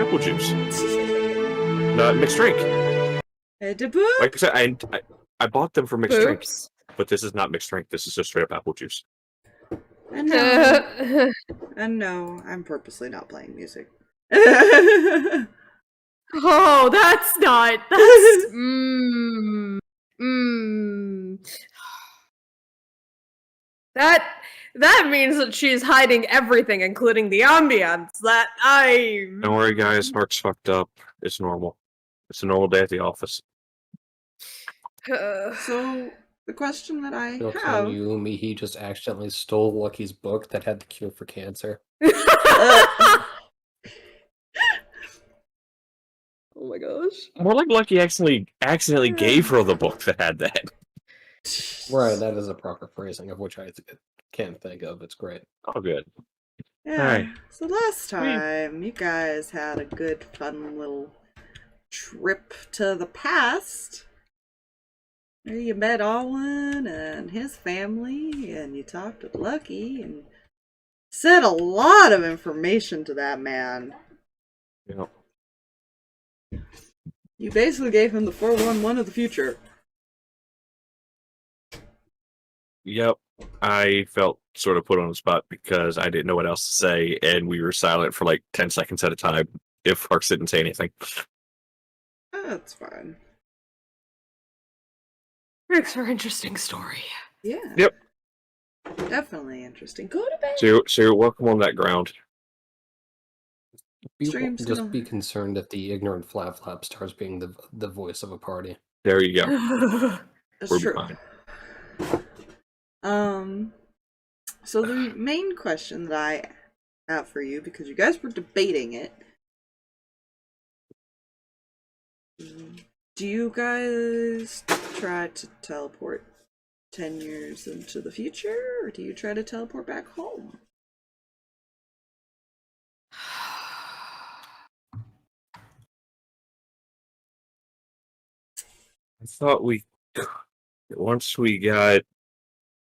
apple juice. Not mixed drink. Like I said, I bought them for mixed drink, but this is not mixed drink. This is just straight up apple juice. And no, I'm purposely not playing music. Oh, that's not. That's That means that she's hiding everything, including the ambience. Don't worry, guys. Harx fucked up. It's normal. It's a normal day at the office. So the question that I They'll have. tell you, Mihi just accidentally stole Lucky's book that had the cure for cancer. Oh my gosh. More like Lucky accidentally gave her the book that had that. Right, that is a proper phrasing of which I can't think of. It's great. Oh, good. Yeah. Right. So last time you guys had a good, fun little trip to the past. Where you met Alwyn and his family, and you talked with Lucky, and said a lot of information to that man. Yep. You basically gave him the 411 of the future. Yep. I felt sort of put on the spot because I didn't know what else to say, and we were silent for like 10 seconds at a time if Harx didn't say anything. That's fine. Makes for an interesting story. Yeah. Yep. Definitely interesting. Go to bed. So you're welcome on that ground. Just be concerned if the ignorant Flap starts being the voice of a party. There you go. That's We're true. fine. So the main question that I have for you, because you guys were debating it, do you guys try to teleport 10 years into the future, or do you try to teleport back home? I thought once we got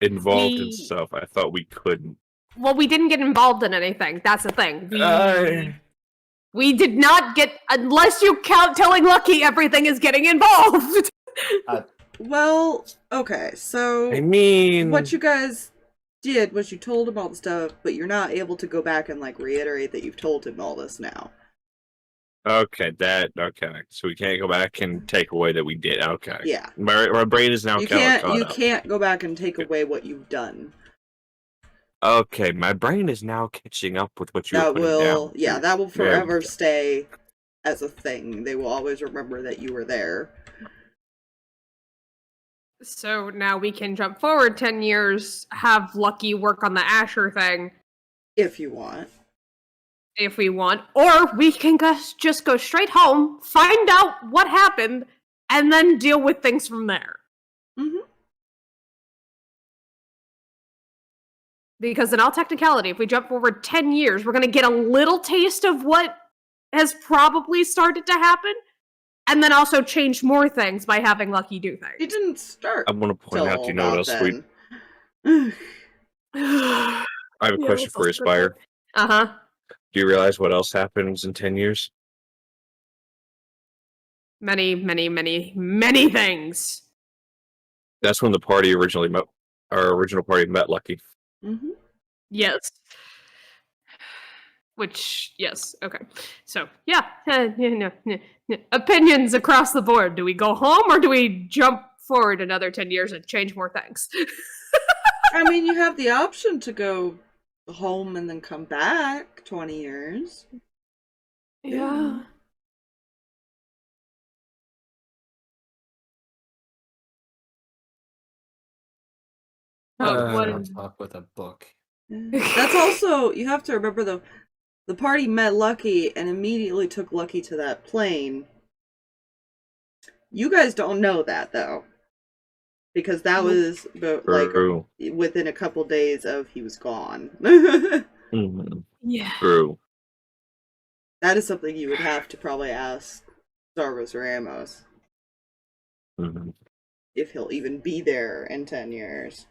involved in stuff, I thought we couldn't. Well, we didn't get involved in anything. That's the thing. We did not get, unless you count telling Lucky everything is getting involved. Well, okay, so I mean, what you guys did was you told him all the stuff, but you're not able to go back and like reiterate that you've told him all this now. Okay, so we can't go back and take away that we did. Okay, Yeah, my brain is now you caught up. can't go back and take away what you've done. Okay, my brain is now catching up with what you were putting down. Yeah, that will forever stay as a thing. They will always remember that you were there. So now we can jump forward 10 years, have Lucky work on the Asher thing. If you want. If we want. Or we can just go straight home, find out what happened, and then deal with things from there. Mm-hmm. Because in all technicality, if we jump forward 10 years, we're going to get a little taste of what has probably started to happen, and then also change more things by having Lucky do things. It didn't start. I'm going to point out, you know what else then. I have a question for you, Spire. Uh-huh. Do you realize what else happens in 10 years? Many, many, many, many things. That's when the party originally met. Our original party met Lucky. Mm-hmm. Yes. Which, yes, okay. So, yeah. Opinions across the board. Do we go home or do we jump forward another 10 years and change more things? I mean, you have the option to go home and then come back 20 years. Yeah. Talk with a book. That's also, you have to remember the party met Lucky and immediately took Lucky to that plane. You guys don't know that though, because that was like within a couple days of he was gone. Mm-hmm. Yeah. True. That is something you would have to probably ask Starvos or Amos. Mm-hmm. If he'll even be there in 10 years.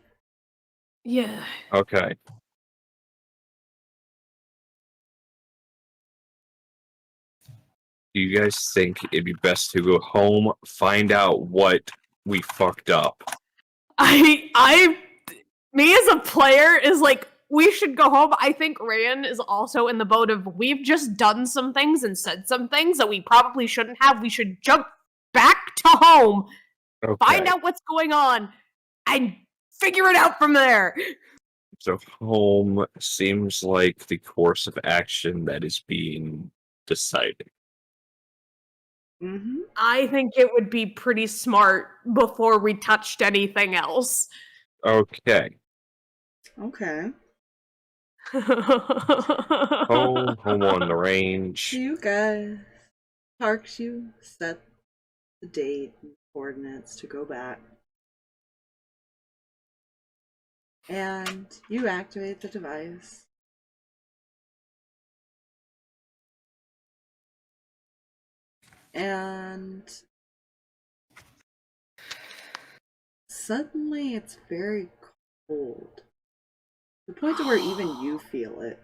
Yeah. Okay. Do you guys think it'd be best to go home, find out what we fucked up? Me as a player is like, we should go home. I think Reyan is also in the boat of, we've just done some things and said some things that we probably shouldn't have. We should jump back to home, find out what's going on, and figure it out from there. So home seems like the course of action that is being decided. Mm-hmm. I think it would be pretty smart before we touched anything else. Okay. Okay. Home on the range. You guys, Harx, you set the date and coordinates to go back. And you activate the device. And suddenly it's very cold. To the point to where even you feel it.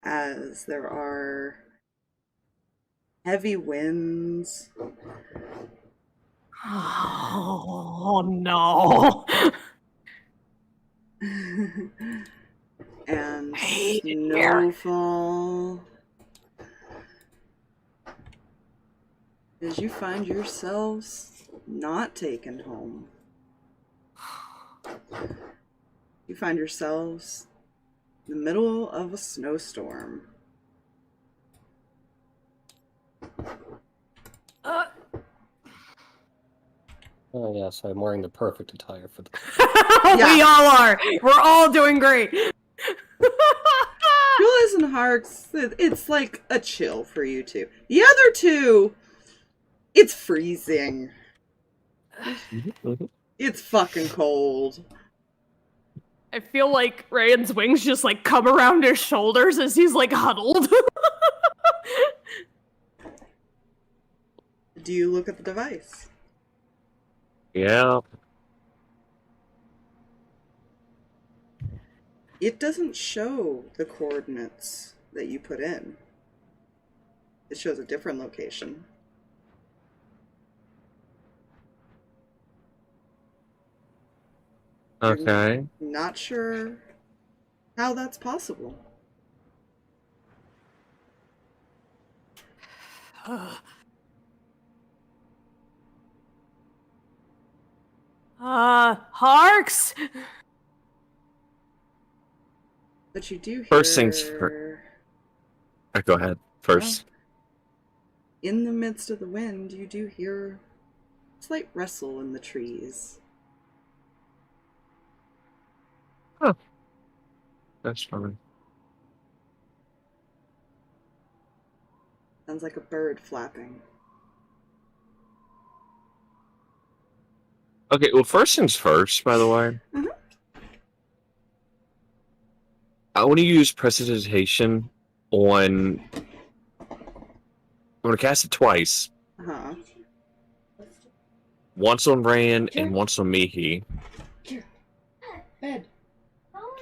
As there are heavy winds. Oh no. And Hate it here. snowfall. As you find yourselves not taken home. You find yourselves in the middle of a snowstorm. Oh yes, I'm wearing the perfect attire for the. We all are. We're all doing great. Julius and Harx, it's like a chill for you two. The other two, it's freezing. It's fucking cold. I feel like Reyan's wings just like come around his shoulders as he's like huddled. Do you look at the device? Yeah. It doesn't show the coordinates that you put in. It shows a different location. Okay. Not sure how that's possible. Harx! But you do hear... First things first. Go ahead. First. In the midst of the wind, you do hear a slight rustle in the trees. Huh. That's funny. Sounds like a bird flapping. Okay, well, first things first, by the way. Mhm. I want to use Prestidigitation on... I'm going to cast it twice. Uh-huh. Once on Reyan and once on Mihi. Bed.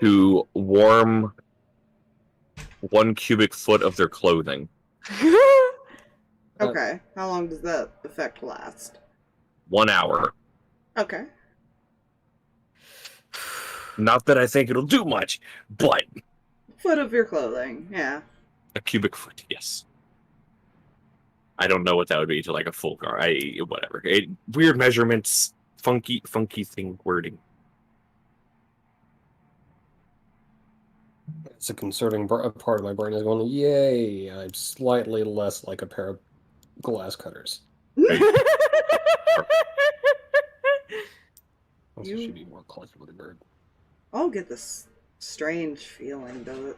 To warm 1 cubic foot of their clothing. Okay. How long does that effect last? 1 hour. Okay. Not that I think it'll do much, but... Foot of your clothing, yeah. A cubic foot, yes. I don't know what that would be to like a full car. Whatever. Weird measurements, funky thing wording. It's a concerning part of my brain is going, yay, I'm slightly less like a pair of glass cutters. Also should be more collected with a bird. I'll get this strange feeling, though.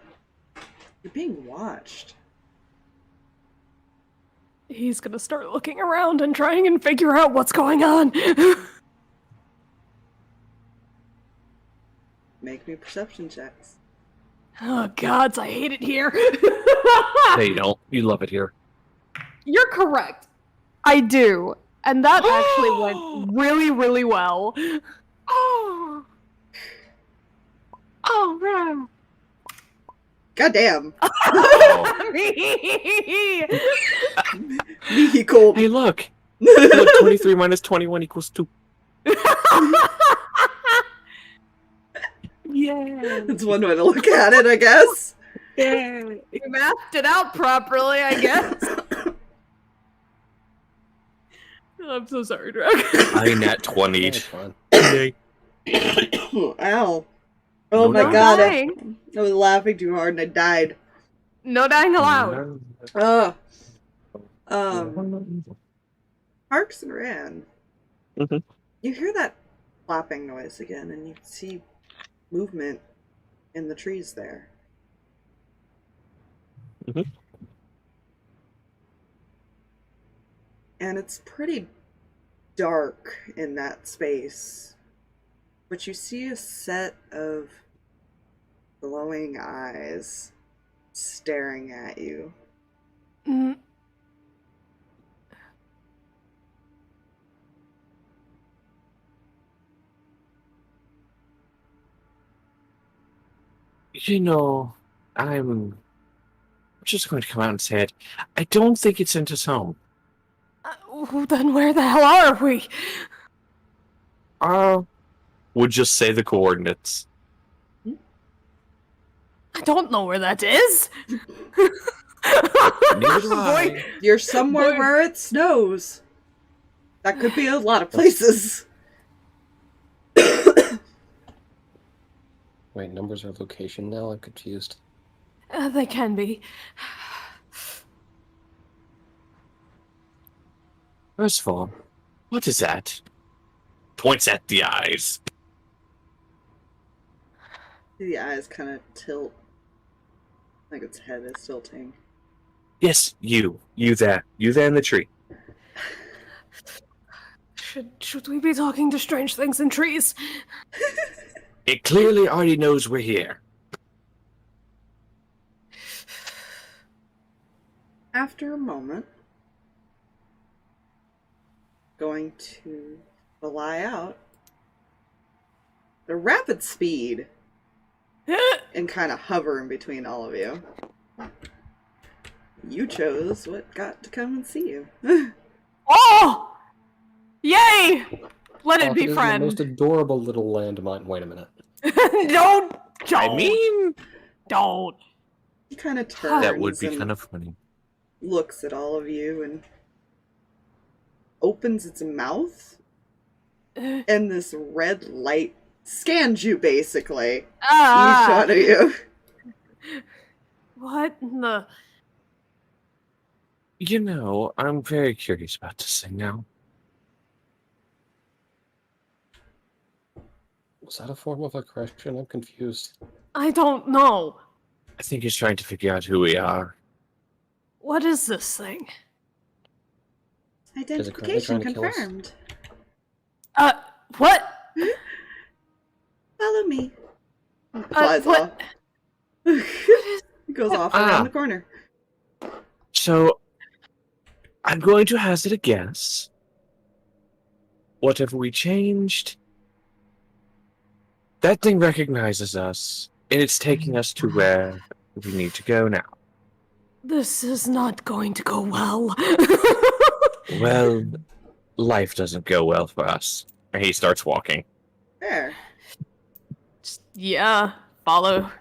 You're being watched. He's gonna start looking around and trying and figure out what's going on. Make me perception checks. Oh gods, I hate it here. Hey, you don't. You love it here. You're correct. I do. And that actually went really, really well. Oh, man. Goddamn. Oh. Mihi cold. Hey, look. Look, 23 minus 21 equals 2. Yeah. That's one way to look at it, I guess. Yeah. We mapped it out properly, I guess. I'm so sorry, Drag. I nat 20. That's fine. Yay. Ow. No Oh my No god. dying. I was laughing too hard and I died. No dying allowed. Ugh. Harx and Reyan. Mhm. You hear that flapping noise again, and you see movement in the trees there. Mhm. And it's pretty dark in that space. But you see a set of glowing eyes staring at you. Mm. You know, I'm just going to come out and say it. I don't think it sent us home. Then where the hell are we? We'll just say the coordinates. I don't know where that is. Neither do I. Boy, You're somewhere Boy. where it snows. That could be a lot of places. Wait, numbers are location now? I'm confused. they can be. First of all, what is that? Points at the eyes. The eyes kind of tilt. Like its head is tilting. Yes, you. You there. You there in the tree. Should we be talking to strange things in trees? It clearly already knows we're here. After a moment, going to fly out at a rapid speed and kind of hover in between all of you. You chose what got to come and see you. Oh! Yay! Let it Oh, be, is the friend. most adorable little landmine. Wait a minute. Don't. I mean, Don't. He kind of turns that would be and kind of funny. looks at all of you and opens its mouth, and this red light scans you basically. Each Ah! one of you. What in the... You know, I'm very curious about this thing now. Was that a form of aggression? I'm confused. I don't know. I think he's trying to figure out who we are. What is this thing? Identification trying to kill us? confirmed. What? Follow me. It flies what? off. It goes off around the corner. So, I'm going to hazard a guess. Whatever we changed, that thing recognizes us, and it's taking us to where we need to go now. This is not going to go well. Well, life doesn't go well for us. And he starts walking. There. Yeah, follow.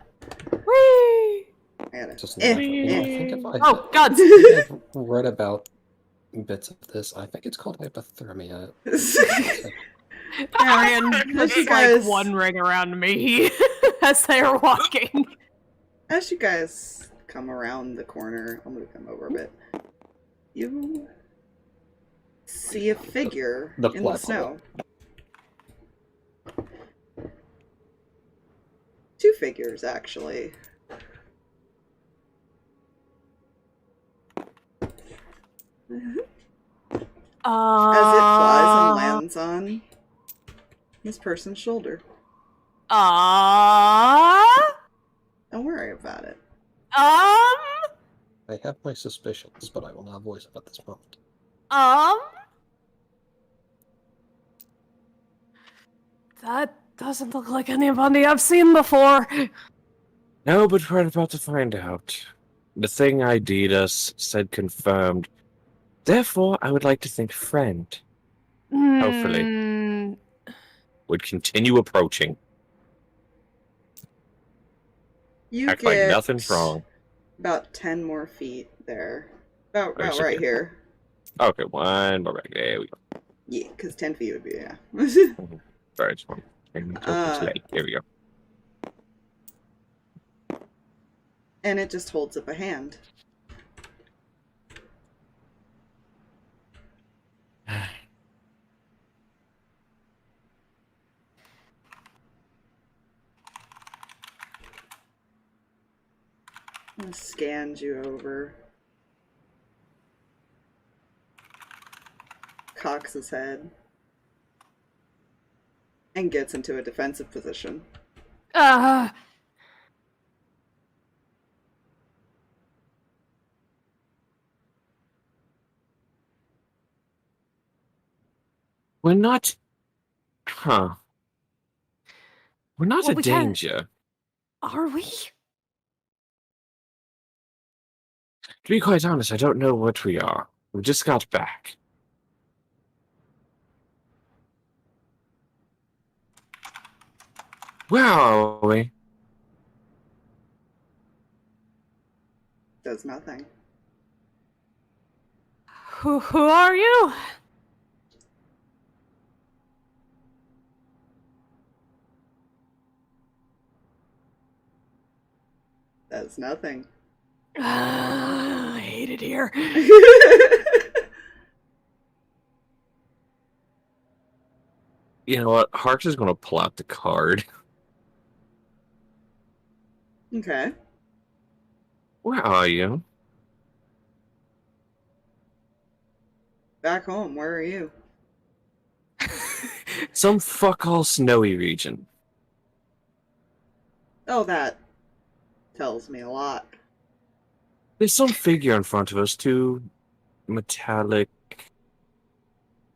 Whee! I gotta. Just Eh, I think if I Oh, God. I've read about bits of this. I think it's called hypothermia. Arian puts you like guys- one ring around me as they are walking. As you guys come around the corner, I'm gonna come over a bit. You see a figure The in the flat snow. Two figures, actually. As it flies and lands on this person's shoulder. Don't worry about it. I have my suspicions, but I will not voice them at this moment. Doesn't look like anybody I've seen before. No, but we're about to find out. The thing ID'd us said confirmed. Therefore, I would like to think friend Hopefully. Hmm. would continue approaching. You Act like get nothing's wrong. about 10 more feet there. About Where's it right go? here. Okay, one more back. There we go. Yeah, because 10 feet would be, yeah. Sorry, just one. There we go. And it just holds up a hand. And scans you over. Cocks his head. And gets into a defensive position. We're not... Huh. We're not Well, a we can't- danger. Are we? To be quite honest, I don't know what we are. We just got back. Where are we? Does nothing. Who are you? Does nothing. I hate it here. You know what? Harx is going to pull out the card. Okay. Where are you? Back home. Where are you? Some fuck-all snowy region. Oh, that tells me a lot. There's some figure in front of us, two metallic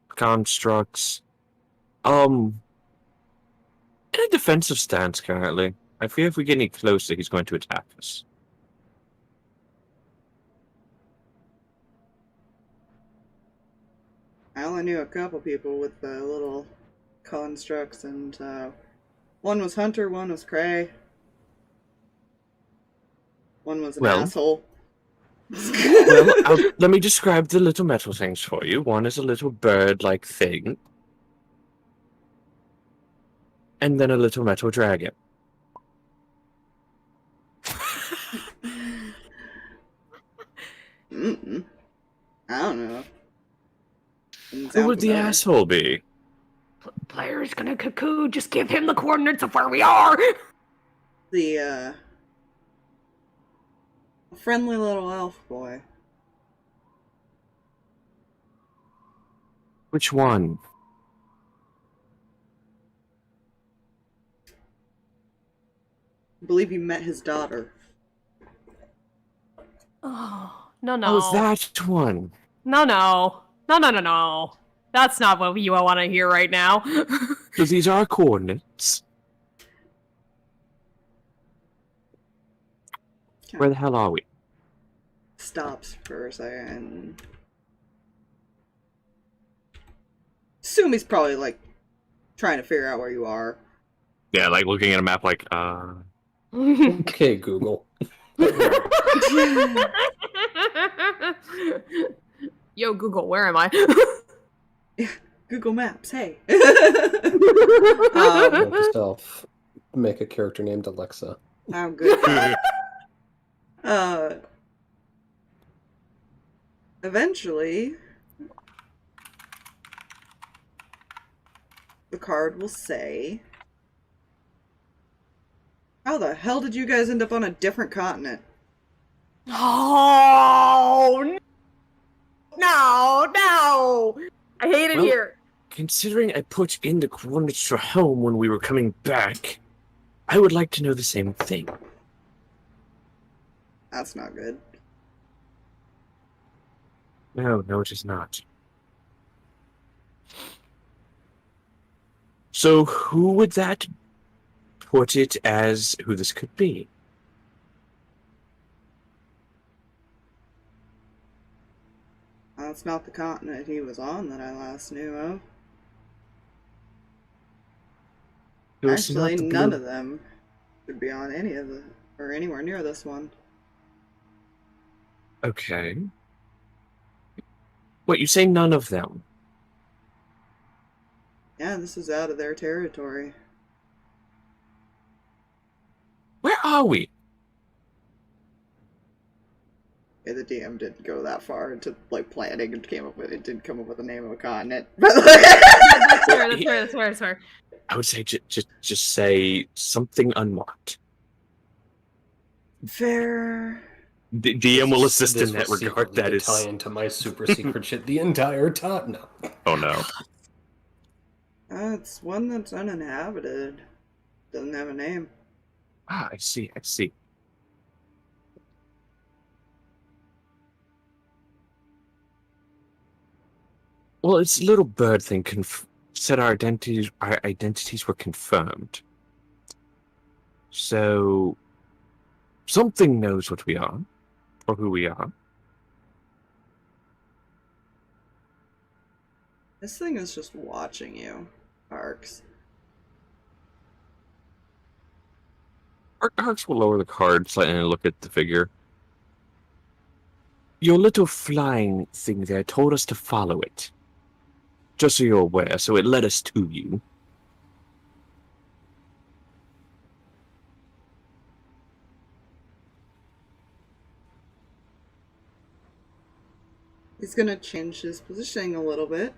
constructs. In a defensive stance currently. I fear if we get any closer, he's going to attack us. I only knew a couple people with the little constructs, and one was Hunter, one was Cray. One was an asshole. Well, let me describe the little metal things for you. One is a little bird-like thing. And then a little metal dragon. Mm-mm. I don't know. Who would the asshole be? Player's gonna cuckoo. Just give him the coordinates of where we are. The friendly little elf boy. Which one? I believe you met his daughter. Oh, no. Oh, that one. No. That's not what you want to hear right now. So these are our coordinates. Where the hell are we? Stops for a second. Assume he's probably like trying to figure out where you are. Yeah, like looking at a map like, Okay, Google. Yo, Google, where am I? Google Maps, hey. Note to self, make a character named Alexa. How good. Eventually, the card will say, how the hell did you guys end up on a different continent? Oh, no. I hate it here. considering I put in the coordinates for home when we were coming back, I would like to know the same thing. That's not good. No, it is not. So who would that put it as who this could be? That's not the continent he was on that I last knew of. It was not Actually, the none blue- of them should be on any of the or anywhere near this one. Okay. What, you say none of them? Yeah, this is out of their territory. Where are we? Yeah, the DM didn't go that far into like planning and didn't come up with the name of a continent. But like, That's fair. I would say just say something unmarked. fair. DM will assist This in that was regard. secretly That to is. tie into my super secret shit the entire time. No. Oh no. It's one that's uninhabited. Doesn't have a name. Ah, I see. Well, its little bird thing said our identities were confirmed. So something knows what we are, or who we are. This thing is just watching you, Harx. Harx will lower the card slightly and look at the figure. Your little flying thing there told us to follow it. Just so you're aware, so it led us to you. He's gonna change his positioning a little bit.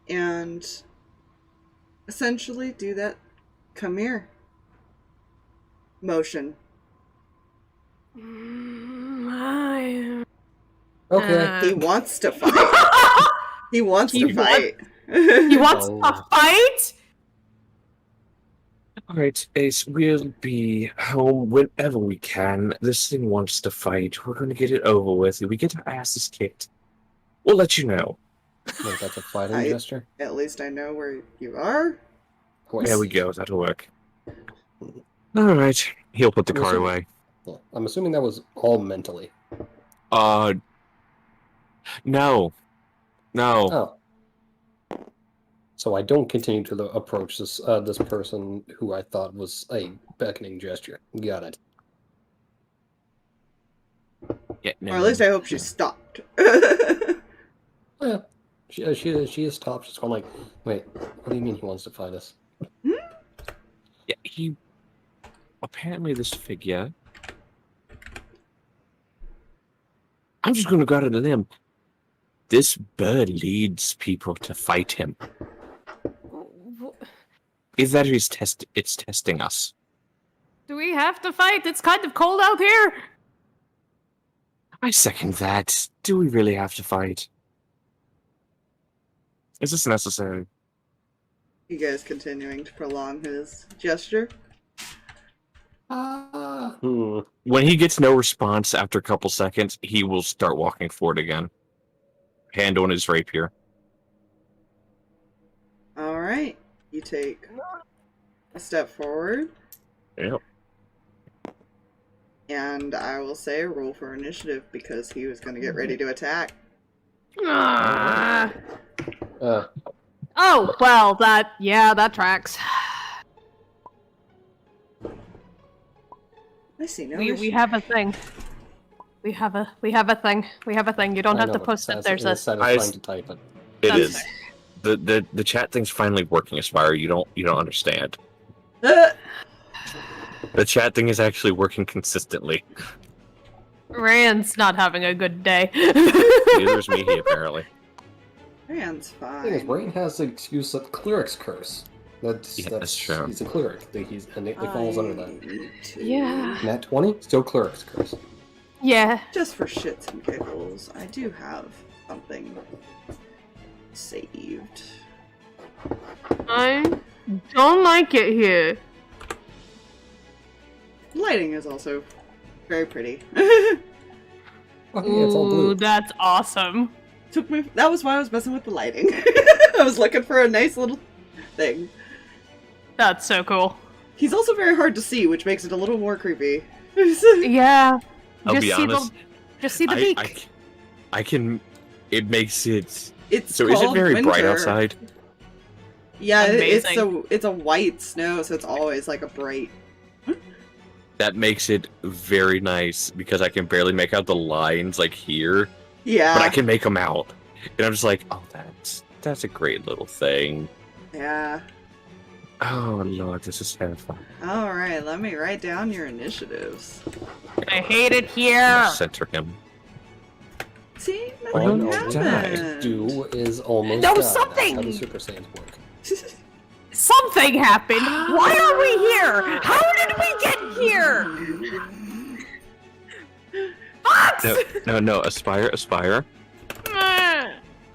And essentially do that come here motion. Okay. He wants to fight. He wants to fight. He wants Oh. to fight? Alright, Ace, we'll be home whenever we can. This thing wants to fight. We're going to get it over with. If we get our asses kicked, we'll let you know. Wait, that's a fighting I- gesture? At least I know where you are. Wait. There we go. That'll work. Alright, he'll put the card away. Yeah, I'm assuming that was all mentally. No. Oh. So I don't continue to approach this this person who I thought was a beckoning gesture. Got it. Yeah, no. Or at least I hope she stopped. Yeah. She is stopped. She's going like, wait, what do you mean he wants to fight us? Yeah, he... Apparently this figure... I'm just gonna go out on a limb. This bird leads people to fight him. Is that it's testing us? Do we have to fight? It's kind of cold out here. I second that. Do we really have to fight? Is this necessary? You guys continuing to prolong his gesture? When he gets no response after a couple seconds, he will start walking forward again. Hand on his rapier. Alright. You take a step forward. Yep. And I will say roll for initiative because he was going to get ready to attack. Ah. Uh, Oh, well, that tracks. I see no We issue. have a thing. We have a thing. We have a thing. You don't I have know, to but post it. it's There's a satisfying to type it. It That's is. The chat thing's finally working, Aspire. You don't understand. The chat thing is actually working consistently. Rand's not having a good day. Neither is Mihi, apparently. Man's The thing is, fine. Reyan has the excuse of cleric's curse. That's true. He's a cleric. And it falls under that. need to- Yeah. Nat 20, still cleric's curse. Yeah. Just for shits and giggles, I do have something saved. I don't like it here. Lighting is also very pretty. Oh, yeah, it's all Ooh, blue. that's awesome. That was why I was messing with the lighting. I was looking for a nice little thing. That's so cool. He's also very hard to see, which makes it a little more creepy. Yeah. I'll be honest. Just see the beak. I can. It makes it. It's So is it called very bright winter. outside? Yeah, Amazing. it's a white snow, so it's always like a bright. That makes it very nice because I can barely make out the lines like here, Yeah. but I can make them out, and I'm just like, oh, that's a great little thing. Yeah. Oh Lord, this is terrifying. All right, let me write down your initiatives. I hate it I'm here. gonna center him. See, All nothing no, happened. Do is almost No, die. something! That's how the Super Saiyans work. Something happened. Why are we here? How did we get here? Fox! No, aspire.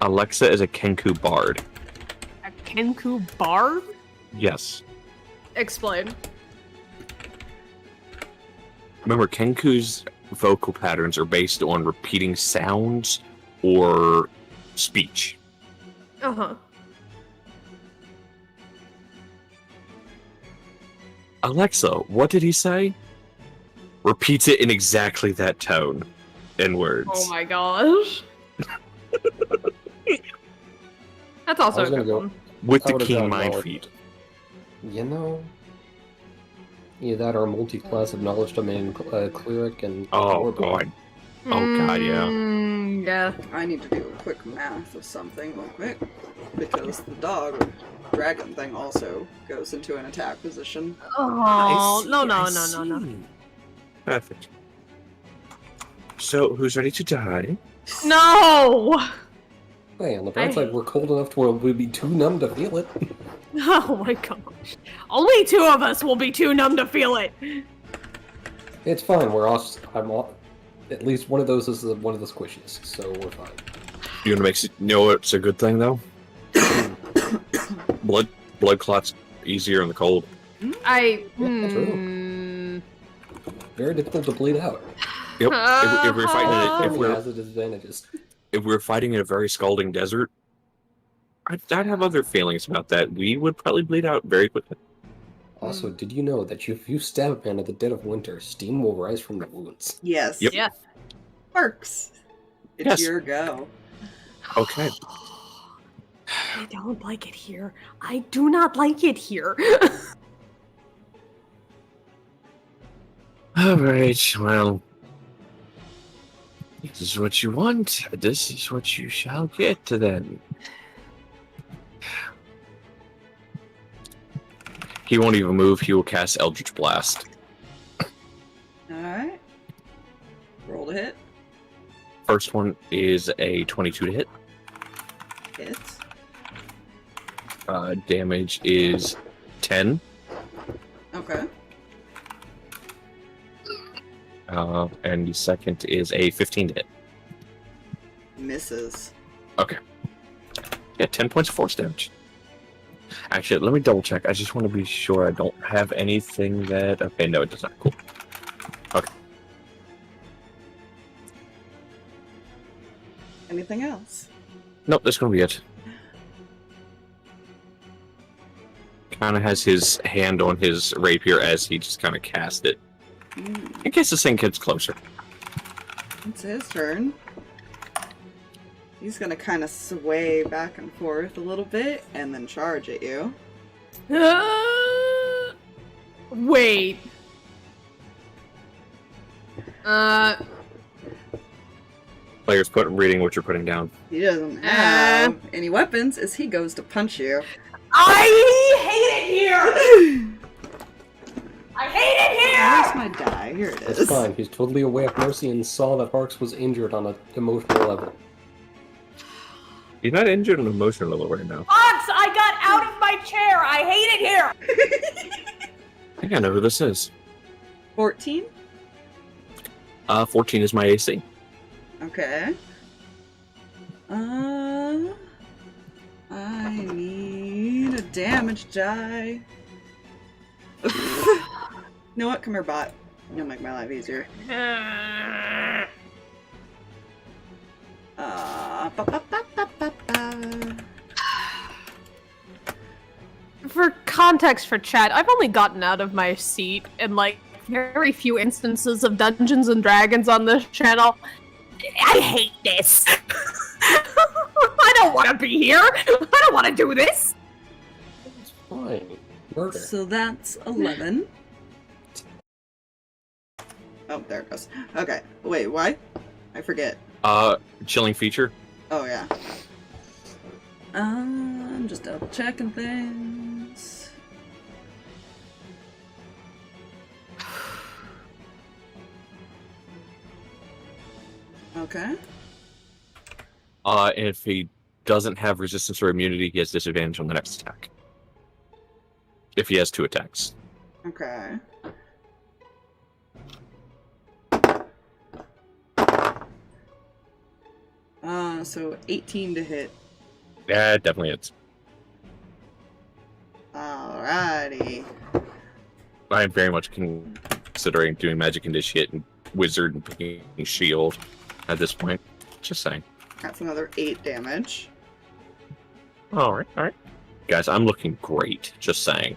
Alexa is a Kenku bard. A Kenku bard? Yes. Explain. Remember, Kenku's vocal patterns are based on repeating sounds or speech. Uh-huh. Alexa, what did he say? Repeats it in exactly that tone in words. Oh my gosh. That's also I was a gonna good go- one. With I the would've keen gone mind lower. feed. You know, either that or multi-class of knowledge domain cleric and Oh warlock. god. Oh god, yeah. Yeah. I need to do a quick math of something real quick, because the dog dragon thing also goes into an attack position. Oh, I no. see. Perfect. So, who's ready to die? No! Hey, on the bright side, we're cold enough to where we'd be too numb to feel it. Oh my gosh. Only two of us will be too numb to feel it. It's fine. At least one of those is one of the squishies, so we're fine. You wanna make know it's a good thing though? blood clots easier in the cold. I. Yeah, true. Very difficult to bleed out. Yep. If we're fighting it, It has its advantages. if we're fighting in a very scalding desert, I'd have other feelings about that. We would probably bleed out very quickly. Also, did you know that if you stab a man at the dead of winter, steam will rise from the wounds? Yes. Yep. Yeah. Works. It's Yes. your go. Okay. I don't like it here. I do not like it here. Alright, well. This is what you want. This is what you shall get then. He won't even move. He will cast Eldritch Blast. Alright. Roll to hit. First one is a 22 to hit. Hits. Damage is 10. Okay. And the second is a 15 to hit. Misses. Yeah, 10 points of force damage. Actually, let me double check. I just want to be sure I don't have anything that... Okay, no, it does not. Cool. Okay. Anything else? Nope, that's going to be it. Kind of has his hand on his rapier as he just kind of cast it. In case this thing gets closer. It's his turn. He's gonna kind of sway back and forth a little bit and then charge at you. Wait. Players reading what you're putting down. He doesn't have any weapons as he goes to punch you. I hate it here! I hate it here! Where's my die? Here it is. It's fine. He's totally aware of Mercy and saw that Harx was injured on an emotional level. He's not injured on an emotional level right now. Fox, I got out of my chair! I hate it here! I think I know who this is. 14? 14 is my AC. Okay. I need a damage die. You know what? Come here, bot. You'll make my life easier. context for chat, I've only gotten out of my seat in like very few instances of Dungeons and Dragons on this channel. I hate this. I don't want to be here. I don't want to do this. It's fine. Murder. So that's 11. Oh, there it goes. Okay. Wait, why? I forget. Chilling feature. Oh, yeah. I'm just double checking things. Okay. If he doesn't have resistance or immunity, he has disadvantage on the next attack. If he has 2 attacks. Okay. So 18 to hit. Yeah, it definitely is. Alrighty. I'm very much considering doing Magic Initiate and Wizard and picking Shield at this point. Just saying. That's another 8 damage. Alright, alright. Guys, I'm looking great. Just saying.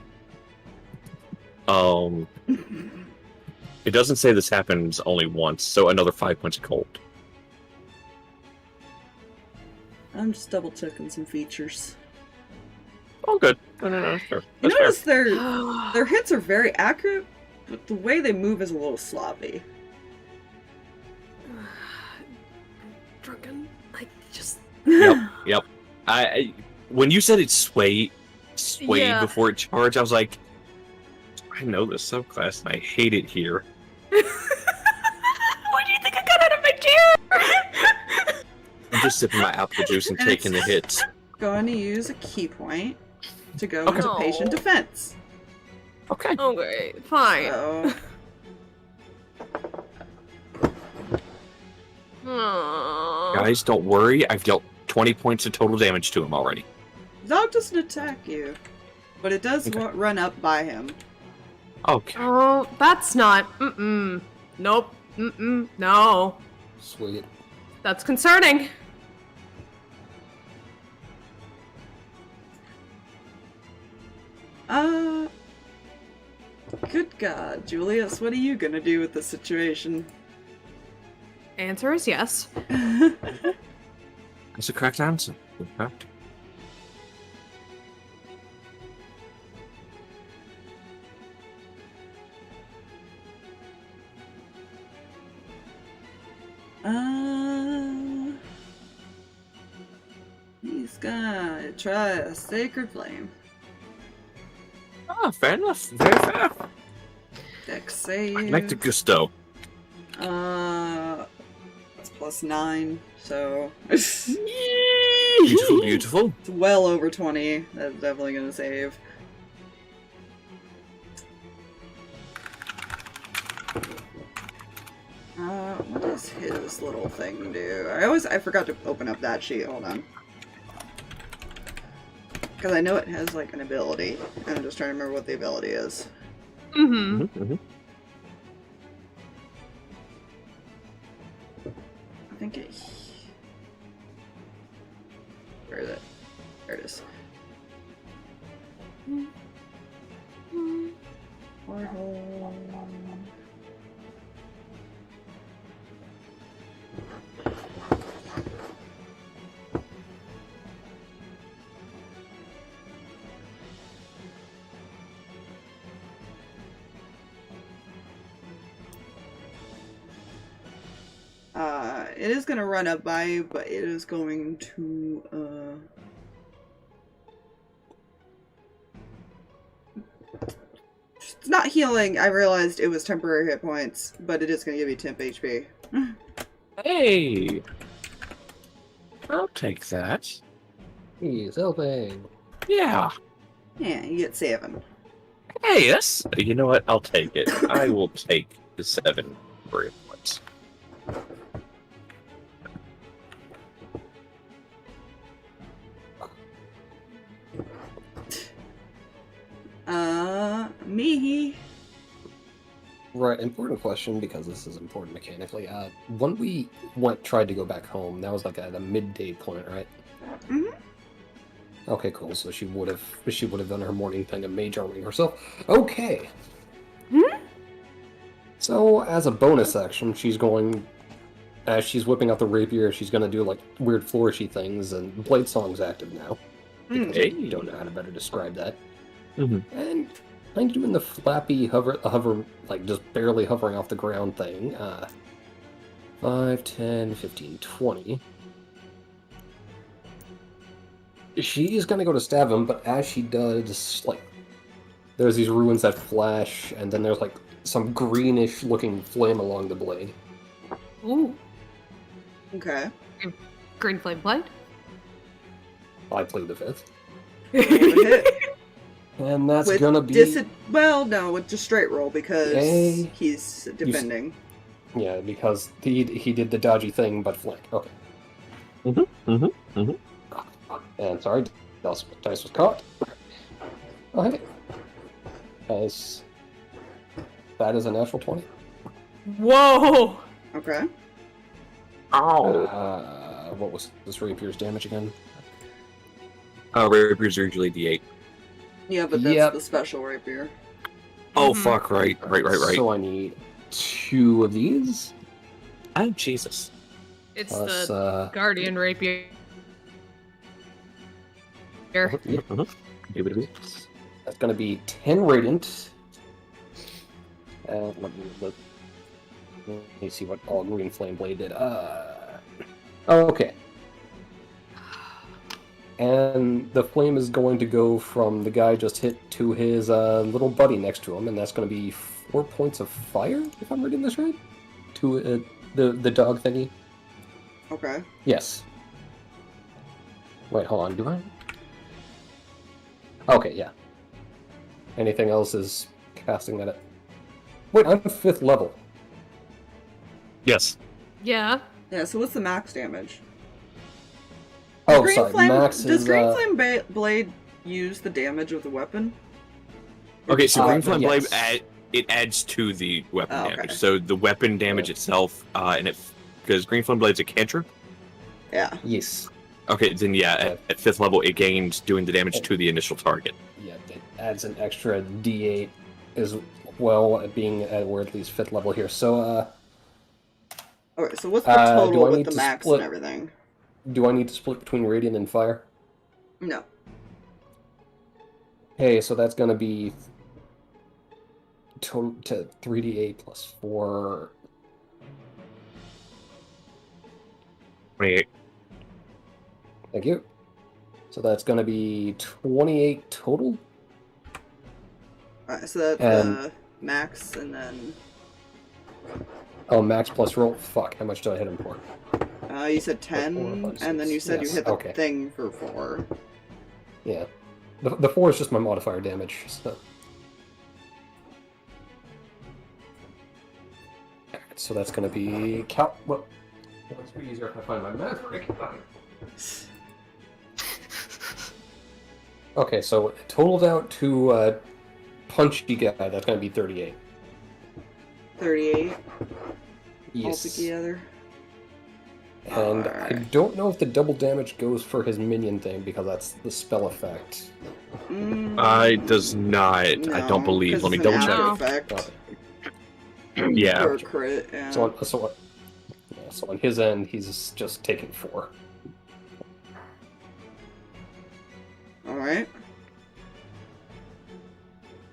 It doesn't say this happens only once, so another 5 points of cold. I'm just double checking some features. Oh, good. No, sure. You That's fair. notice their hits are very accurate, but the way they move is a little sloppy. Drunken, I just. Yep. I when you said it swayed Yeah. before it charged, I was like, I know this subclass and I hate it here. Why do you think I got out of my chair? I'm just sipping my apple juice and And taking the hits. Going to use a key point to go Okay. into patient defense. Okay. Okay, fine. So Aww. Guys, don't worry. I've dealt 20 points of total damage to him already. dog doesn't attack you, but it does Okay. run up by him. Okay. Oh, that's not. Nope. No. Sweet. That's concerning. Good God, Julius, what are you gonna do with the situation? Answer is yes. That's a correct answer. In fact. He's gonna try a sacred flame. Ah, fair enough. Very fair. Dex save. I like the gusto. That's +9, so Beautiful, beautiful. it's well over 20. That's definitely gonna save. What does his little thing do? I forgot to open up that sheet. Hold on. Because I know it has like an ability. I'm just trying to remember what the ability is. Mm-hmm. Mm-hmm. I think it. Where is it? There it is. Porthole. It is going to run up by you, but it is going to, It's not healing. I realized it was temporary hit points, but it is going to give you temp HP. Hey! I'll take that. He's helping. Yeah. Yeah, you get 7. Hey, that's... You know what? I'll take it. I will take the 7 for it points. Mihi. Right, important question, because this is important mechanically. When we tried to go back home, that was like at a midday point, right? Mm-hmm. Okay, cool. So she would have done her morning thing of mage arming herself. Okay. So as a bonus action, she's going, as she's whipping out the rapier, she's going to do like weird flourishy things, and Blade Song's active now. Because I don't know how to better describe that. And kind of doing the flappy hover, like just barely hovering off the ground thing. 5, 10, 15, 20. She's gonna go to stab him, but as she does, like, there's these ruins that flash, and then there's like some greenish-looking flame along the blade. Ooh. Okay. Green flame blade. I played the 5th. Hit. And that's With gonna be... well, no, with just straight roll, because he's defending. Yeah, because he did the dodgy thing, but flank. Okay. And sorry, dice was caught. Okay. As that is a natural 20. Whoa! Okay. Ow! What was this rapier's damage again? Rapiers are usually D8. Yeah, but that's the special rapier. Oh, fuck, right. So I need 2 of these. Oh, Jesus. It's Plus, the Guardian Rapier. That's going to be 10 Radiant. Let me see what all Green Flame Blade did. Okay. And the flame is going to go from the guy just hit to his little buddy next to him, and that's going to be 4 points of fire, if I'm reading this right? To the dog thingy. Okay. Yes. Wait, hold on, do I? Okay, yeah. Anything else is casting that at... Wait, I'm 5th level. Yes. Yeah. Yeah, so what's the max damage? Oh, Green sorry, flame, max does is... Green Flame Blade use the damage of the weapon? Okay, so Green Flame Blade, yes. it adds to the weapon Oh, okay. damage. So the weapon damage itself, because Green Flame Blade's a cantrip? Yeah. Yes. Okay, then yeah, at 5th level, it gains doing the damage to the initial target. Yeah, it adds an extra D8 as well, being at we're at least 5th level here. So, Okay, so what's the total with the to max split- and everything? do I need to split between Radiant and Fire? No. Hey, so that's going to be total to 3d8 plus 4. 28. Thank you. So that's going to be 28 total. Alright, so that's And- max, and then... Oh, max plus roll. Fuck, how much did I hit him for? you said 10, 4, 5, and then you 6. said you Yes, hit the okay. thing for 4. Yeah. The 4 is just my modifier damage, so... Alright, so that's going to be... Well, it's be easier if I find my math break. Okay, so it totaled out to punchy guy, that's going to be 38. 38 Yes. altogether. And I don't know if the double damage goes for his minion thing, because that's the spell effect. Does not. I No, don't believe. 'cause Let me it's an double after check. effect. Yeah. Or crit, yeah. So on his end, he's just taking 4. Alright.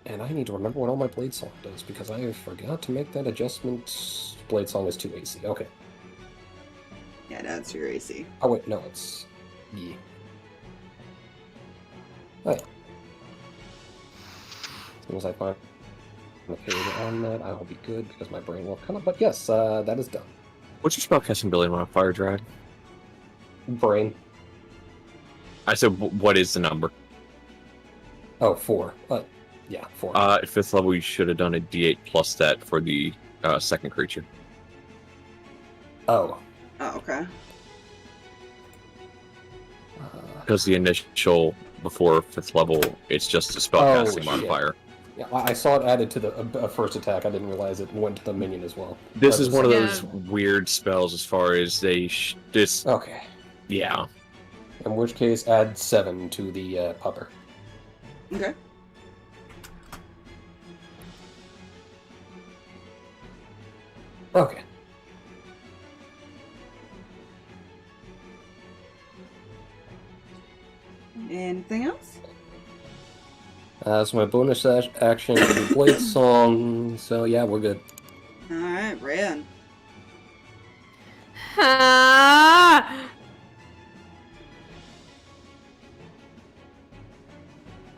And I need to remember what all my Blade Song does, because I forgot to make that adjustment. Blade Song is 2 AC. Okay. Yeah, that's your AC. Oh wait, no, it's... Yeah. Oh, yeah. As soon as I find a page on that, I will be good, because my brain will come up. But yes, that is done. What's your spellcasting ability modifier, Drag? Brain. I said, what is the number? Oh, 4. Yeah, 4. At 5th level, you should have done a D8 plus that for the second creature. Oh. Oh, okay. Because the initial, before 5th level, it's just a spellcasting shit. modifier. Yeah, I saw it added to the first attack. I didn't realize it went to the minion as well. This is one of Yeah. those weird spells as far as this. Okay. Yeah. In which case, add 7 to the pupper. Okay. Okay. Anything else? So my bonus action will be Blade Song. So yeah, we're good. Alright, Reyan. Ah!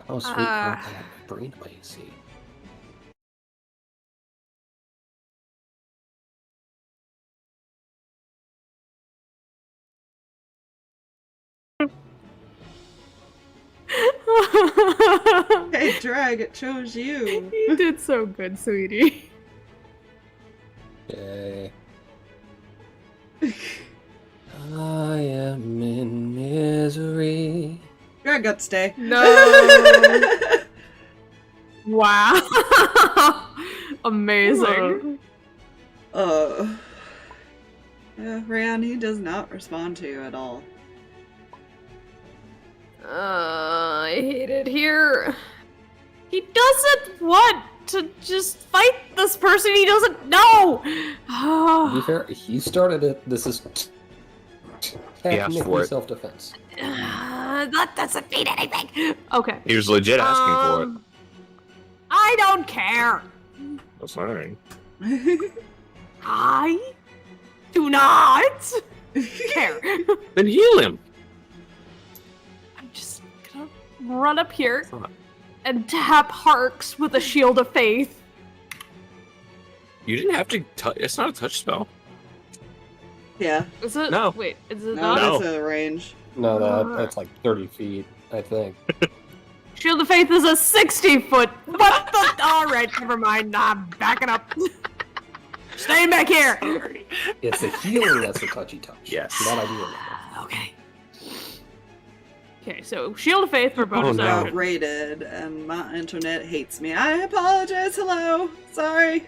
Oh, sweet. I have my brain lazy. Hey, Drag, it chose you. You did so good, sweetie. Yay. I am in misery. Drag got to stay. No. Wow. Amazing. Yeah, Reyan, he does not respond to you at all. I hate it here. He doesn't want to just fight this person he doesn't know. To be fair, he started it. This is technically for it. self-defense. That doesn't mean anything. Okay. He was legit asking for it. I don't care. That's fine. I do not care. Then heal him. I'm just gonna run up here and tap Harx with a shield of faith. You didn't have to touch. It's not a touch spell. Yeah. Is it? No. Wait, is it No, not? that's a range. No, that's like 30 feet, I think. Shield of Faith is a 60-foot. What the? Alright, never mind. Nah, I'm backing up. Staying back here. It's the healing that's the touchy touch. Yes. Not ideal. Okay. Okay, so Shield of Faith for bonus no. action. Outrated, and my internet hates me. I apologize. Hello. Sorry.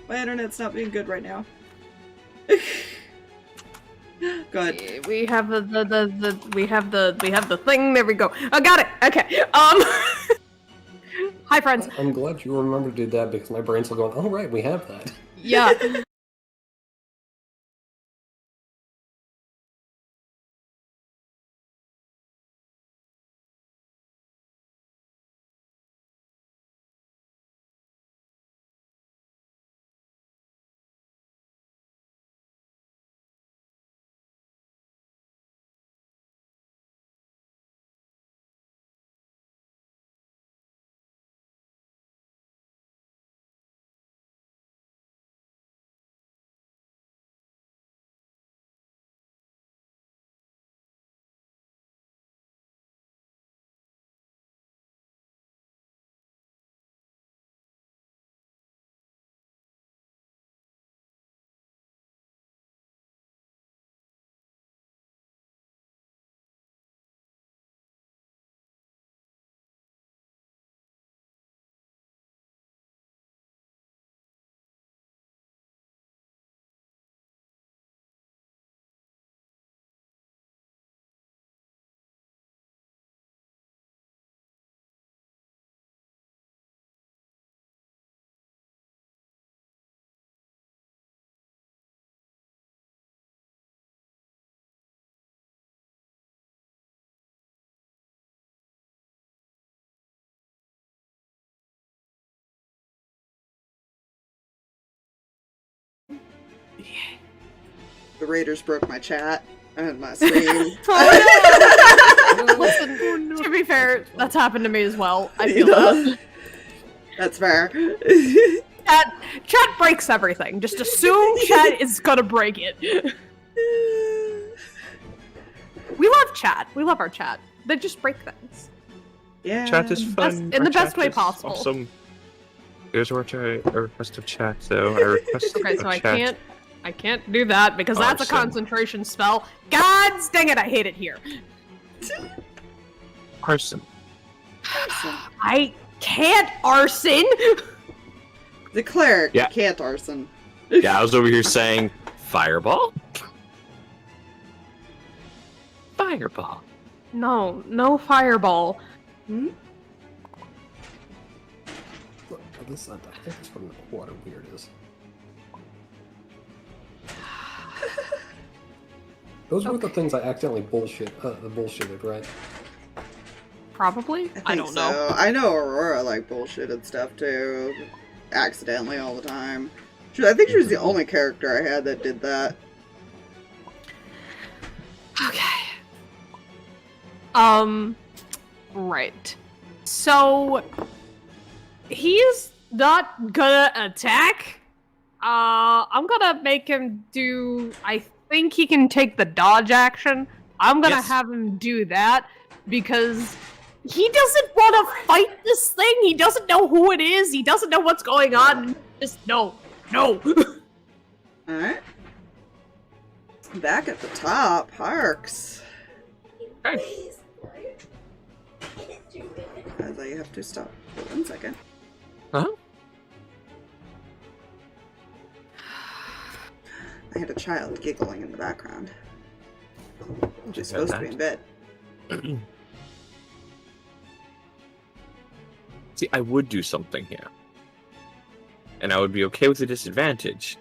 My internet's not being good right now. Go ahead. We have we have the thing. There we go. I got it. Okay. Hi, friends. I'm glad you remembered to do that because my brain's still going, oh right, we have that. Yeah. The Raiders broke my chat and my screen. Listen, to be fair, that's happened to me as well. I You feel know? that. That's fair. Chat breaks everything. Just assume chat is gonna break it. We love chat. We love our chat. They just break things. Yeah. Chat is fun. in Our the best chat way is possible. Awesome. Here's where a request of chat, though. I request Okay, so a chat. I can't do that because that's a Arson. concentration spell. God dang it, I hate it here. Arson. I can't arson. The cleric Yeah. can't arson. Yeah, I was over here saying fireball. Fireball. No fireball. Hmm? Look, I think that's from the water weird is. Those were the things I accidentally bullshitted, right? Probably? I think don't know. so. I know Aurora like bullshitted stuff too. Accidentally all the time. I think she was the only character I had that did that. Okay. Right. So he's not gonna attack. I'm gonna make him do. I think he can take the dodge action. I'm gonna have him do that because he doesn't want to fight this thing. He doesn't know who it is. He doesn't know what's going on. Just no. Alright. Back at the top, Harx. Okay. I thought you have to stop for 1 second. Huh? I had a child giggling in the background. She's Just supposed to had be in bed. See, I would do something here. And I would be okay with the disadvantage.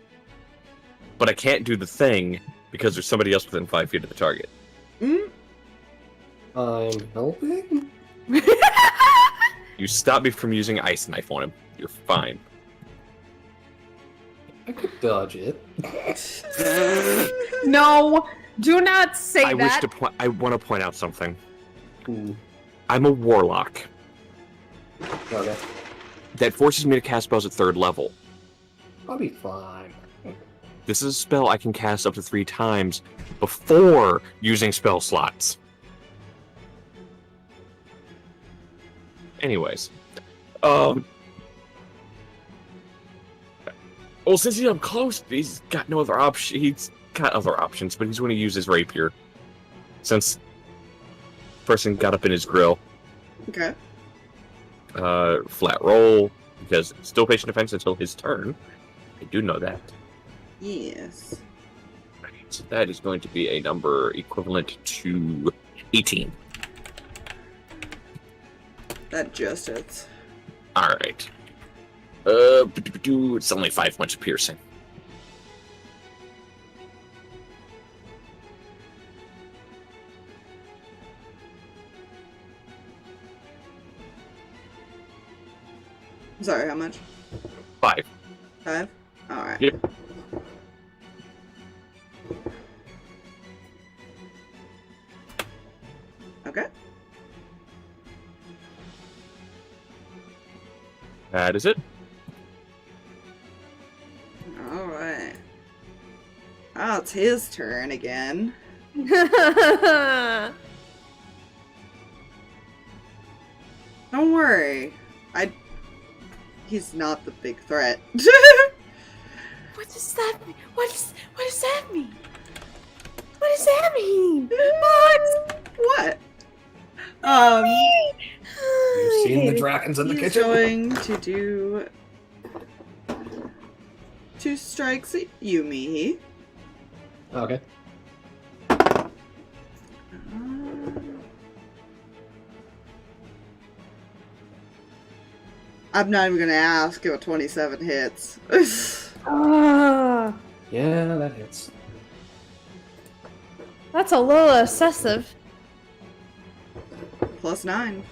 But I can't do the thing because there's somebody else within 5 feet of the target. Mm? I'm helping? You stop me from using ice knife on him. You're fine. I could dodge it. No, do not say I that. I want to point out something. Hmm. I'm a warlock. Okay. That forces me to cast spells at 3rd level. I'll be fine. This is a spell I can cast up to 3 times before using spell slots. Anyways. Well, since he's up close, he's got no other option. He's got other options, but he's going to use his rapier. Since person got up in his grill. Okay. Flat roll, because it's still patient defense until his turn. I do know that. Yes. Right, so that is going to be a number equivalent to 18. That just hits. Alright. It's only 5 points of piercing. Sorry, how much? 5. 5? Alright. Yep. Okay. That is it. Alright. Oh, it's his turn again. Don't worry. He's not the big threat. What does that mean? What does that mean? What does that mean? What? You've seen the dragons in the He's kitchen? going to do 2 strikes at you, Mihi. Okay. I'm not even gonna ask if a 27 hits. Yeah, that hits. That's a little excessive. Plus 9.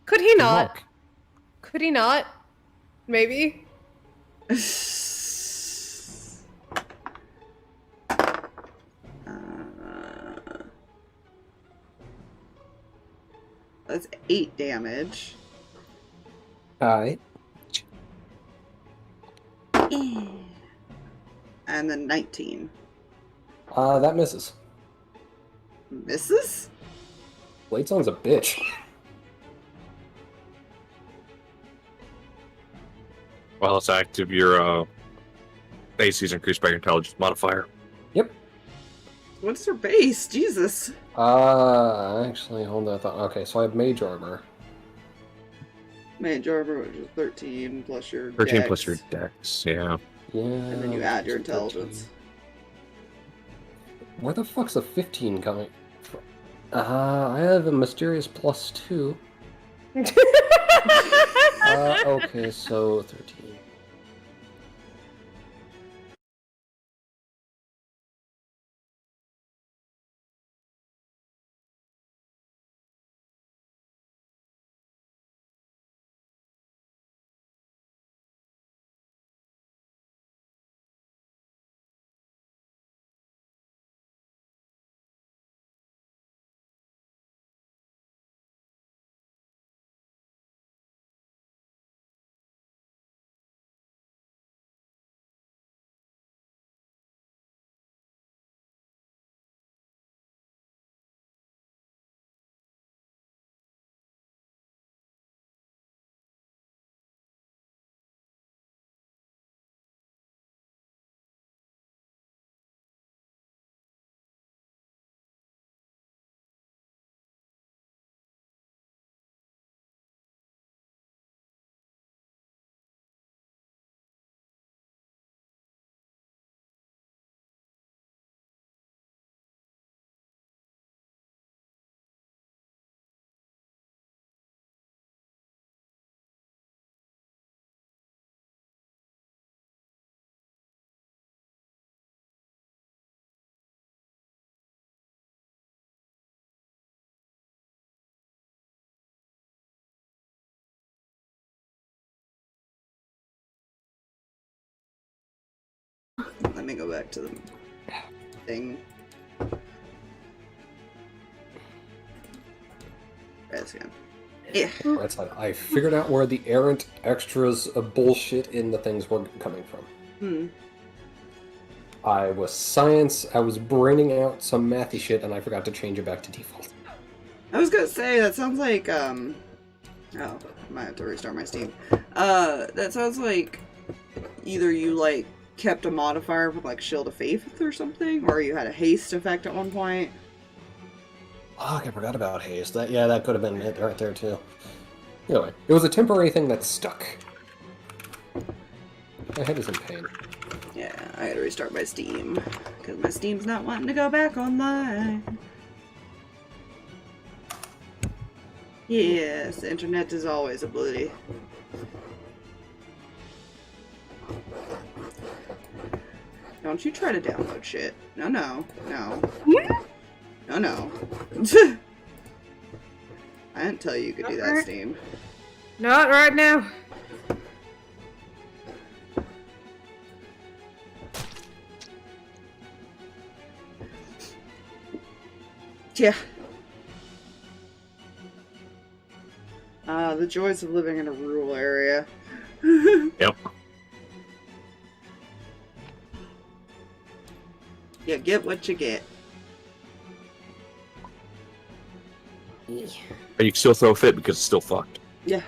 Could he not? Look, Could he not? Maybe. That's 8 damage. Alright. And then 19. That misses. Misses? Blade Song's a bitch. while it's active, your AC is increased by your intelligence modifier. Yep. What's her base? Jesus. Actually, hold on. Okay, so I have Mage Armor. Mage armor, which is 13 plus your 13 dex. plus your dex, yeah. Yeah. And then you add your intelligence. Where the fuck's a 15 coming from? I have a mysterious +2. Okay, so 13. Let me go back to the thing. That's good. Yeah. That's like, I figured out where the errant extras of bullshit in the things were coming from. I was braining out some mathy shit and I forgot to change it back to default. I was gonna say, that sounds like, oh, I might have to restart my Steam. That sounds like either you, like, kept a modifier with, like, Shield of Faith or something, or you had a haste effect at one point. Fuck, I forgot about haste. That could have been it right there, too. Anyway, it was a temporary thing that stuck. My head is in pain. Yeah, I had to restart my Steam, because my Steam's not wanting to go back online. Yes, the internet is always a bloody. Don't you try to download shit. No, no, no. No, no. I didn't tell you you could do that, Steam. Not right now. Yeah. The joys of living in a rural area. Yep. You get what you get. And you can still throw a fit because it's still fucked. Yeah.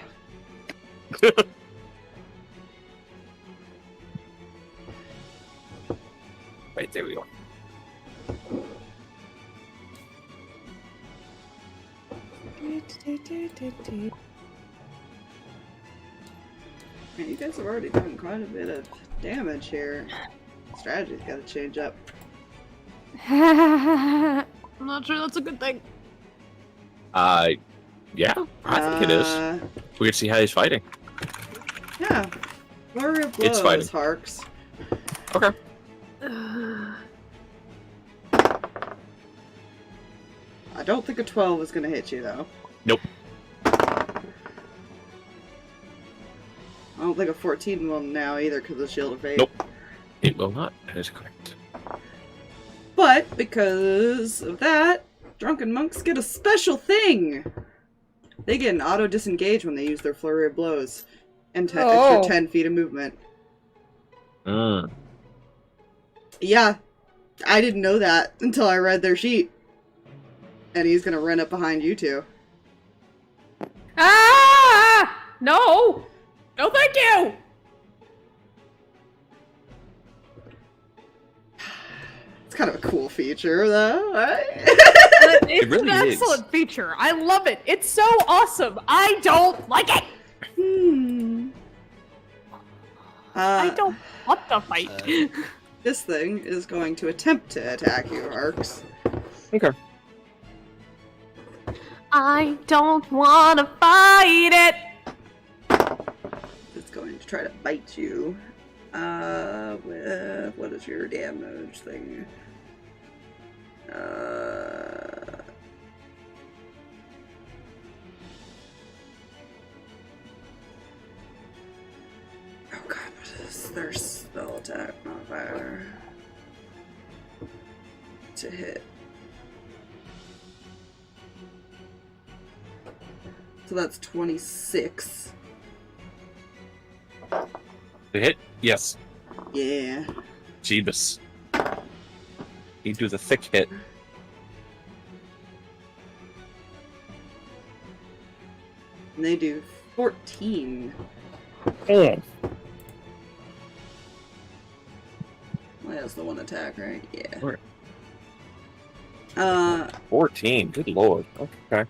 Right, there we go. Man, you guys have already done quite a bit of damage here. Strategy's gotta change up. I'm not sure that's a good thing. Yeah, I think it is. We can see how he's fighting. Yeah. Flurry of blows, It's fighting. Harx. Okay. I don't think a 12 is gonna hit you, though. Nope. I don't think a 14 will now either, because of Shield of Fate. Nope. It will not. That is correct. But, because of that, Drunken Monks get a special thing! They get an auto-disengage when they use their Flurry of Blows. And extra 10 feet of movement. Yeah. I didn't know that until I read their sheet. And he's gonna run up behind you two. Ah! No! No, thank you! It's kind of a cool feature, though, right? It's really an is. excellent feature. I love it. It's so awesome. I don't like it. Hmm. I don't want to fight. This thing is going to attempt to attack you, Harx. Okay. I don't want to fight it. It's going to try to bite you. What is your damage thing? Oh god, what is their spell attack modifier? To hit. So that's 26. The hit? Yes. Yeah. Jeebus. You do the thick hit. And they do 14. Oh. Well, that's the one attack, right? Yeah. Right. 14. Good lord. Okay.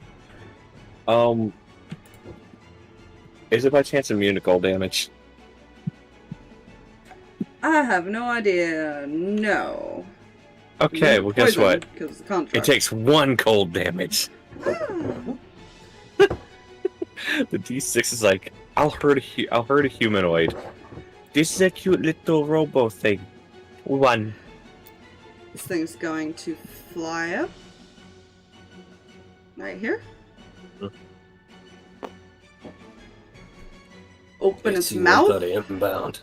Is it by chance immune to cold damage? I have no idea. No. Okay, well guess what? Because the contract. It takes 1 cold damage. The D6 is like, I'll hurt a humanoid. This is a cute little robo thing. 1. This thing's going to fly up. Right here. Open its mouth. Inbound.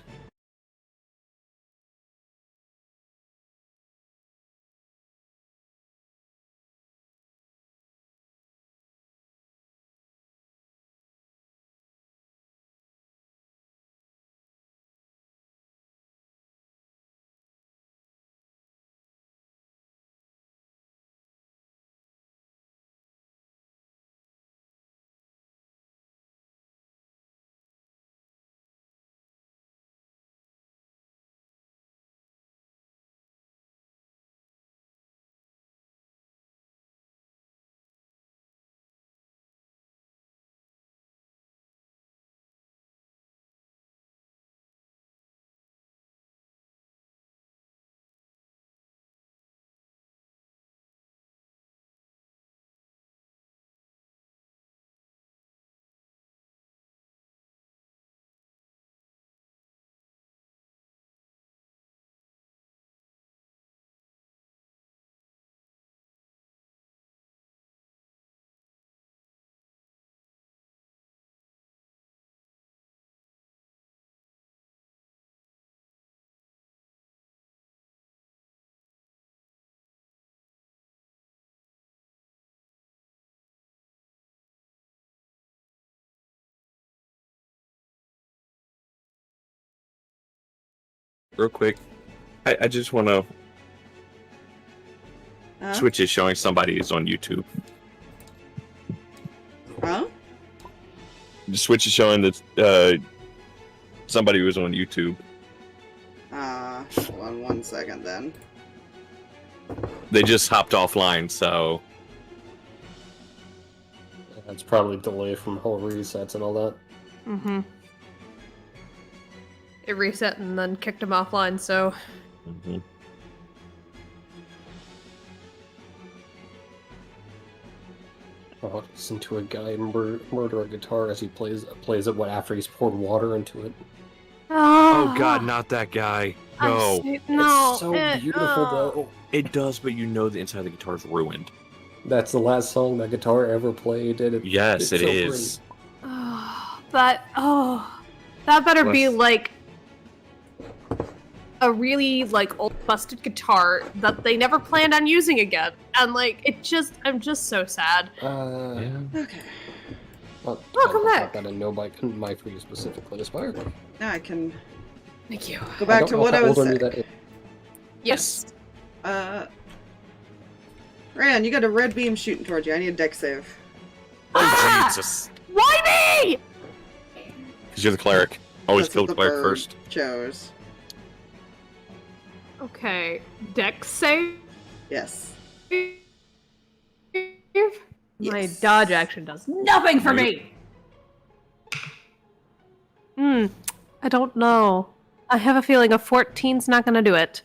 Real quick, I just want to... Switch is showing somebody who's on YouTube. Huh? The Switch is showing that somebody was on YouTube. Hold on 1 second then. They just hopped offline, so... That's probably delay from whole resets and all that. Mm-hmm. It reset and then kicked him offline, so... Mm-hmm. Oh, listen to a guy murder a guitar as he plays it after he's poured water into it. Oh god, not that guy. No. No. It's so beautiful though. It does, but you know the inside of the guitar is ruined. That's the last song that guitar ever played. And Yes, it so is. That better be like a really like old busted guitar that they never planned on using again, and like I'm just so sad. Yeah. Okay. Welcome back. That I know by my for you specifically, Aspire. Now I can Thank you. go back to what I was saying. Yes. Reyan, you got a red beam shooting towards you. I need a deck save. Oh, Jesus. Why me? Because you're the cleric. Always That's kill what the the cleric bird first. chose. Okay. Dex save? Yes. My Yes. dodge action does nothing for me! I don't know. I have a feeling a 14's not gonna do it.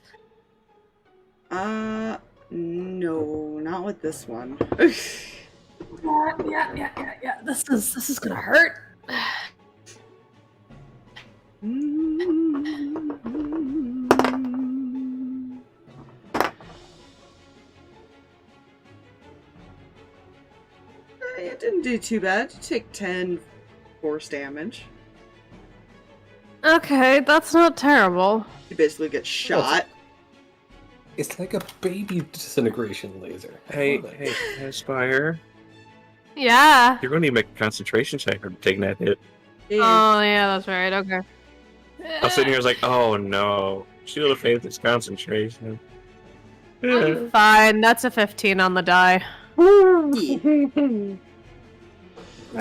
No, not with this one. Yeah. This is gonna hurt. It didn't do too bad. You take 10 force damage. Okay, that's not terrible. You basically get shot. It's like a baby disintegration laser. Hey, Love it. hey, Spire. Yeah. You're going to need to make a concentration check for taking that hit. Yeah. Oh, yeah, that's right. Okay. I was sitting here, I was like, oh no. Shield of Faith is concentration. I'm fine. That's a 15 on the die. I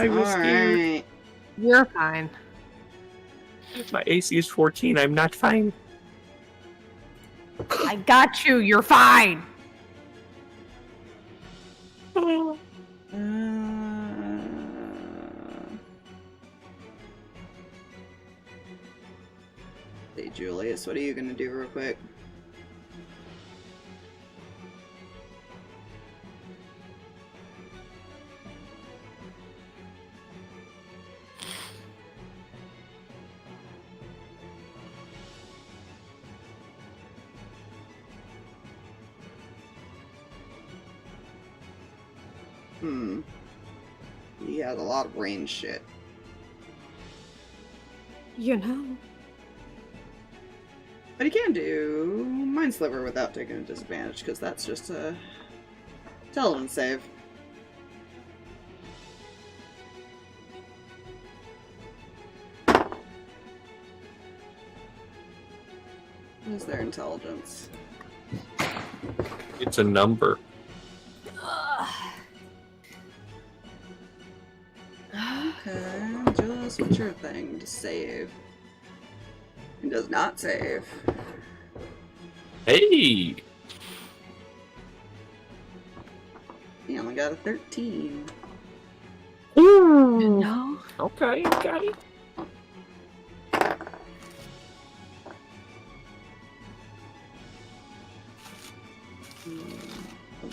was scared. Alright. You're fine. My AC is 14. I'm not fine. I got you. You're fine. Hey, Julius, what are you gonna do real quick? He has a lot of range shit. You know. But he can do Mind Sliver without taking a disadvantage, because that's just a intelligence save. What is their intelligence? It's a number. Okay, Julius, what's your thing to save? He does not save. Hey! He only got a 13. Ooh! No. Okay.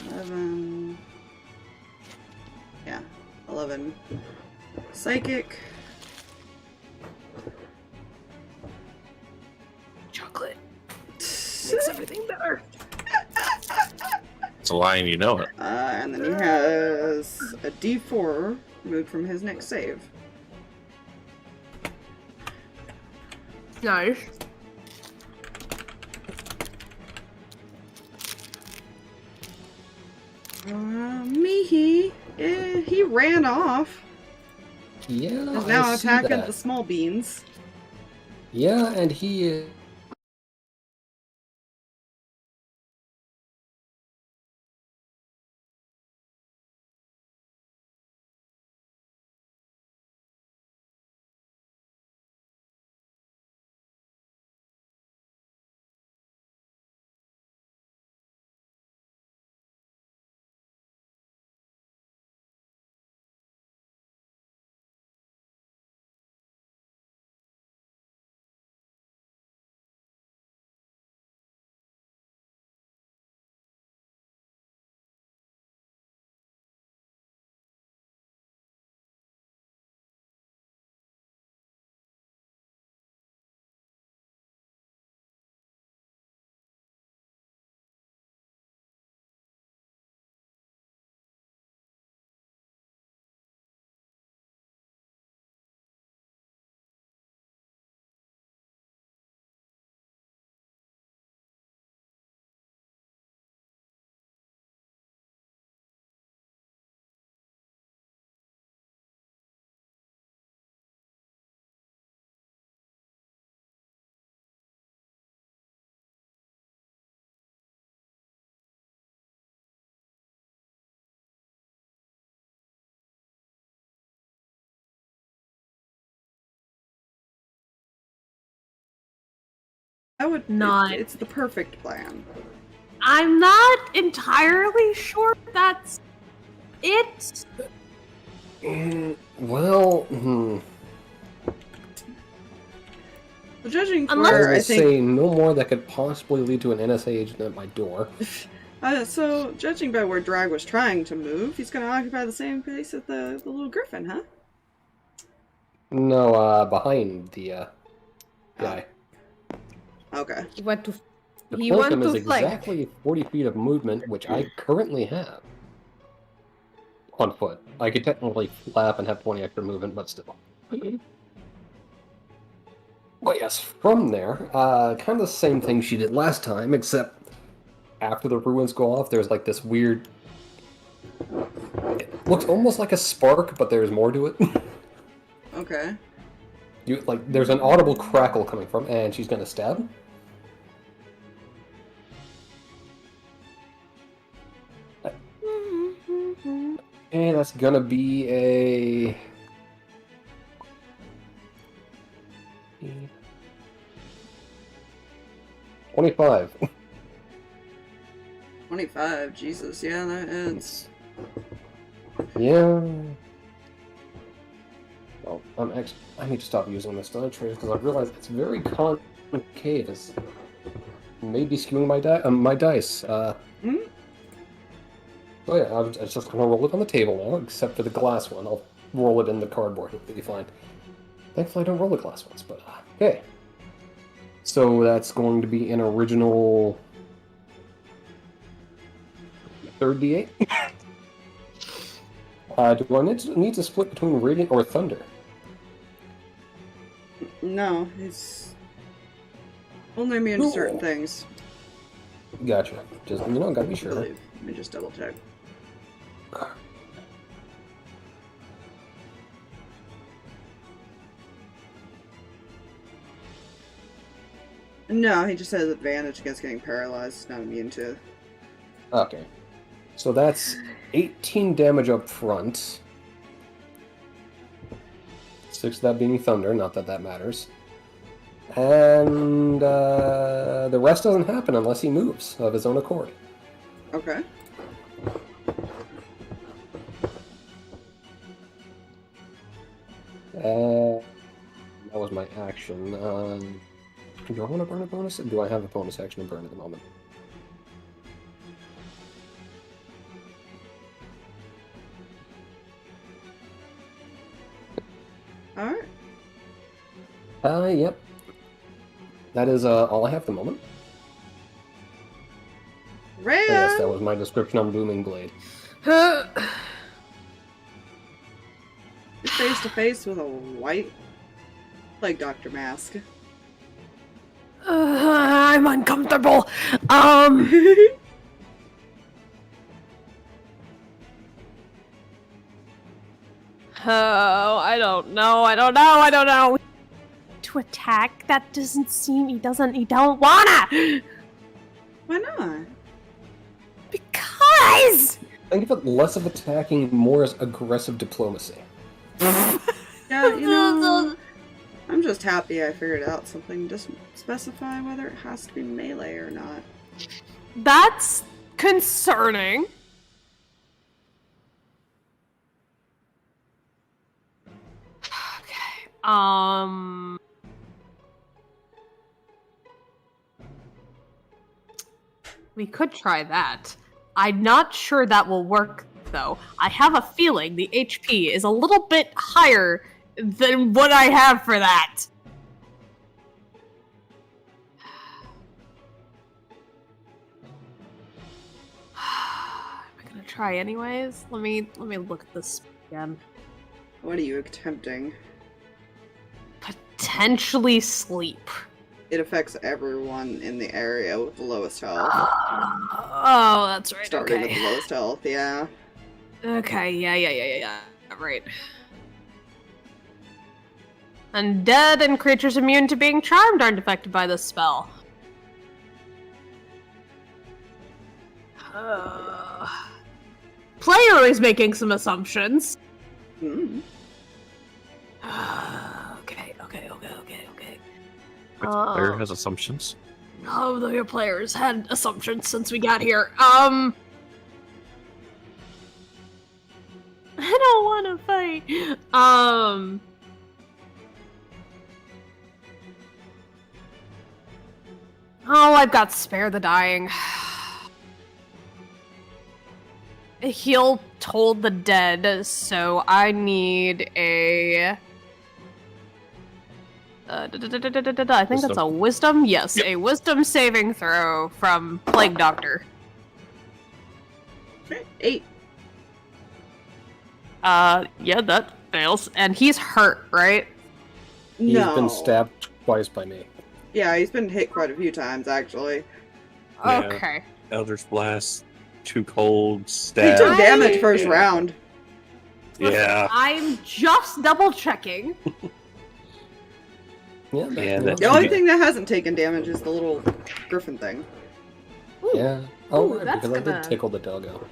11. Yeah, 11. Psychic. Chocolate. Makes everything better. It's a lie and you know it. And then he has a D4 removed from his next save. Nice. Mihi, he ran off. Yeah, He's now I see attacking that. the small beans. Yeah, and he I would Not. It's the perfect plan. I'm not entirely sure that's it. well, Well, judging Unless- for, I I will think, say no more that could possibly lead to an NSA agent at my door. so judging by where Drag was trying to move, he's going to occupy the same place as the little griffin, huh? No, behind the guy. Okay. He want to The he want Plankum is to flank. exactly 40 feet of movement, which I currently have. On foot. I could technically flap and have 20 extra movement, but still. But yes, from there, kind of the same thing she did last time, except after the ruins go off, there's like this weird... It looks almost like a spark, but there's more to it. Okay. There's an audible crackle coming from, and she's gonna stab. And that's gonna be a... 25. 25, Jesus, yeah, that is. Yeah. Well, I need to stop using this die trace because I've realized it's very concave. It's maybe skewing my dice. So yeah, I'm just gonna roll it on the table now, except for the glass one. I'll roll it in the cardboard. It'll be fine. Thankfully, I don't roll the glass ones, but okay. So that's going to be an original 38. Do I need to split between Radiant or Thunder? No, he's only immune to certain things. Gotcha. Just, gotta be I sure. believe. Let me just double check. No, he just has advantage against getting paralyzed. He's not immune to. Okay. So that's 18 damage up front. 6 of that being Thunder, not that that matters. And the rest doesn't happen unless he moves of his own accord. Okay. That was my action. Do I want to burn a bonus? Do I have a bonus action to burn at the moment? Alright. Yep. That is all I have at the moment. Reyan! Yes, that was my description on Booming Blade. You're face to face with a white plague doctor mask. I'm uncomfortable. Oh, I don't know. To attack? That doesn't seem. He don't wanna. Why not? Because. Think of it less of attacking, more as aggressive diplomacy. Yeah, you know, I'm just happy I figured out something. Doesn't specify whether it has to be melee or not. That's concerning. Okay. We could try that. I'm not sure that will work, though. I have a feeling the HP is a little bit higher than what I have for that. Am I gonna try anyways? Let me look at this again. What are you attempting? Potentially sleep. It affects everyone in the area with the lowest health. Oh, that's right. Starting Okay. with the lowest health, yeah. Okay, yeah. Right. Undead and creatures immune to being charmed aren't affected by this spell. Player is making some assumptions. Mm. Okay. Player has assumptions. Oh, the players had assumptions since we got here. I don't want to fight. Oh, I've got spare the dying. Heal told the dead, so I need a... I think that's a wisdom? Yes, a wisdom saving throw from Plague Doctor. Okay, 8. Yeah, that fails. And he's hurt, right? He's No. been stabbed twice by me. Yeah, he's been hit quite a few times, actually. Yeah. Okay. Eldritch Blast, too cold, He stab. took damage first Yeah. round. Listen, Yeah. I'm just double checking. Yeah, The only thing that hasn't taken damage is the little griffin thing. Yeah. Oh, Ooh, right, that's because I gonna- did tickle the doggo.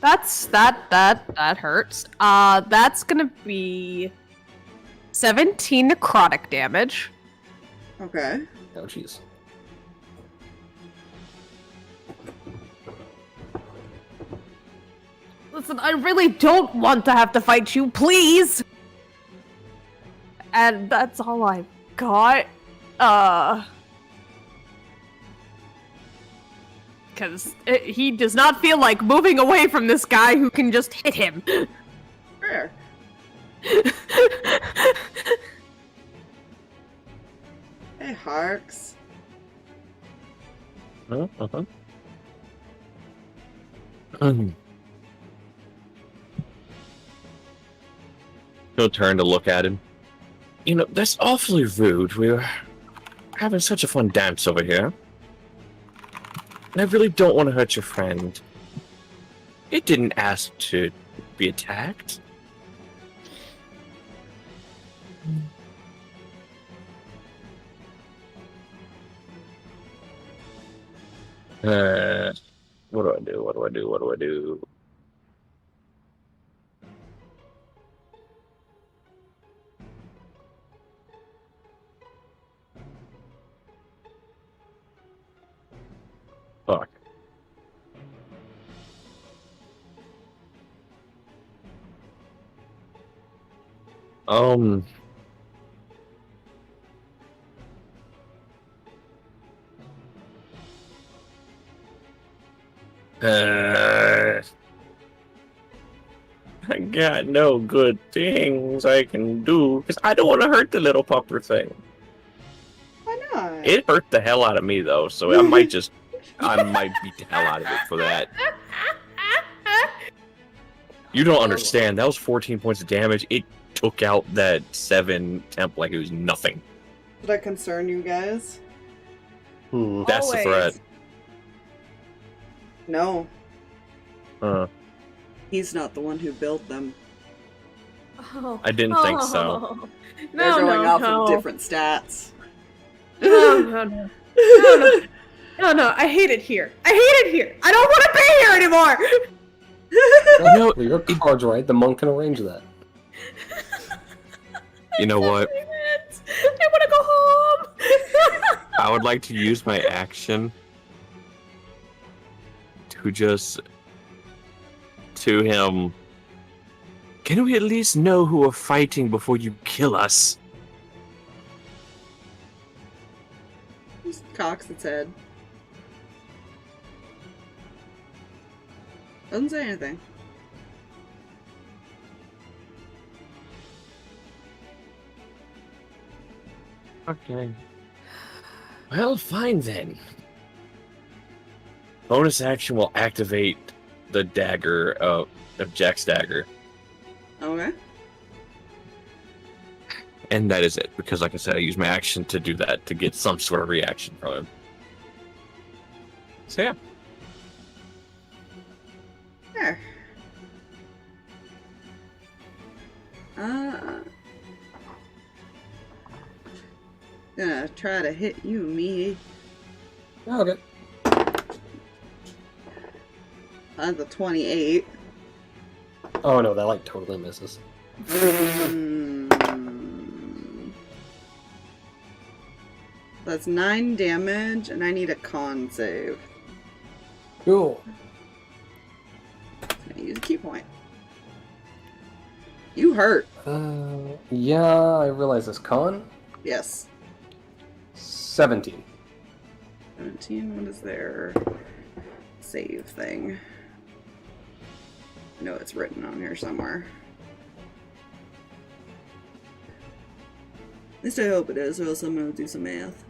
That hurts. That's gonna be 17 necrotic damage. Okay. Oh, jeez. Listen, I really don't want to have to fight you, please! And that's all I've got. Because he does not feel like moving away from this guy who can just hit him. Fair. Hey, Harx. He'll turn to look at him. You know, that's awfully rude. We were having such a fun dance over here. And I really don't want to hurt your friend. It didn't ask to be attacked. What do I do? What do I do? What do I do? Fuck. Um. I got no good things I can do because I don't want to hurt the little pupper thing. Why not? It hurt the hell out of me though, so I might beat the hell out of it for that. You don't understand. That was 14 points of damage. It took out that 7 temp like it was nothing. Did that concern you guys? That's the Always. threat. No. He's not the one who built them. Oh. I didn't think so. They're No, going no, off no. of different stats. No, no, no. No, no. No, no, I hate it here. I hate it here. I don't want to be here anymore. No, Well, your card's right. The monk can arrange that. you know what? I want to go home. I would like to use my action to just to him. Can we at least know who we're fighting before you kill us? Just cocks its head. Doesn't say anything. Okay. Well, fine then. Bonus action will activate the dagger of Jack's dagger. Okay. And that is it, because like I said, I use my action to do that, to get some sort of reaction from him. So yeah. There. Gonna try to hit you, Mihi. Okay. That's a 28. Oh no, that like totally misses. That's 9 damage, and I need a con save. Cool. I use a key point. You hurt. Yeah, I realize this con. Yes. 17. 17, what is their save thing? I know it's written on here somewhere. At least I hope it is, or else I'm gonna do some math.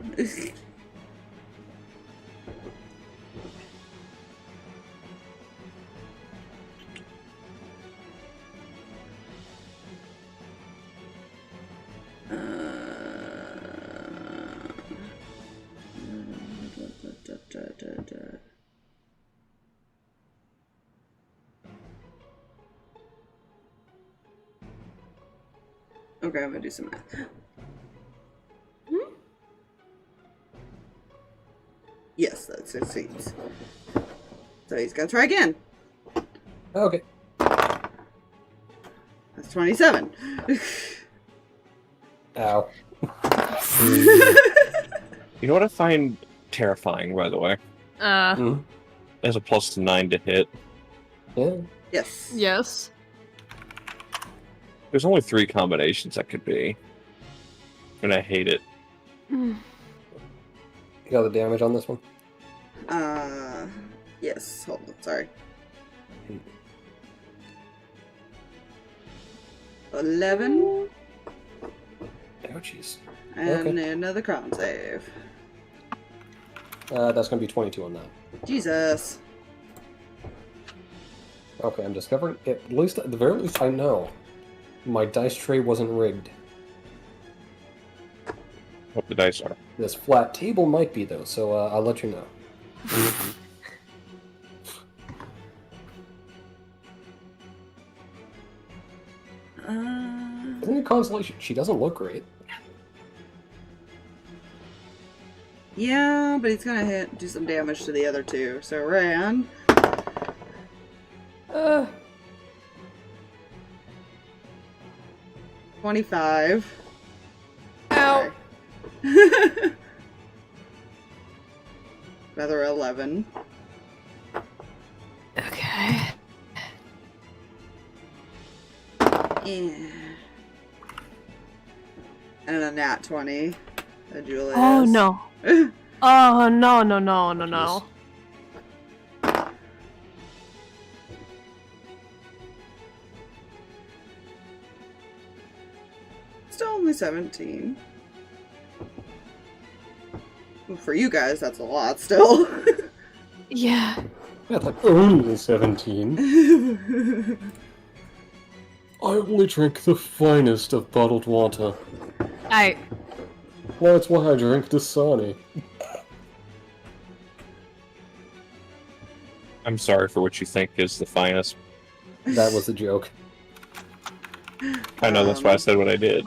Okay, I'm gonna do some math. Yes, that succeeds. So he's gonna try again. Okay. That's 27. Ow. You know what I find terrifying, by the way? Mhm. There's a +9 to hit. Yeah. Yes. Yes. There's only 3 combinations that could be. And I hate it. You got the damage on this one? Yes. Hold on, sorry. 11. Ouchies. And Okay. another con save. That's gonna be 22 on that. Jesus. Okay, I'm discovering, at least, at the very least, I know my dice tray wasn't rigged. What the dice are. This flat table might be, though, so I'll let you know. Isn't it consolation? She doesn't look great. Yeah, but he's gonna do some damage to the other two. So Reyan. 25. Ow. Another 11. Okay. Yeah. And a nat 20. A Julius. Oh no. Oh no no no no no. Still only 17. Well, for you guys, that's a lot still. Yeah. Yeah, like only 17. I only drink the finest of bottled water. That's why I drink Dasani. I'm sorry for what you think is the finest. That was a joke. I know, that's why I said what I did.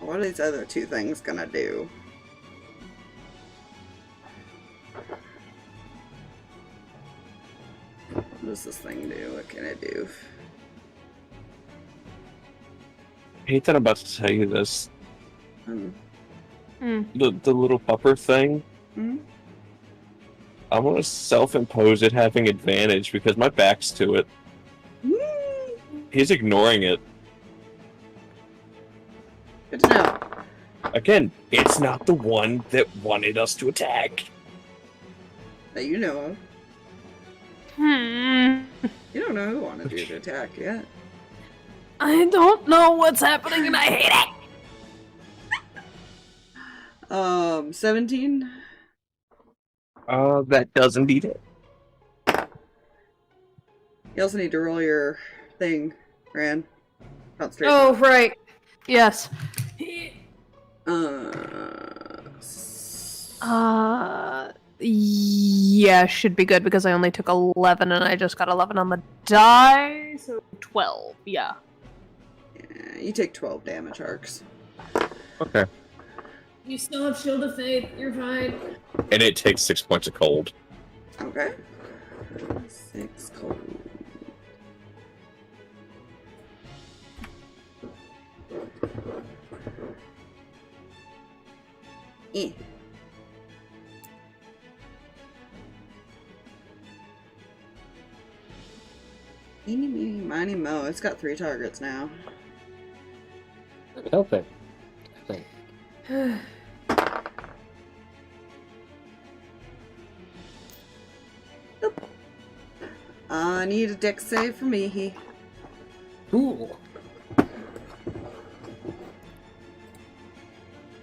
What are these other two things gonna do? What does this thing do? What can it do? I hate that I'm about to tell you this. Hmm. The little pupper thing, Hmm? I want to self-impose it having advantage because my back's to it. He's ignoring it. Good to know. Again, it's not the one that wanted us to attack. That you know of. Hmm. You don't know who wanted you to attack yet. I don't know what's happening and I hate it. 17? That does indeed it. You also need to roll your thing, Ran. Concentration. Oh right. Yes. Yeah, should be good because I only took 11 and I just got 11 on the die, so 12. Yeah. Yeah, you take 12 damage, Harx. Okay. You still have Shield of Faith. You're fine. And it takes 6 points of cold. Okay. 6 cold. Eh. Eeny, meeny, miny, mo. It's got 3 targets now. Okay. I think. I need a dex save for Mihi. Cool.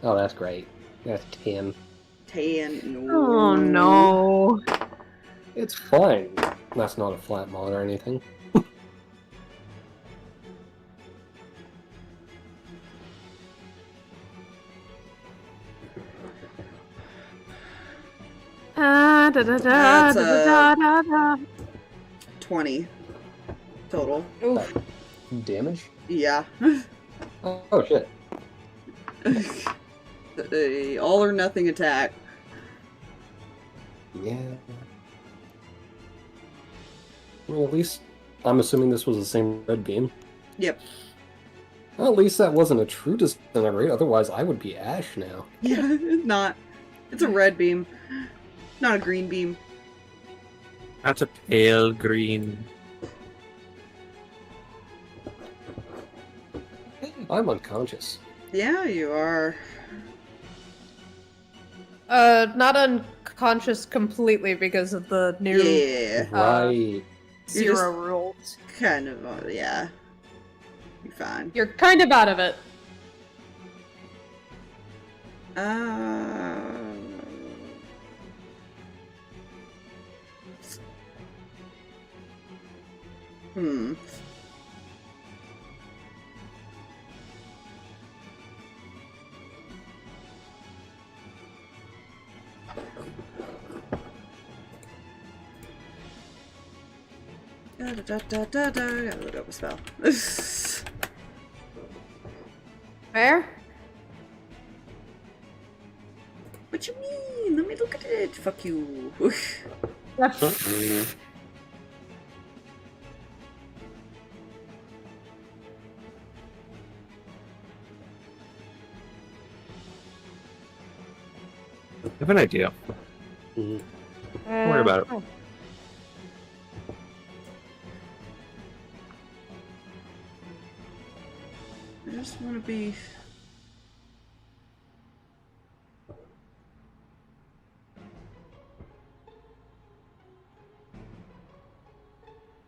Oh, that's great. That's 10. 10. No. Oh no. It's fine. That's not a flat mod or anything. Da. 20 total. Oof. Damage? Yeah. Oh shit. A all or nothing attack. Yeah. Well, at least I'm assuming this was the same red beam. Yep. Well, at least that wasn't a true disintegrate, otherwise I would be Ash now. Yeah, it's not. It's a red beam. Not a green beam. That's a pale green. I'm unconscious. Yeah, you are. Not unconscious completely because of the new Yeah. Right. zero rules. Kind of, yeah. You're fine. You're kind of out of it. Hmm. Gotta look up a spell. Fair? What you mean? Let me look at it. Fuck you. I have an idea. Mhm. Don't worry about it. I just want to be.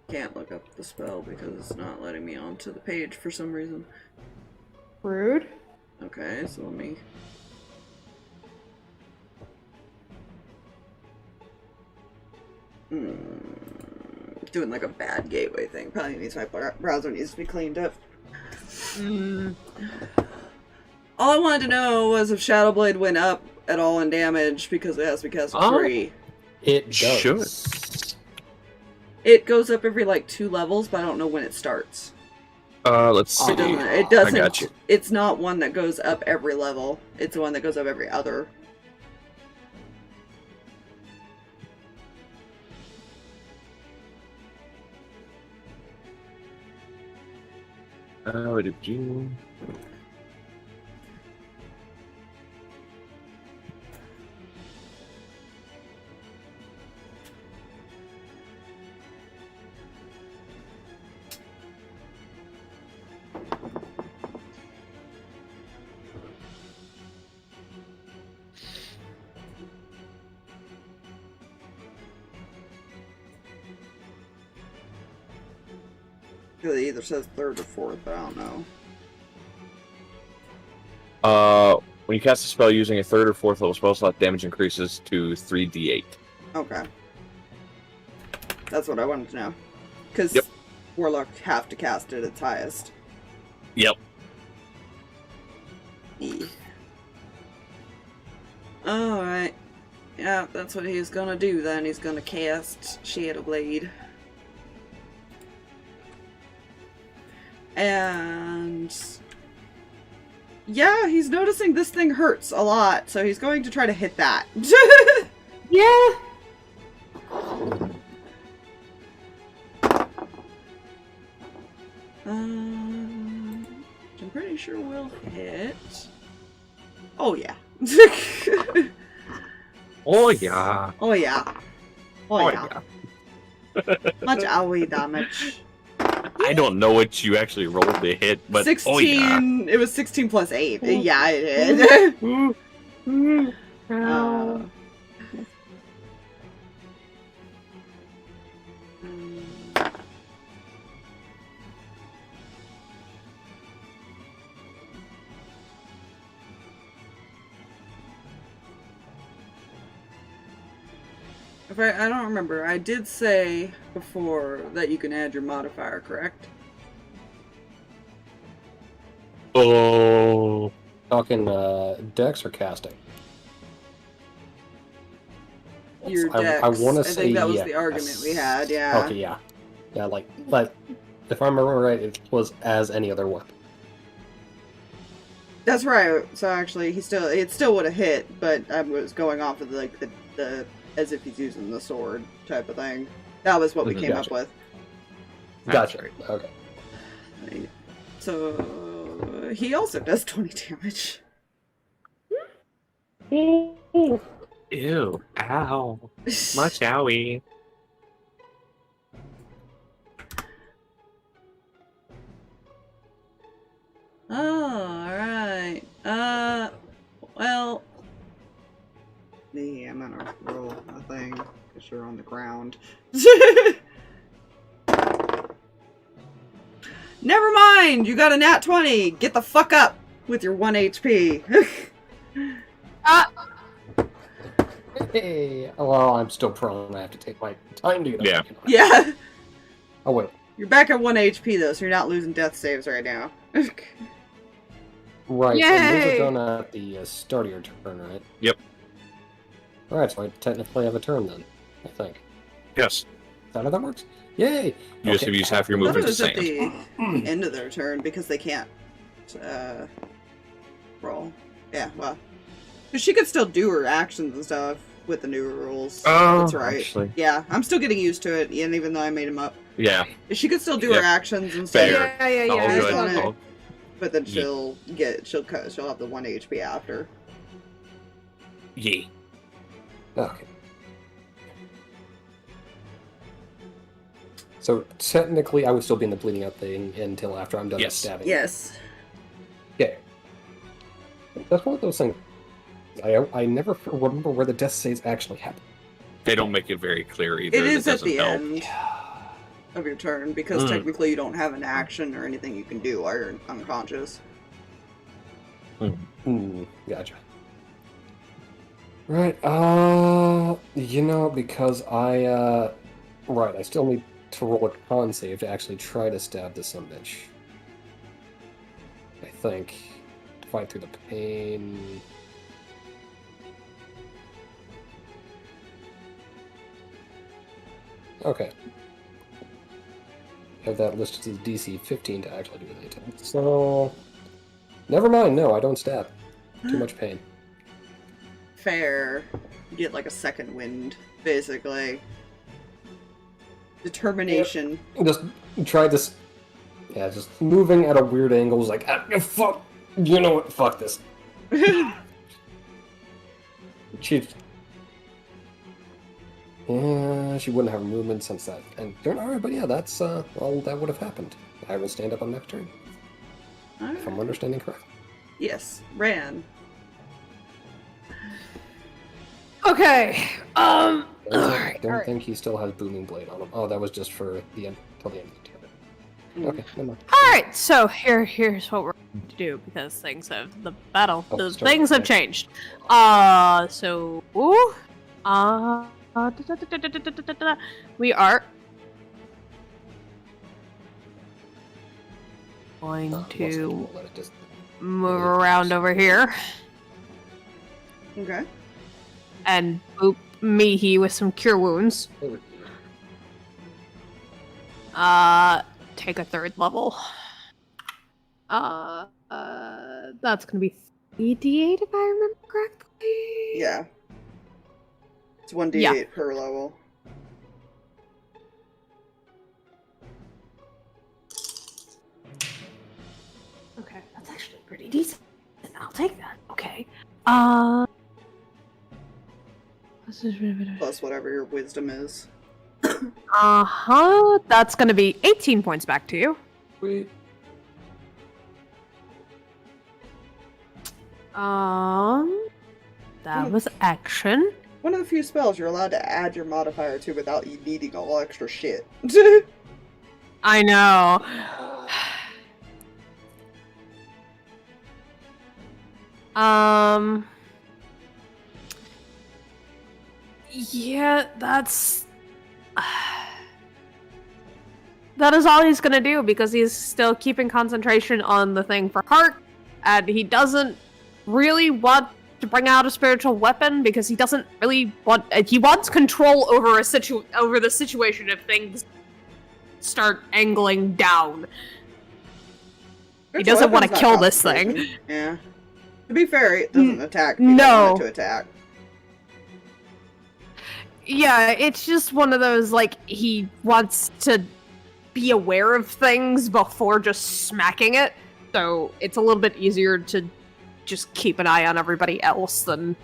Can't look up the spell because it's not letting me onto the page for some reason. Rude. Okay, so let me. Doing like a bad gateway thing. Probably means my browser needs to be cleaned up. All I wanted to know was if Shadowblade went up at all in damage because it has to be cast for free. It does. Should. It goes up every like 2 levels, but I don't know when it starts. Let's see. It doesn't. I got you. It's not one that goes up every level. It's the one that goes up every other. What did you? It either says 3rd or 4th, but I don't know. When you cast a spell using a 3rd or 4th level spell slot, damage increases to 3d8. Okay. That's what I wanted to know. Because Yep. Warlock have to cast it at its highest. Yep. Alright. Yeah, that's what he's gonna do then. He's gonna cast Shadowblade. And yeah, he's noticing this thing hurts a lot, so he's going to try to hit that. Yeah. I'm pretty sure we'll hit. Oh yeah. Oh yeah. Oh yeah. Oh yeah. Much AoE damage. I don't know what you actually rolled to hit, but 16. oh yeah. It was 16 plus 8. Yeah, it did. I don't remember. I did say before that you can add your modifier, correct? Oh. Talking dex or casting? Your dex. I want to I say think that was yes. the argument we had, yeah. Okay, yeah. Yeah, like, if I remember right, it was as any other weapon. That's right. So actually, it still would have hit, but I was going off of like the as if he's using the sword type of thing. That was what we came up with. Gotcha. Right. Okay. Right. So he also does 20 damage. Ew. Ow. Much owie. Oh, alright. Well. Yeah, I'm gonna roll a thing, because you're on the ground. Never mind! You got a nat 20! Get the fuck up with your 1 HP. Hey, well, I'm still prone. I have to take my time to get up. Yeah. Oh, wait. You're back at 1 HP though, so you're not losing death saves right now. Right, Yay! and those are done at the start of your turn, right? Yep. Alright, so I technically have a turn then, I think. Yes. Is that how that works? Yay! You just have to use half your I thought it movement to was at sand. the end of their turn because they can't roll. Yeah, well. Because she could still do her actions and stuff with the new rules. Oh, that's right. actually. Yeah, I'm still getting used to it, and even though I made them up. Yeah. She could still do her Yep. actions and stuff. Fair. Yeah. All I just good. wanna- All- But then she'll have the 1 HP after. Yeah. Okay. So technically, I would still be in the bleeding out thing until after I'm done Yes. stabbing. Yes. Okay. That's one of those things. I never remember where the death saves actually happen. They don't make it very clear either. It is That at the doesn't help. end of your turn, because technically you don't have an action or anything you can do while you're unconscious. Gotcha. Right, because I still need to roll a con save to actually try to stab this sumbitch. I think. To fight through the pain. Okay. Have that listed as DC 15 to actually do the attack. So, never mind. No, I don't stab. Too much pain. Fair. You get like a second wind, basically. Determination. Just try this. Yeah, just moving at a weird angle. Was like, fuck. You know what? Fuck this. She wouldn't have movement since that. And alright, but yeah, that's all that would have happened. I will stand up on next turn. If I'm understanding correctly. Yes, Reyan. Okay. Don't Alright. think he still has Booming Blade on him. Oh, that was just for the end, till the end of the turn. Okay, never mind. Alright, so here's what we're going to do, because things have things have changed. We are going to move around over here Okay. and boop Mihi with some cure wounds. Take a 3rd level. That's gonna be 3d8 if I remember correctly. Yeah. It's 1d8 Yeah. per level. Okay, that's actually pretty decent. I'll take that. Okay. Plus whatever your wisdom is. That's gonna be 18 points back to you. Sweet. That was action. One of the few spells you're allowed to add your modifier to without you needing all extra shit. I know. Yeah, that's... That is all he's gonna do, because he's still keeping concentration on the thing for Hark, and he doesn't really want to bring out a spiritual weapon, because he doesn't really want... He wants control over over the situation if things start angling down. He doesn't want to kill this thing. Yeah. To be fair, it doesn't attack. No. To attack. Yeah, it's just one of those, like, he wants to be aware of things before just smacking it, so it's a little bit easier to just keep an eye on everybody else than...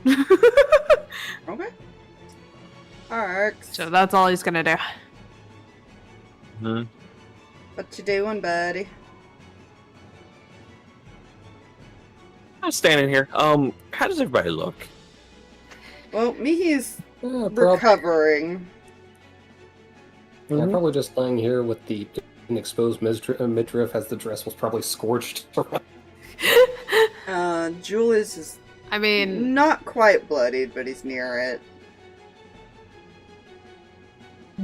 Okay. Harx. So that's all he's gonna do. Hmm. What you doing, buddy? I'm standing here. How does everybody look? Well, Mihi's Probably recovering. probably just laying here with the exposed midriff as the dress was probably scorched. Julius is I mean, not quite bloodied, but he's near it.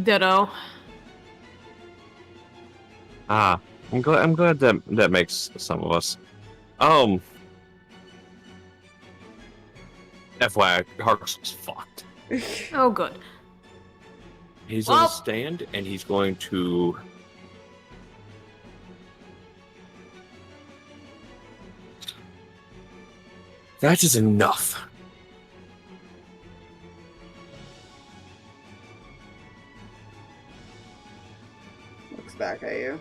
ditto. Ah, I'm glad that makes some of us. FYI, Harx is fucked. Oh, good. He's on Well- the stand, and he's going to... That is enough. Looks back at you.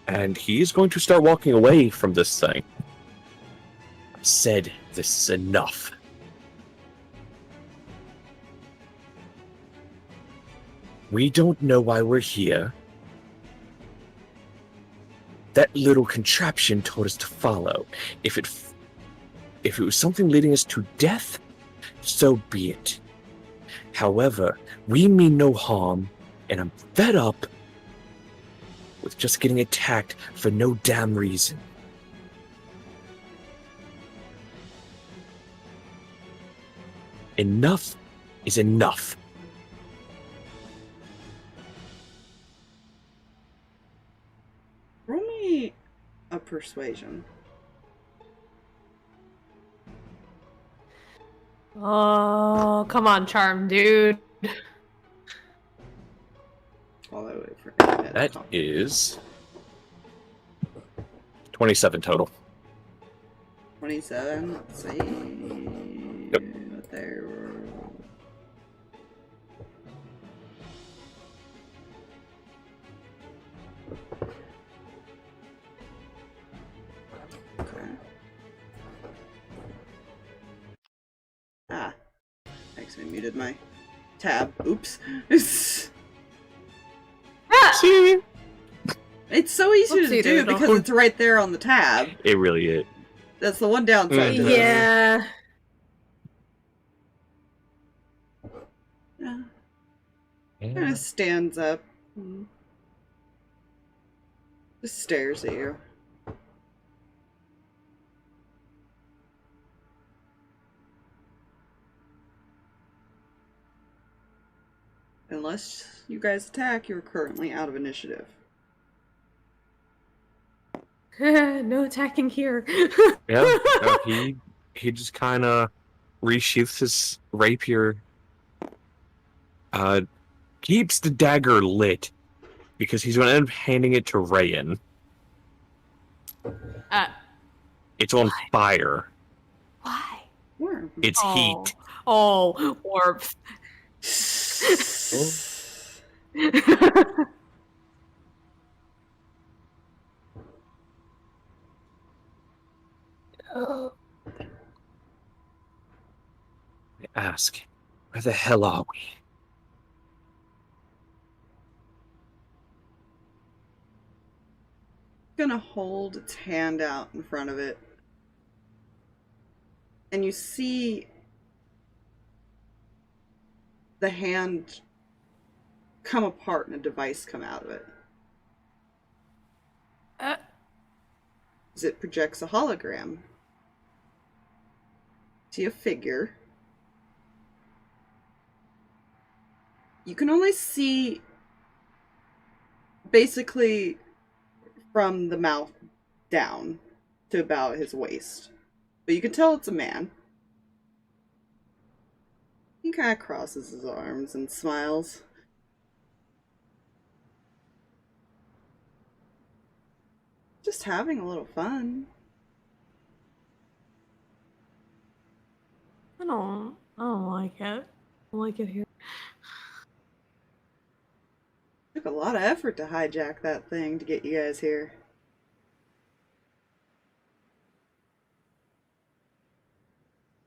And he's going to start walking away from this thing. I said this is enough. We don't know why we're here. That little contraption told us to follow. If it was something leading us to death, so be it. However, we mean no harm, and I'm fed up with just getting attacked for no damn reason. Enough is enough. Roll me a persuasion. Oh, come on, charm, dude. While I wait for internet. That is 27 total. 27. Let's see. Yep. What there. Okay. Ah. Actually muted my tab. Oops. Ah! It's so easy to Whoopsie do doodle. because it's right there on the tab. It really is. That's the one downside to this. Yeah. Yeah. Kind of stands up. and Just stares at you. Unless you guys attack, you're currently out of initiative. No attacking here. Yeah, he just kind of resheaths his rapier, keeps the dagger lit, because he's going to end up handing it to Reyan. It's on fire. Why? Where? It's heat. Oh, warmth. I ask, where the hell are we? Gonna hold its hand out in front of it. And you see the hand come apart and a device come out of it. As it projects a hologram. See a figure You can only see basically from the mouth down to about his waist. But you can tell it's a man. He kind of crosses his arms and smiles. Just having a little fun. I don't like it. I don't like it here. Took a lot of effort to hijack that thing to get you guys here.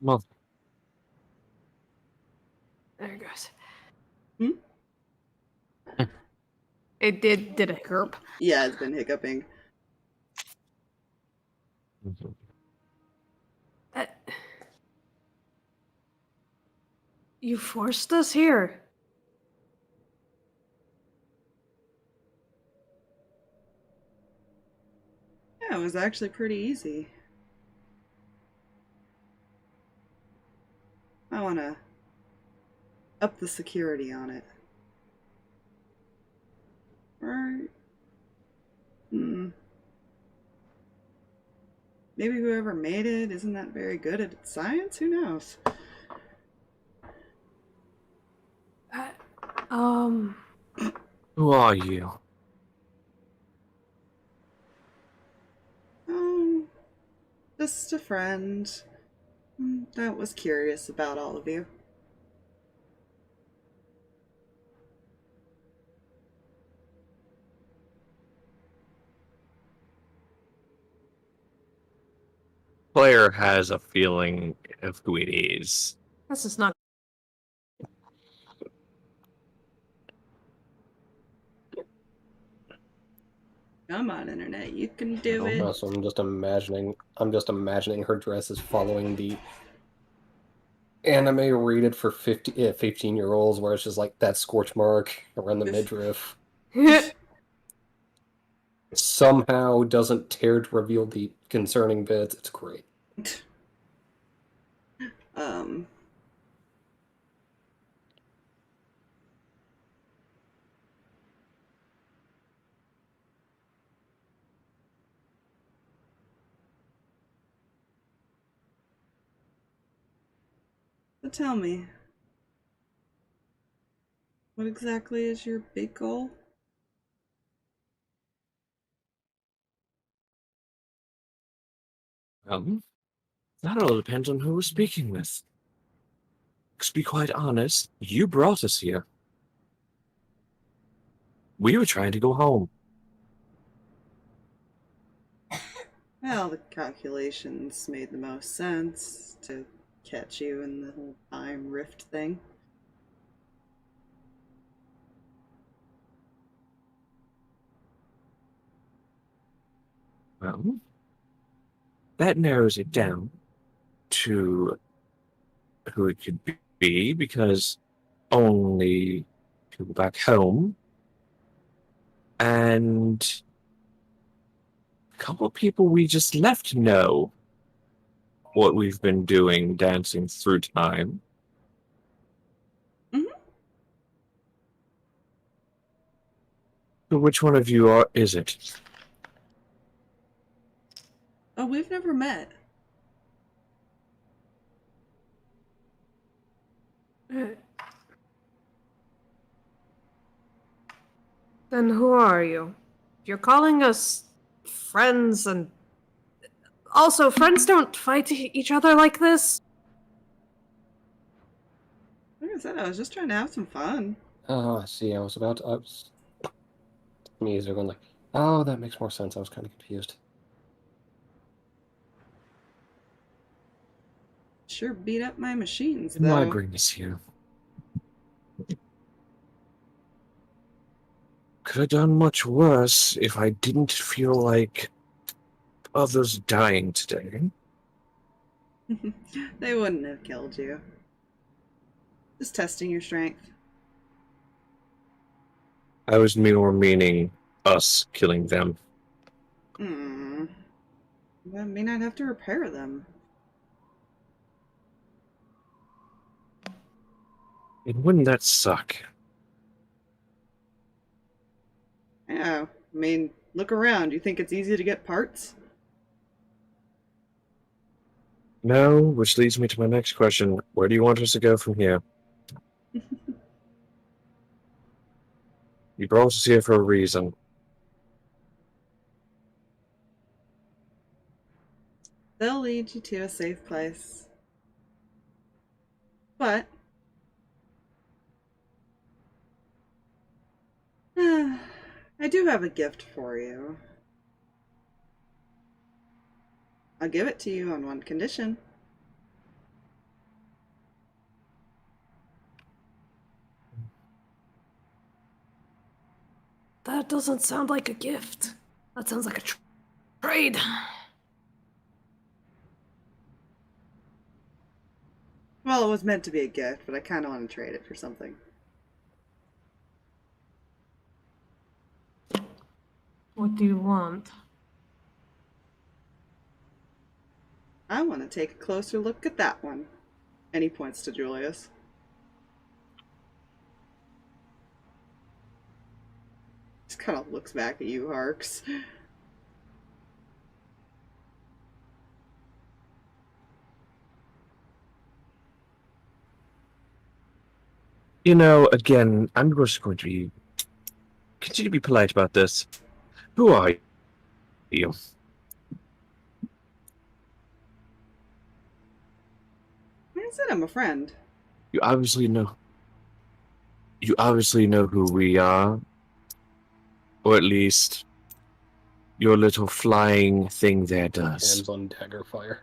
Well, There it goes. Hmm? It did a herp. Yeah, it's been hiccuping. You forced us here. Yeah, it was actually pretty easy. I want to up the security on it. Right? Maybe whoever made it isn't that very good at science? Who knows? who are you? Just a friend that was curious about all of you. Player has a feeling of who it is. This is not. Come on, internet, you can do it. Also, I'm just imagining her dress is following the anime rated for 15-year-olds, where it's just like that scorch mark around the midriff. Somehow doesn't tear to reveal the concerning bits. It's great. So tell me, what exactly is your big goal? That all depends on who we're speaking with. To be quite honest, you brought us here. We were trying to go home. Well, the calculations made the most sense to catch you in the whole time rift thing. Well, that narrows it down to who it could be, because only people back home and a couple of people we just left know what we've been doing, dancing through time. So which one of you is it? Oh, we've never met. Then who are you? You're calling us friends, and also friends don't fight each other like this. Like I said, I was just trying to have some fun. Oh, I see. Me is going like, oh, that makes more sense. I was kind of confused. Sure beat up my machines, Why though. bring us here? Could have done much worse if I didn't feel like others dying today. They wouldn't have killed you. Just testing your strength. I was more meaning us killing them. That mean I'd have to repair them. And wouldn't that suck? Yeah, I mean, look around. You think it's easy to get parts? No, which leads me to my next question. Where do you want us to go from here? You brought us here for a reason. They'll lead you to a safe place. But I do have a gift for you. I'll give it to you on one condition. That doesn't sound like a gift. That sounds like a trade. Well, it was meant to be a gift, but I kind of want to trade it for something. What do you want? I want to take a closer look at that one. And he points to Julius. Just kind of looks back at you, Harx. You know, again, I'm just going to continue to be polite about this. Who are you? I said I'm a friend. You obviously know who we are. Or at least your little flying thing there does. Hands on dagger fire.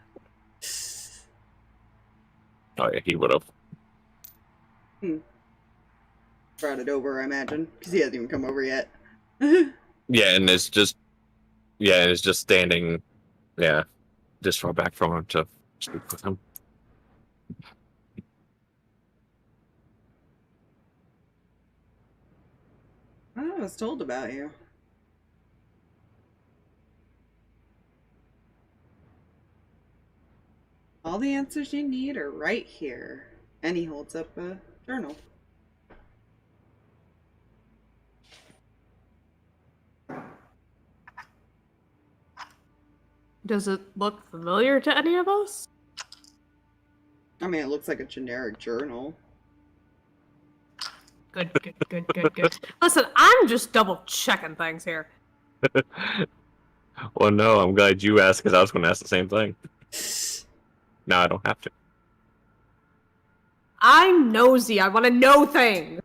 Oh yeah, he would have. Brought it over, I imagine, because he hasn't even come over yet. Yeah, and it's just standing, this far back from him to speak with him. I was told about you. All the answers you need are right here. And he holds up a journal. Does it look familiar to any of us? I mean, it looks like a generic journal. Good. Listen, I'm just double checking things here. Well, no, I'm glad you asked, because I was going to ask the same thing. No, I don't have to. I'm nosy. I want to know things.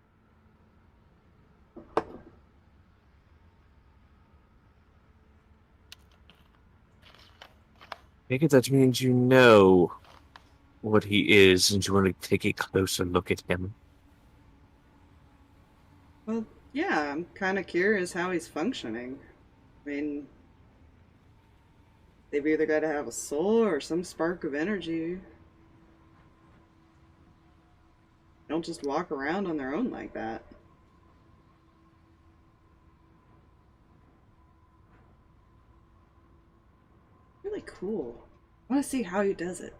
Maybe that means you know what he is, and you want to take a closer look at him. Well, yeah, I'm kind of curious how he's functioning. I mean, they've either got to have a soul or some spark of energy. They don't just walk around on their own like that. Really cool. I want to see how he does it.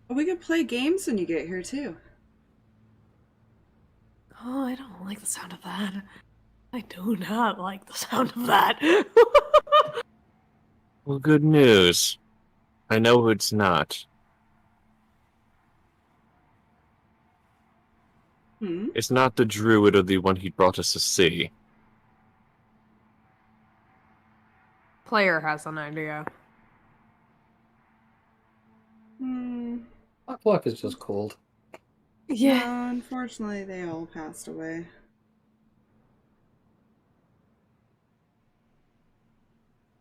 Oh, we can play games when you get here too. Oh, I don't like the sound of that. I do not like the sound of that. Well, good news. I know it's not. It's not the druid or the one he brought us to see. Player has an idea. Luck is just cold. Yeah. No, unfortunately, they all passed away.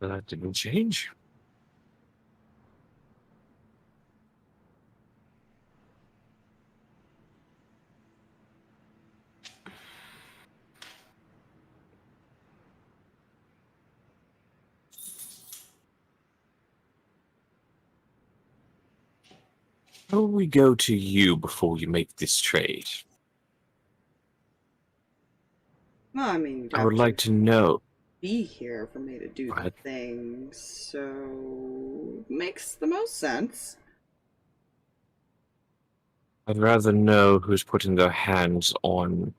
But that didn't change. How will we go to you before you make this trade? Well, I mean, I would like to know. Be here for me to do the thing, so makes the most sense. I'd rather know who's putting their hands on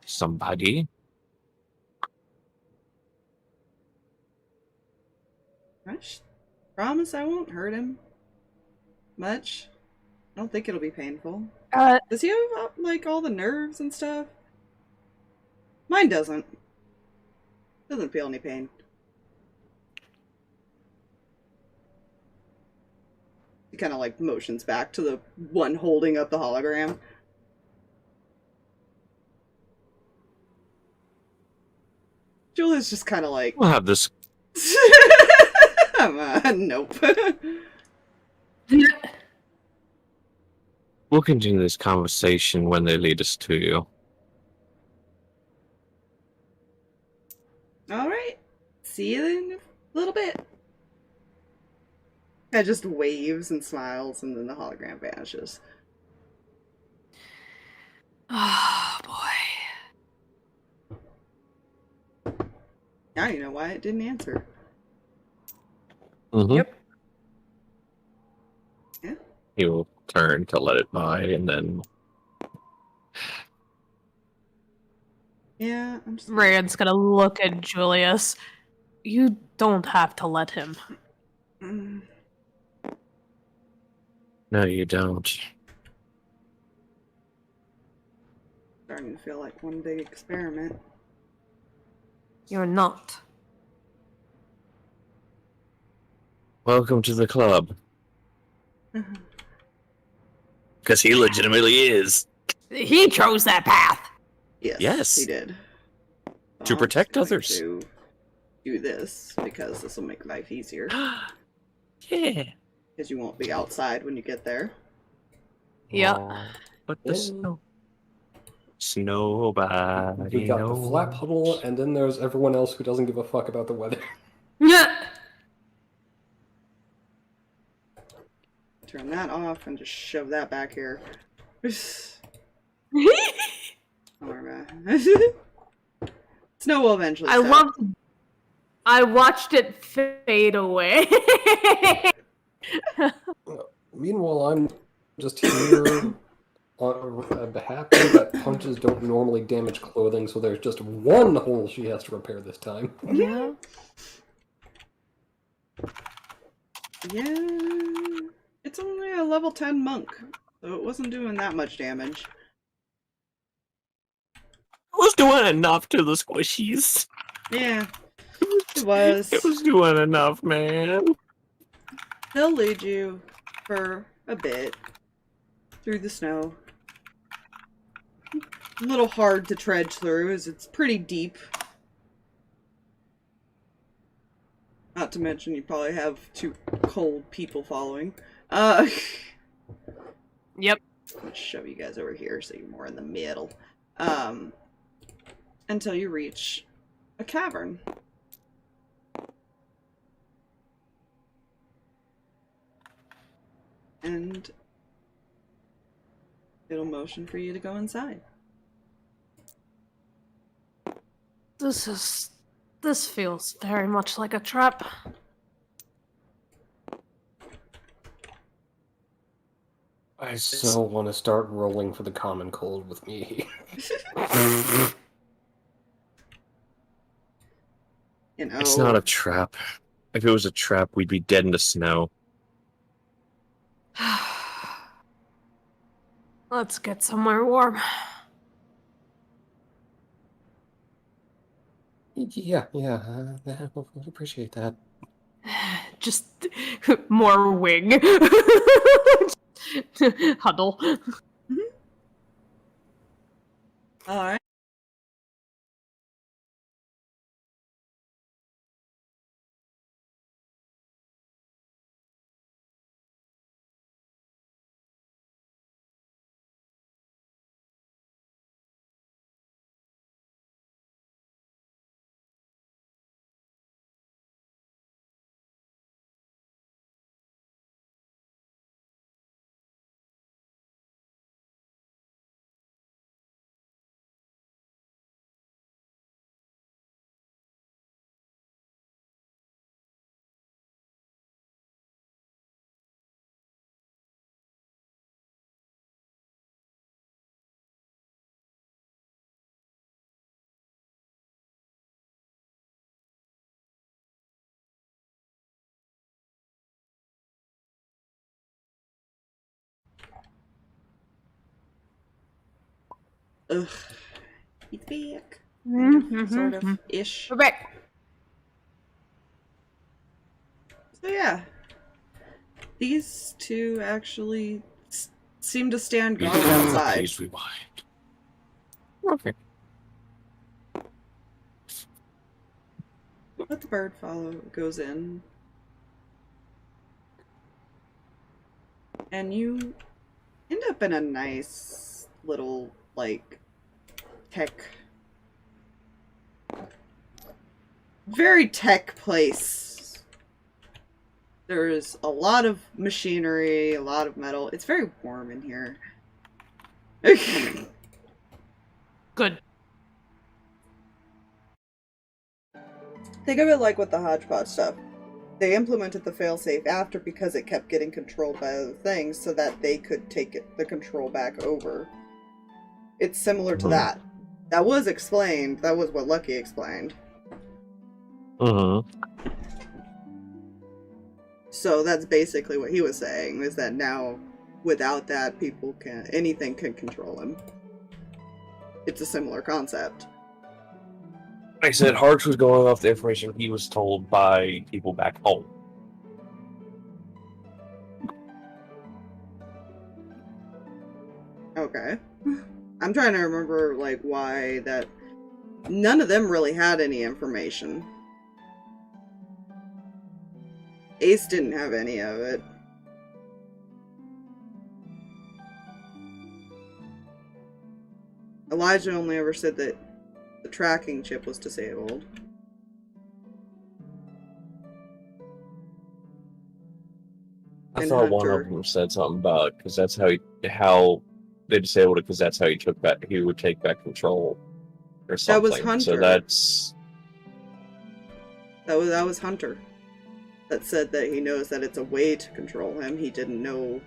somebody. I promise I won't hurt him much. I don't think it'll be painful. Does he have, like, all the nerves and stuff? Mine doesn't. Doesn't feel any pain. He kind of, like, motions back to the one holding up the hologram. Julia's just kind of like... We'll have this. Nope. We'll continue this conversation when they lead us to you. Alright. See you in a little bit. It just waves and smiles, and then the hologram vanishes. Oh, boy. Now you know why it didn't answer. Mm-hmm. Yep. Yeah. He will turn to let it by, and then Yeah, I'm just... Reyan's gonna look at Julius. You don't have to let him. Mm. no, you don't. Starting to feel like one big experiment. You're not. Welcome to the club. Because he legitimately is. He chose that path. Yes, he did. To I'm protect just going others. to do this because this will make life easier. Yeah. Because you won't be outside when you get there. Yeah. Aw, but the snowbody We've got the knows. flap huddle, and then there's everyone else who doesn't give a fuck about the weather. Yeah. Turn that off and just shove that back here. Snow will eventually stop. I watched it fade away. Meanwhile, I'm just here happy that punches don't normally damage clothing, so there's just one hole she has to repair this time. Yeah. Yeah. It's only a level 10 monk, so it wasn't doing that much damage. It was doing enough to the squishies. Yeah, it was. It was doing enough, man. They'll lead you for a bit through the snow. A little hard to trudge through, as it's pretty deep. Not to mention you probably have two cold people following. Yep. Let's shove you guys over here so you're more in the middle. Until you reach a cavern. And it'll motion for you to go inside. This feels very much like a trap. I so want to start rolling for the common cold with me. You know, It's not a trap. If it was a trap, we'd be dead in the snow. Let's get somewhere warm. Yeah, I appreciate that. Just more wing. Huddle. Alright. Ugh. He's back. Sort of ish. We're back. So yeah, these two actually seem to stand guard outside. Please rewind. Okay. But the bird goes in, and you end up in a nice little very tech place. There's a lot of machinery, a lot of metal. It's very warm in here. Good. Think of it like with the hodgepodge stuff. They implemented the failsafe after because it kept getting controlled by other things so that they could take the control back over. It's similar to that. That was explained. That was what Lucky explained. So that's basically what he was saying, is that now, without that, anything can control him. It's a similar concept. Like I said, Harx was going off the information he was told by people back home. Okay. I'm trying to remember, why that... None of them really had any information. Ace didn't have any of it. Elijah only ever said that the tracking chip was disabled. I And thought one Hunter. of them said something about because that's how they disabled it because that's how he would take back control or something. That was Hunter. So that's That was Hunter. That said that he knows that it's a way to control him. He didn't know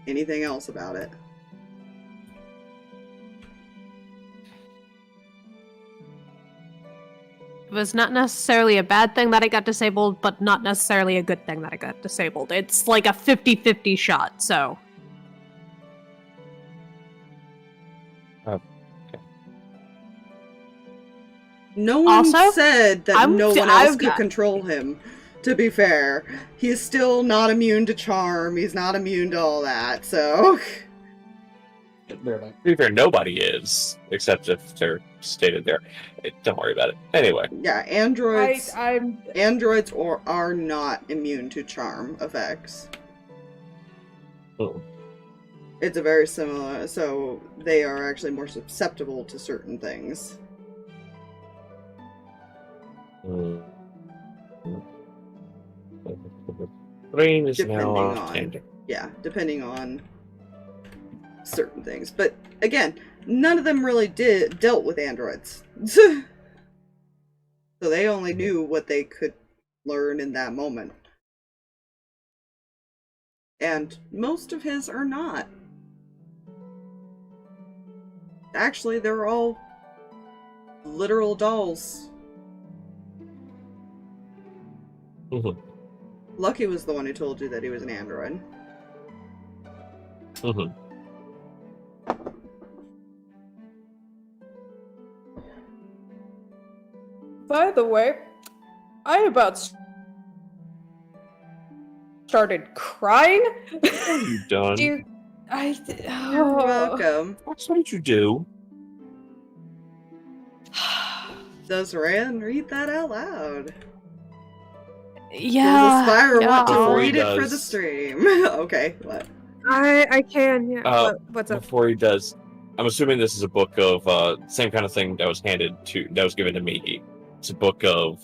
anything else about it. It was not necessarily a bad thing that it got disabled, but not necessarily a good thing that it got disabled. It's like a 50-50 shot, so... No one Also, said that no one else I've could got- control him, to be fair. He's still not immune to charm, he's not immune to all that, so... to be fair, nobody is, except if they're stated there. Don't worry about it. Anyway. Yeah, androids I'm... are not immune to charm effects. Oh. It's a very similar, so they are actually more susceptible to certain things. Brain is Depending now on- standing. Yeah, depending on certain things. But again, none of them really dealt with androids. So they only knew what they could learn in that moment. And most of his are not. Actually, they're all literal dolls. Lucky was the one who told you that he was an android. By the way, I about started crying. Are you done? Dear, You're welcome. What did you do? Does Reyan read that out loud? Yeah. Does Aspire want to Before he read it for the does. stream? Okay, what? I can, yeah. What's up? Before he does, I'm assuming this is a book of same kind of thing that was given to Mihi. It's a book of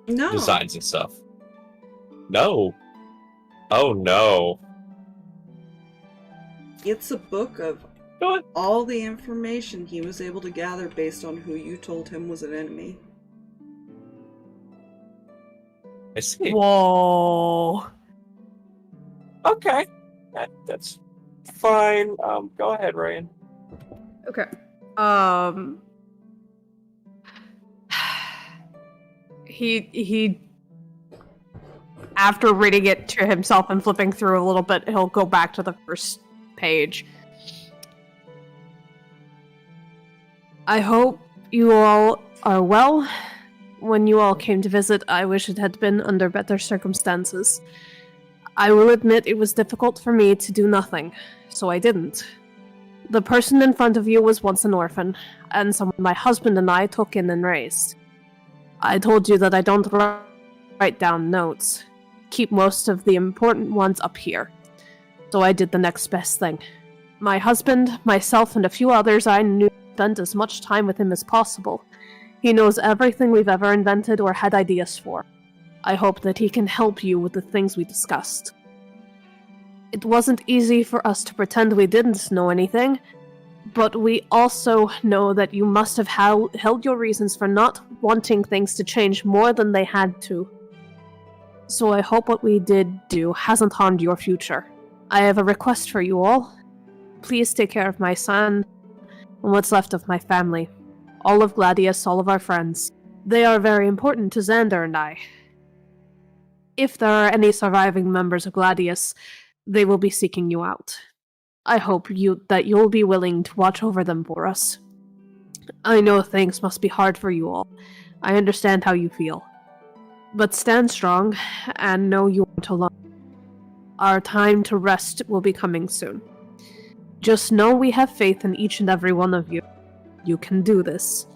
No. designs and stuff. No. Oh no. It's a book of What? all the information he was able to gather based on who you told him was an enemy. I see. Whoa. Okay. That's fine. Go ahead, Reyan. Okay. He after reading it to himself and flipping through a little bit, he'll go back to the first page. I hope you all are well. When you all came to visit, I wish it had been under better circumstances. I will admit it was difficult for me to do nothing, so I didn't. The person in front of you was once an orphan, and someone my husband and I took in and raised. I told you that I don't write down notes. Keep most of the important ones up here. So I did the next best thing. My husband, myself, and a few others I knew spent as much time with him as possible. He knows everything we've ever invented or had ideas for. I hope that he can help you with the things we discussed. It wasn't easy for us to pretend we didn't know anything, but we also know that you must have held your reasons for not wanting things to change more than they had to. So I hope what we did do hasn't harmed your future. I have a request for you all. Please take care of my son and what's left of my family. All of Gladius, all of our friends. They are very important to Xander and I. If there are any surviving members of Gladius, they will be seeking you out. I hope that you'll be willing to watch over them for us. I know things must be hard for you all. I understand how you feel. But stand strong, and know you aren't alone. Our time to rest will be coming soon. Just know we have faith in each and every one of you. You can do this.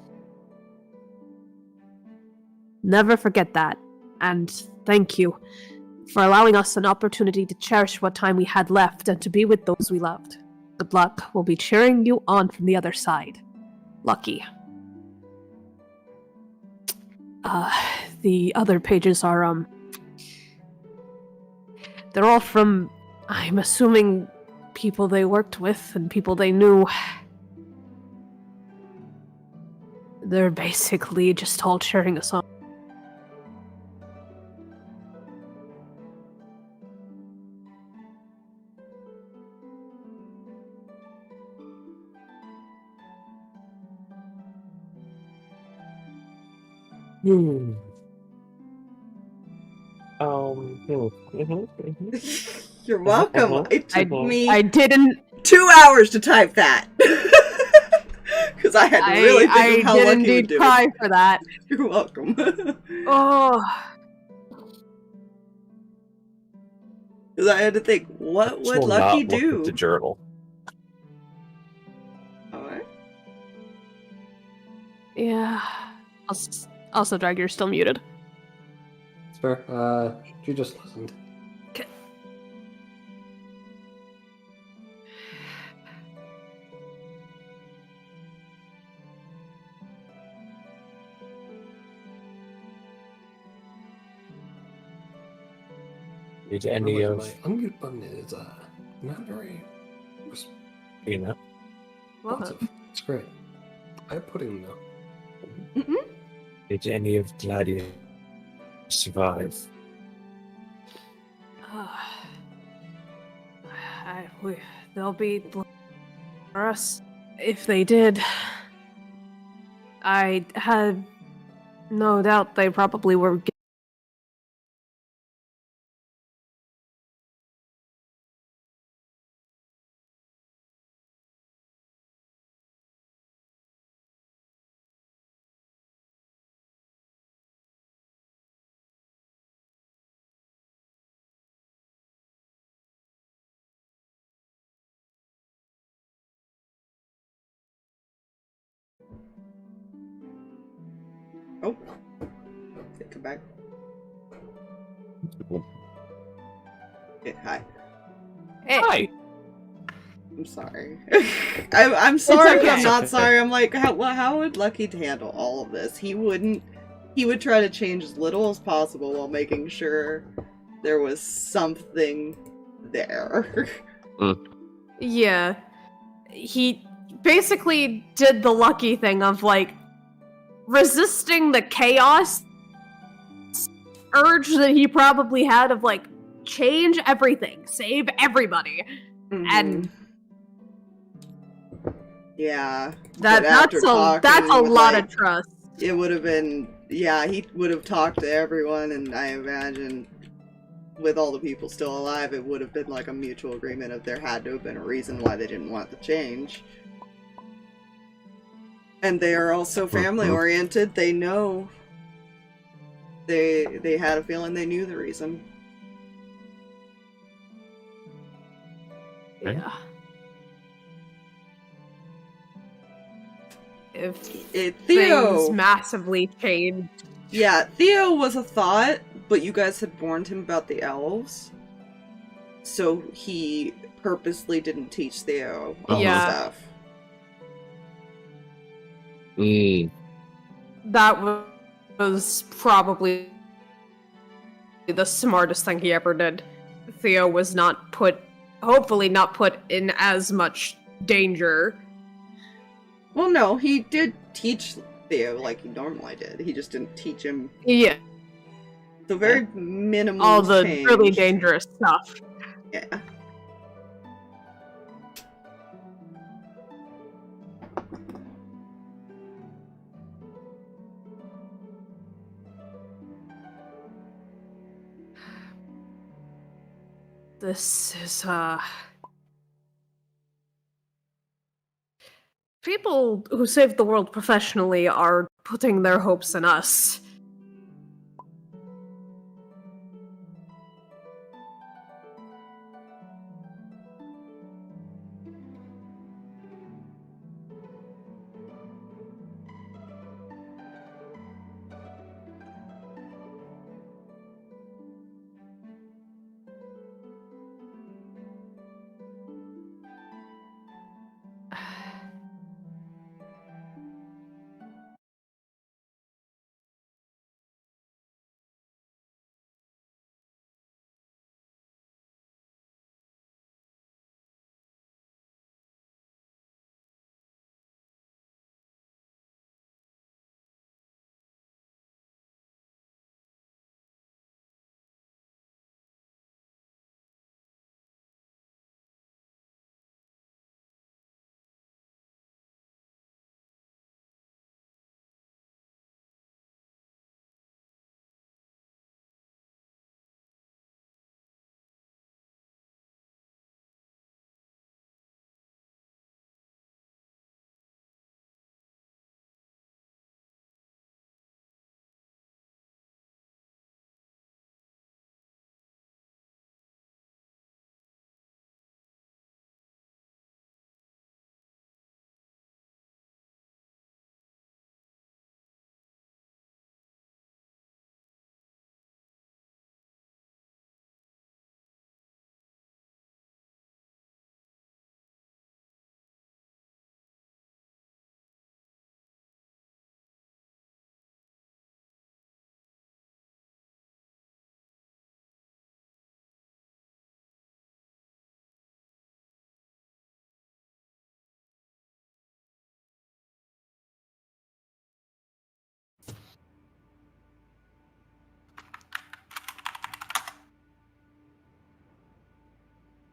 Never forget that, and thank you for allowing us an opportunity to cherish what time we had left and to be with those we loved. Good luck. We'll be cheering you on from the other side. Lucky. The other pages are, they're all from, I'm assuming, people they worked with and people they knew. They're basically just all cheering us on. You're welcome. It took me I didn't 2 hours to type that. Because I had to really think of how did lucky indeed you did cry it. for that. You're welcome. Oh. Because I had to think, what would Will Lucky not look do? at the journal. Alright. Yeah. Also, Drag, you're still muted. It's fair. She just listened. Okay. Did any of My unmute button is not very you know? responsive. It's great. I put in though. Did any of Gladius survive? They'll be for us if they did. I had no doubt they probably were. Oh. Come back. Hi. Hey. Hi. I'm sorry. I'm sorry, okay. but I'm not sorry. I'm like, how would Lucky handle all of this? He would try to change as little as possible while making sure there was something there. Yeah. He basically did the Lucky thing of, like, resisting the chaos urge that he probably had of, like, change everything, save everybody. Mhm. And yeah, that's a lot of trust. It would have been, yeah, he would have talked to everyone, and I imagine with all the people still alive, it would have been like a mutual agreement if there had to have been a reason why they didn't want the change. And they are also family oriented. They know. They had a feeling they knew the reason. Okay. Yeah. If Theo things massively changed. Yeah, Theo was a thought, but you guys had warned him about the elves. So he purposely didn't teach Theo all the Yeah. stuff. That was probably the smartest thing he ever did. Theo was hopefully not put in as much danger. Well, no, he did teach Theo like he normally did. He just didn't teach him Yeah, the very minimal all the change. really dangerous stuff. Yeah. This is, people who save the world professionally are putting their hopes in us.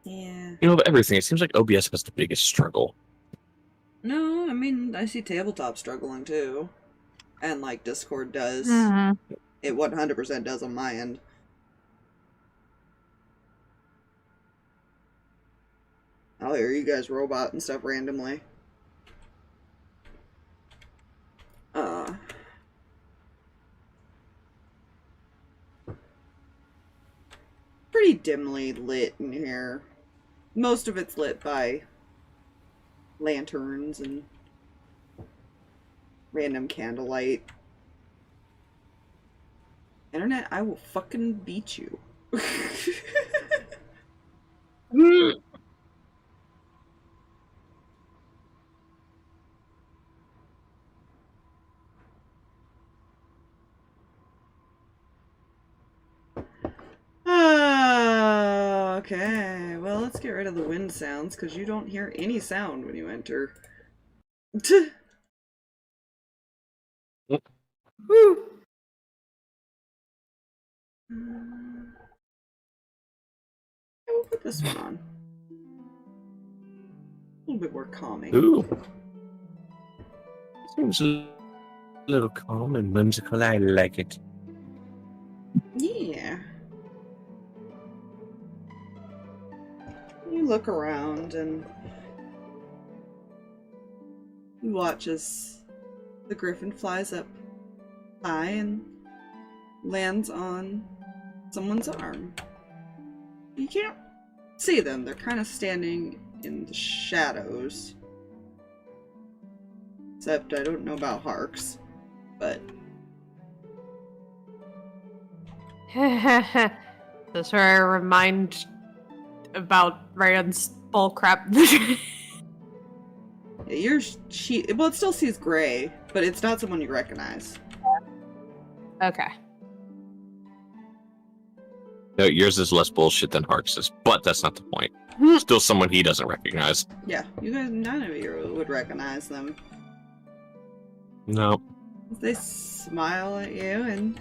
Yeah. You know, of everything, it seems like OBS has the biggest struggle. No, I mean, I see Tabletop struggling too. And like Discord does. It 100% does on my end. I'll hear you guys robot and stuff randomly. Pretty dimly lit in here. Most of it's lit by lanterns and random candlelight. Internet, I will fucking beat you. Okay, well, let's get rid of the wind sounds, because you don't hear any sound when you enter. Woo. We'll put this one on. A little bit more calming. Ooh. Seems a little calm and whimsical. I like it. Yeah. You look around and you watch as The griffin flies up high and lands on someone's arm. You can't see them. They're kind of standing in the shadows. Except I don't know about Harx, but... That's where I remind about Reyan's bullcrap. Yeah, well, it still sees gray, but it's not someone you recognize. Okay. No, yours is less bullshit than Harx's, but that's not the point. Still someone he doesn't recognize. Yeah, you guys, none of you would recognize them. No. They smile at you and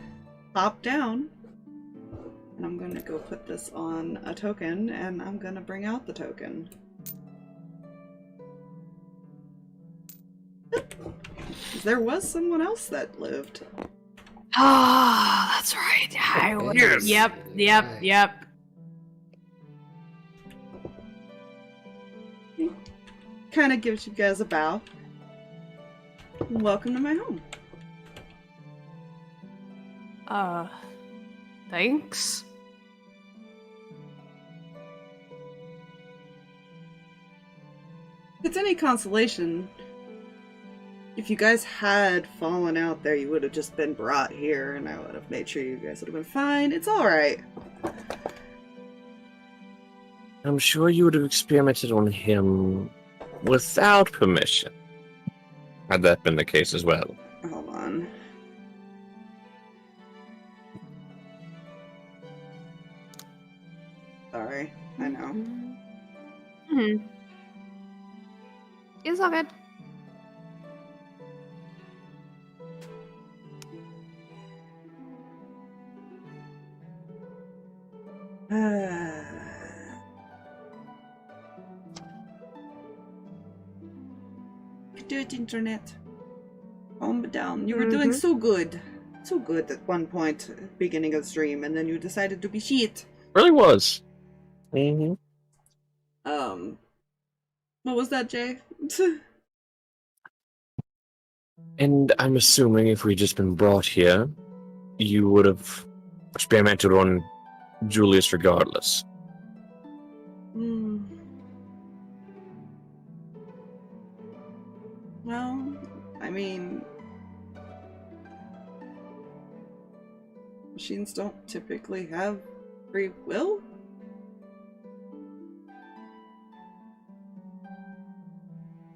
pop down. And I'm gonna go put this on a token, and I'm gonna bring out the token. 'Cause there was someone else that lived. Oh, that's right. Yes. Yep. Kind of gives you guys a bow. Welcome to my home. Thanks. If it's any consolation, if you guys had fallen out there, you would have just been brought here, and I would have made sure you guys would have been fine. It's alright. I'm sure you would have experimented on him without permission. Had that been the case as well. Hold on. Sorry, I know. Mm-hmm. It's all good. You do it, internet. Calm down. You were doing so good. So good at one point, at the beginning of the stream, and then you decided to be shit. Really was. Mm-hmm. What was that, Jay? And I'm assuming if we'd just been brought here, you would have experimented on Julius regardless. Well, I mean... machines don't typically have free will?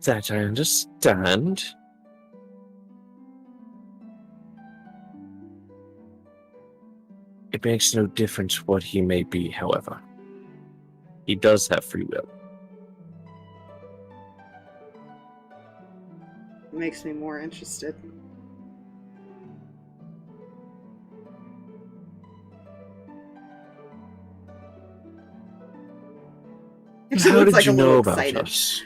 That I understand. It makes no difference what he may be, however. He does have free will. It makes me more interested. She How looks did like you a know little about excited. us?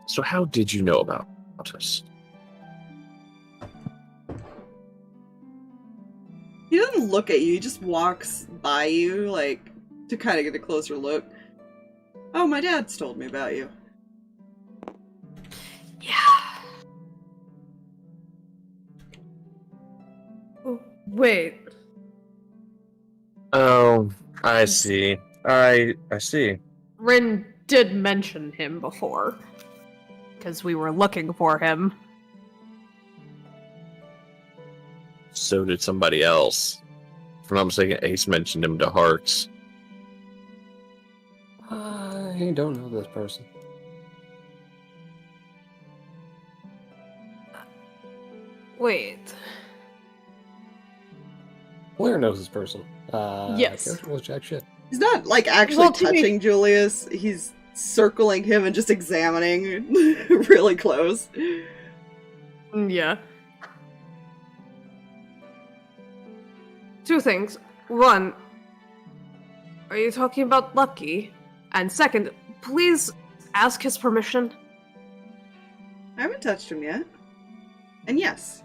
So how did you know about us? He doesn't look at you, he just walks by you, like, to kind of get a closer look. Oh, my dad's told me about you. Yeah. Wait. Oh, I see. I see. Rin did mention him before. Because we were looking for him. So did somebody else. If I'm not mistaken, Ace mentioned him to Harx. I don't know this person. Wait. Blair knows this person. Yes. Character was jack shit. He's not, like, actually Well, to me- touching Julius, he's circling him and just examining really close. Yeah. Two things. One, are you talking about Lucky? And second, please ask his permission. I haven't touched him yet. And yes.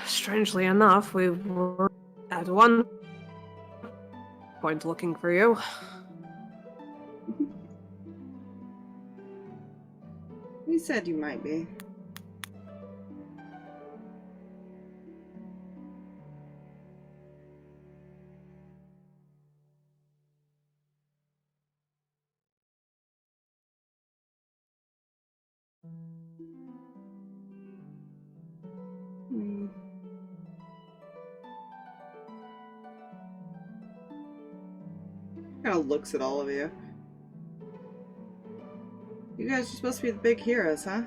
Strangely enough, we were at one Point looking for you. You said you might be. Kind of looks at all of you. You guys are supposed to be the big heroes, huh?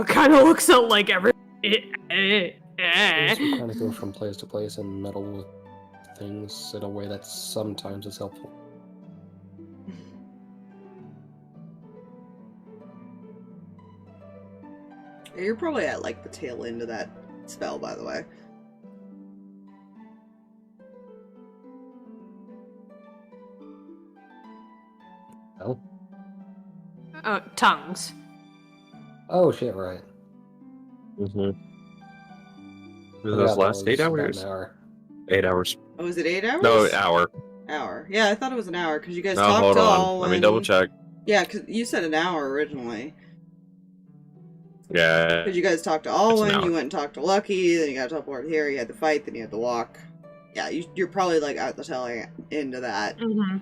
Kind of looks at like every. We kind of go from place to place and meddle with things in a way that sometimes is helpful. You're probably at like the tail end of that spell, by the way. Oh? Oh, tongues. Oh shit, right. Mm-hmm. Yeah, Those that last 8 was about hours? an hour. 8 hours. Oh, was it 8 hours? No, hour. Hour. Yeah, I thought it was an hour because you guys No, talked hold to on. all. Let me double check. Yeah, because you said an hour originally. Yeah. Because you guys talked to It's Alwyn, an hour. you went and talked to Lucky, then you got to teleport here, you had to fight, then you had to walk. Yeah, you're probably like at the tail end of that. Mm-hmm.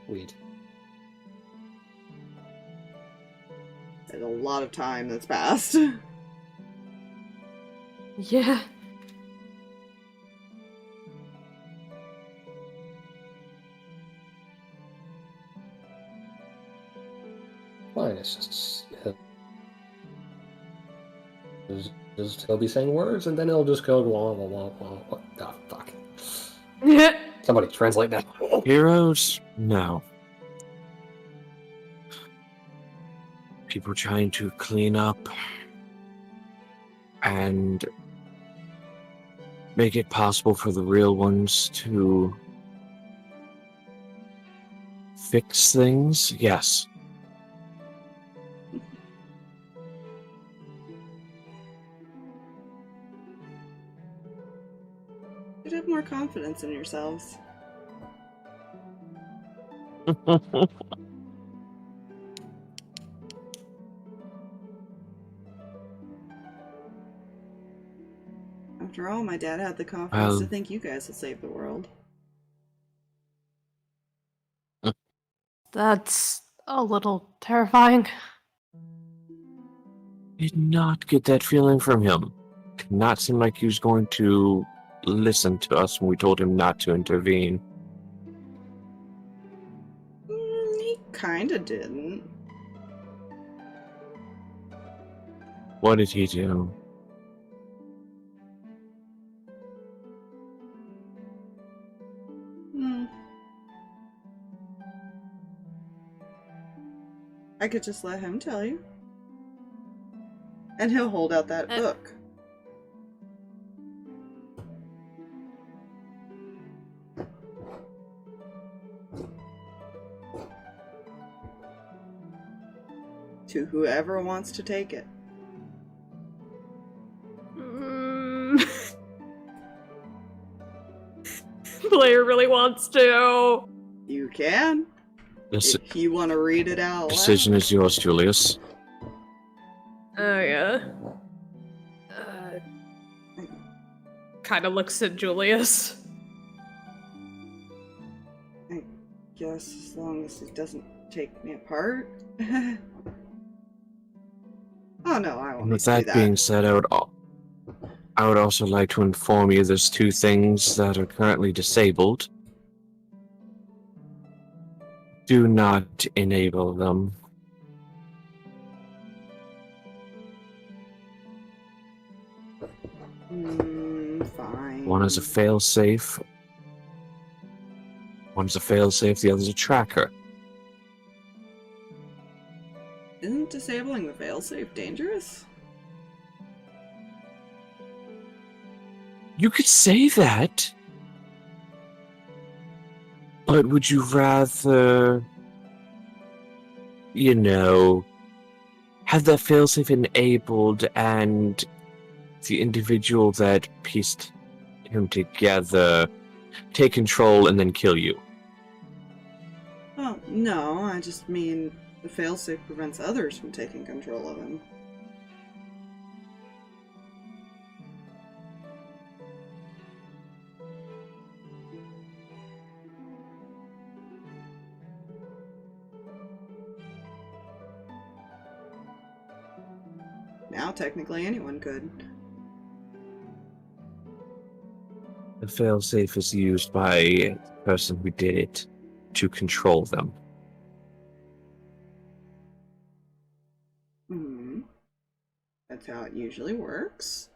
Weed. There's a lot of time that's passed. Yeah. Fine, it's just he'll be saying words and then he'll just go blah blah blah blah. Oh fuck. Somebody translate that. Heroes? No. People trying to clean up and make it possible for the real ones to fix things? Yes. You'd have more confidence in yourselves. After all, my dad had the confidence to think you guys would save the world. That's a little terrifying. Did not get that feeling from him. Did not seem like he was going to listen to us when we told him not to intervene. He kinda didn't. What did he do? I could just let him tell you. And he'll hold out that book. To whoever wants to take it. Player really wants to. You can. If you want to read it out loud. Decision is yours, Julius. Oh, yeah. Kind of looks at Julius. I guess as long as it doesn't take me apart. Oh no, I won't. With that being said, I would also like to inform you there's 2 things that are currently disabled. Do not enable them. Fine. One is a failsafe. One's a failsafe, the other's a tracker. Isn't disabling the failsafe dangerous? You could say that. But would you rather, have that failsafe enabled and the individual that pieced him together take control and then kill you? Well, no, I just mean the failsafe prevents others from taking control of him. Now, technically, anyone could. The failsafe is used by the person who did it to control them. Hmm. That's how it usually works.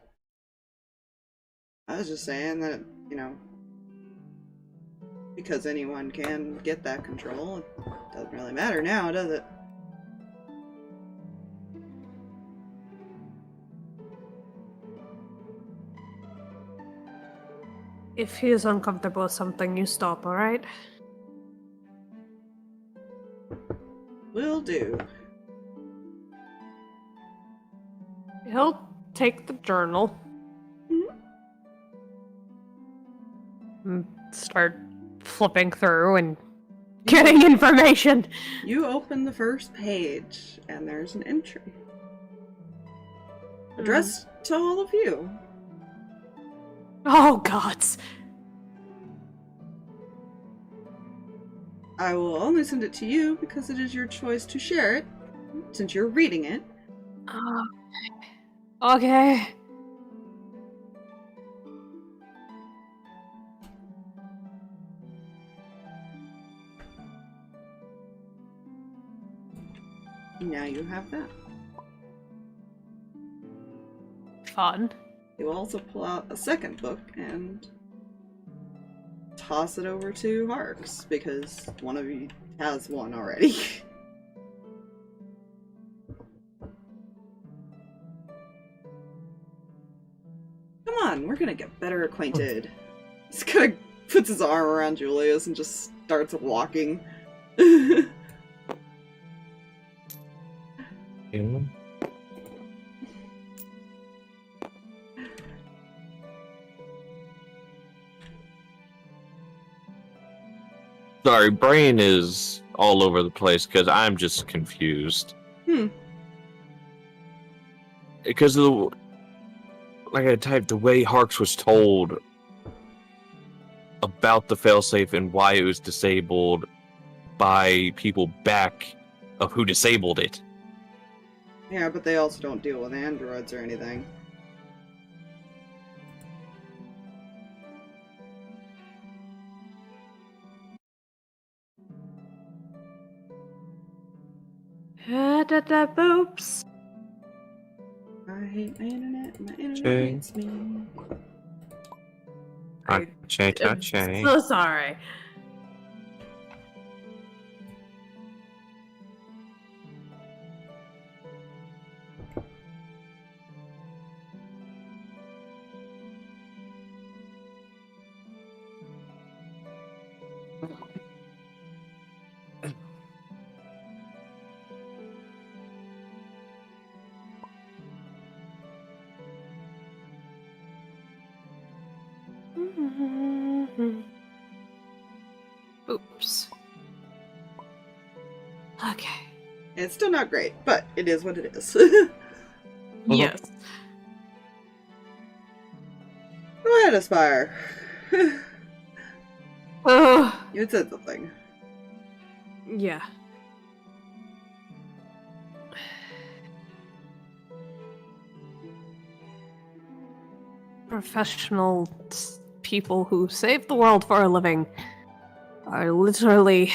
I was just saying that, because anyone can get that control, it doesn't really matter now, does it? If he is uncomfortable with something, you stop, alright? Will do. He'll take the journal. And start flipping through and getting information. You open the first page, and there's an entry. Addressed to all of you. Oh, gods. I will only send it to you because it is your choice to share it, since you're reading it. Okay. Now you have that. Fun. You will also pull out a second book and toss it over to Harx, because one of you has one already. Come on, we're gonna get better acquainted. He's kind of puts his arm around Julius and just starts walking. Yeah. Sorry, brain is all over the place because I'm just confused. Because of the, like I typed, the way Harx was told about the failsafe and why it was disabled by people back of who disabled it. Yeah, but they also don't deal with androids or anything. Boops. I hate my internet Jay. hates me. I'm Touche. so sorry. Oops. Okay. It's still not great, but it is what it is. Yes. Go ahead, Aspire. Oh, You had said something. yeah. Professional people who save the world for a living are literally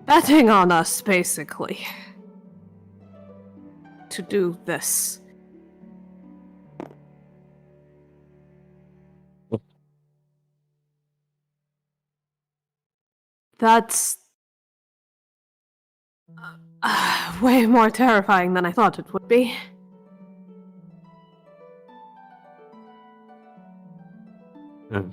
betting on us, basically, to do this. That's way more terrifying than I thought it would be. Hmm.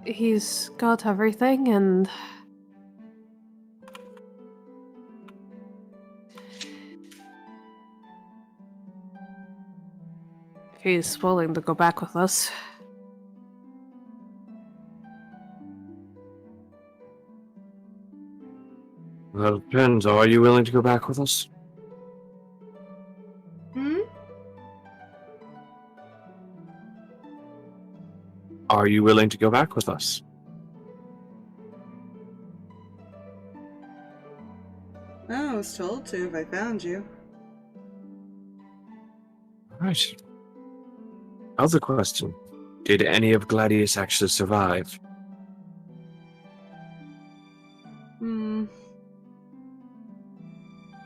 He's got everything, and he's willing to go back with us. Well, it depends. Are you willing to go back with us? Hmm? Are you willing to go back with us? Oh, I was told to if I found you. Right. Other question. Did any of Gladius actually survive? Hmm.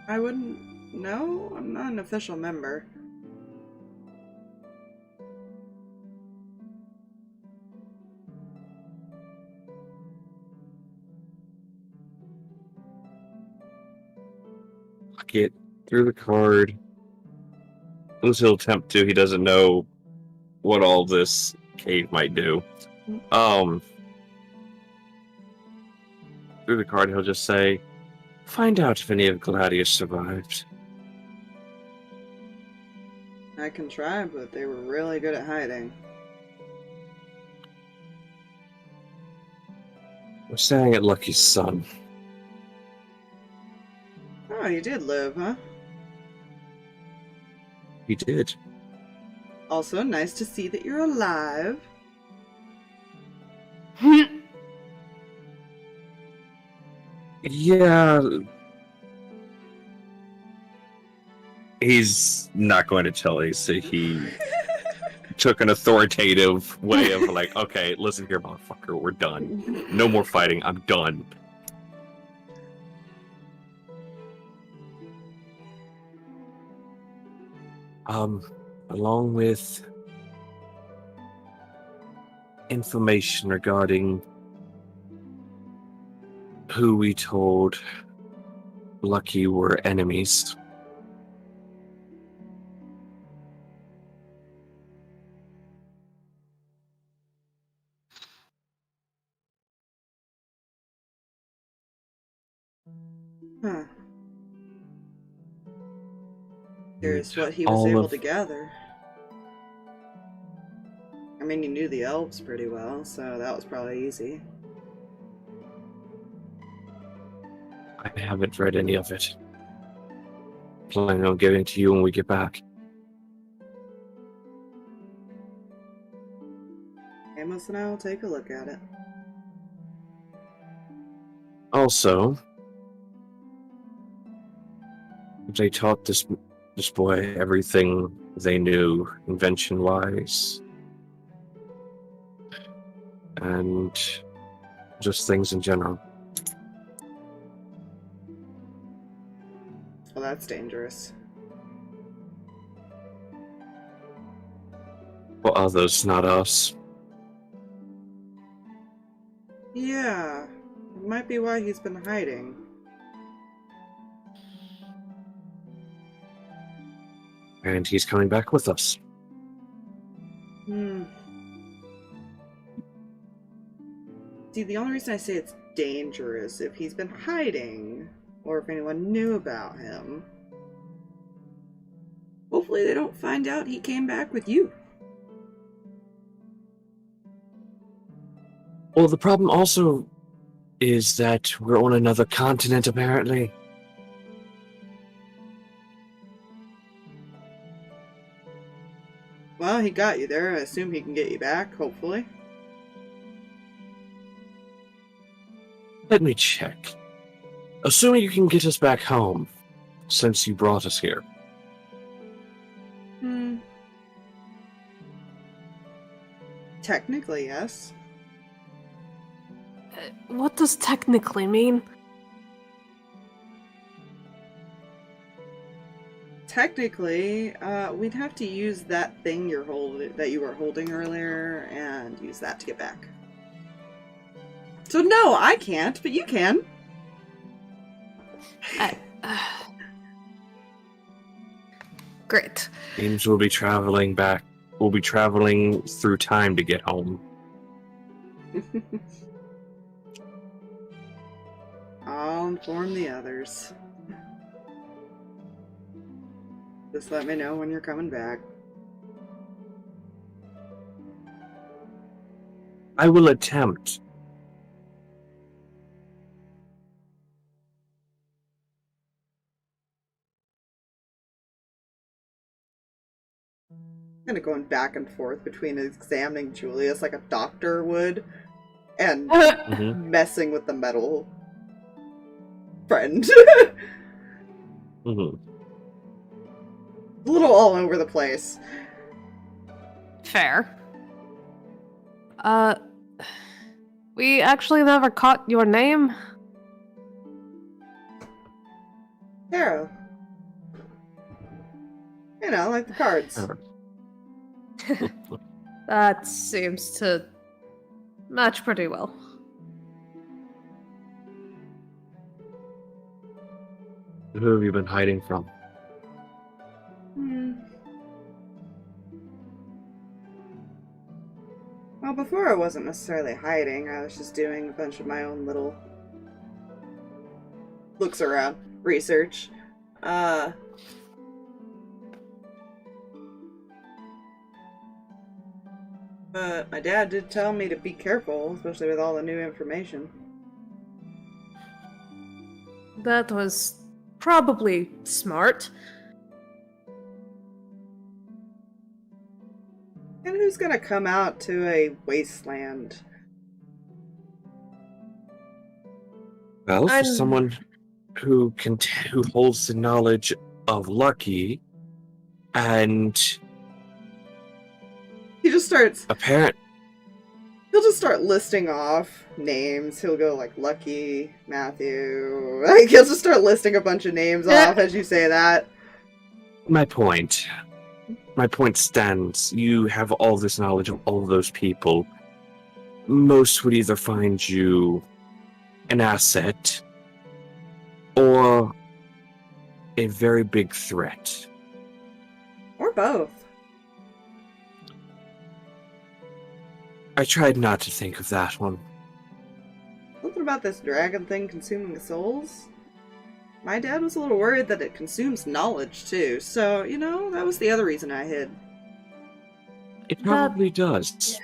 I wouldn't know. I'm not an official member. Get through the card. Unless he'll attempt to, he doesn't know what all this cave might do. Through the card, he'll just say, "Find out if any of Gladius survived." I can try, but they were really good at hiding. We're staying at Lucky's son. Oh, you did live, huh? He did. Also, nice to see that you're alive. Yeah. He's not going to tell Asa. He took an authoritative way of like, okay, listen here, motherfucker, we're done. No more fighting, I'm done. Along with information regarding who we told Lucky were enemies. Huh. Here's what he was all able of- to gather. I mean, you knew the elves pretty well, so that was probably easy. I haven't read any of it. Planning on giving it to you when we get back. Amos and I will take a look at it. Also, they taught this boy everything they knew, invention-wise, and just things in general. Well, that's dangerous. Well, others, not us. Yeah, it might be why he's been hiding. And he's coming back with us. See, the only reason I say it's dangerous if he's been hiding, or if anyone knew about him. Hopefully they don't find out he came back with you. Well, the problem also is that we're on another continent, apparently. Well, he got you there. I assume he can get you back, hopefully. Let me check. Assuming you can get us back home, since you brought us here. Technically, yes. What does technically mean? Technically, we'd have to use that thing that you were holding earlier, and use that to get back. So no, I can't, but you can. Great. Means we'll be traveling back. We'll be traveling through time to get home. I'll inform the others. Just let me know when you're coming back. I will attempt. Kind of going back and forth between examining Julius like a doctor would and messing with the metal friend. Mm-hmm. A little all over the place. Fair. We actually never caught your name. Taro. You know, like the cards. That seems to match pretty well. Who have you been hiding from? Well, before I wasn't necessarily hiding. I was just doing a bunch of my own little looks around, research. But my dad did tell me to be careful, especially with all the new information. That was probably smart. And who's gonna come out to a wasteland? Well, for someone who holds the knowledge of Lucky, and He just starts. apparent. He'll just start listing off names. He'll go like Lucky, Matthew. Like he'll just start listing a bunch of names off as you say that. My point stands. You have all this knowledge of all those people. Most would either find you an asset or a very big threat. Or both. I tried not to think of that one. Something about this dragon thing consuming the souls? My dad was a little worried that it consumes knowledge too, so, you know, that was the other reason I hid. It probably does.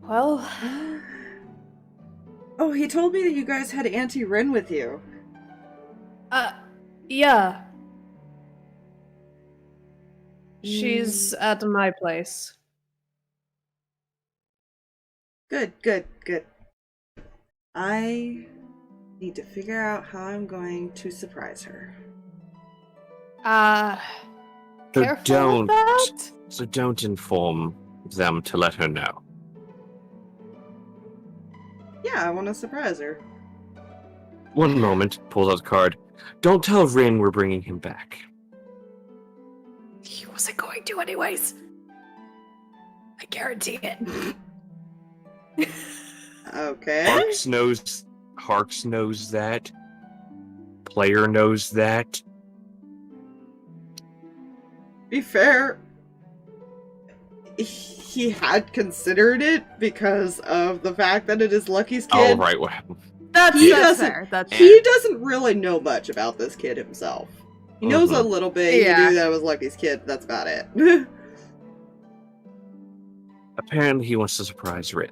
Well, Oh, he told me that you guys had Auntie Rin with you. yeah. She's at my place. Good. I need to figure out how I'm going to surprise her. So Careful with that? So don't inform them to let her know. Yeah, I want to surprise her. One moment, pulls out the card. Don't tell Rin we're bringing him back. He wasn't going to anyways. I guarantee it. Okay. Harx knows that. Player knows that. Be fair, he had considered it because of the fact that it is Lucky's kid. Oh, right. Well, That's doesn't- fair. That's fair. He doesn't really know much about this kid himself. He knows a little bit. Yeah. He knew that it was Lucky's kid. That's about it. apparently he wants to surprise Rin.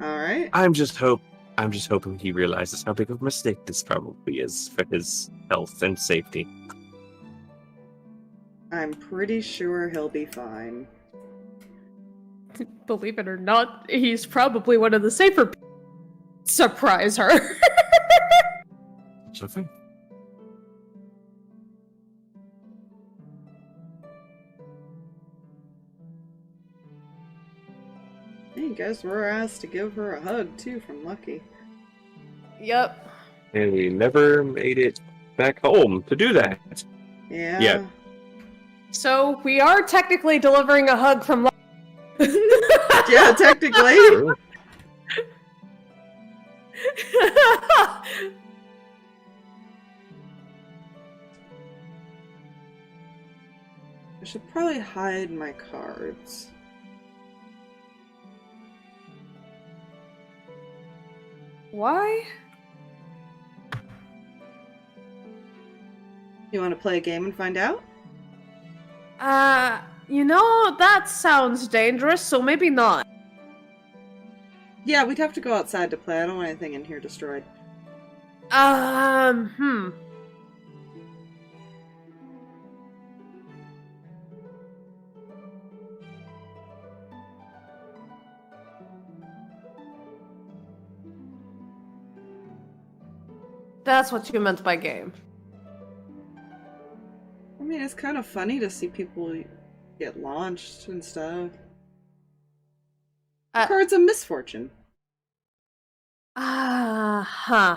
Alright. I'm just hoping he realizes how big of a mistake this probably is for his health and safety. I'm pretty sure he'll be fine. Believe it or not, he's probably one of the safer surprise her. So fine. Hey, you guys were asked to give her a hug too from Lucky. Yep. And we never made it back home to do that. Yeah. Yeah. So we are technically delivering a hug from. Yeah, technically. True. I should probably hide my cards. Why? You want to play a game and find out? That sounds dangerous, so maybe not. Yeah, we'd have to go outside to play. I don't want anything in here destroyed. That's what you meant by game. I mean, it's kind of funny to see people get launched and stuff. Cards of misfortune. Huh.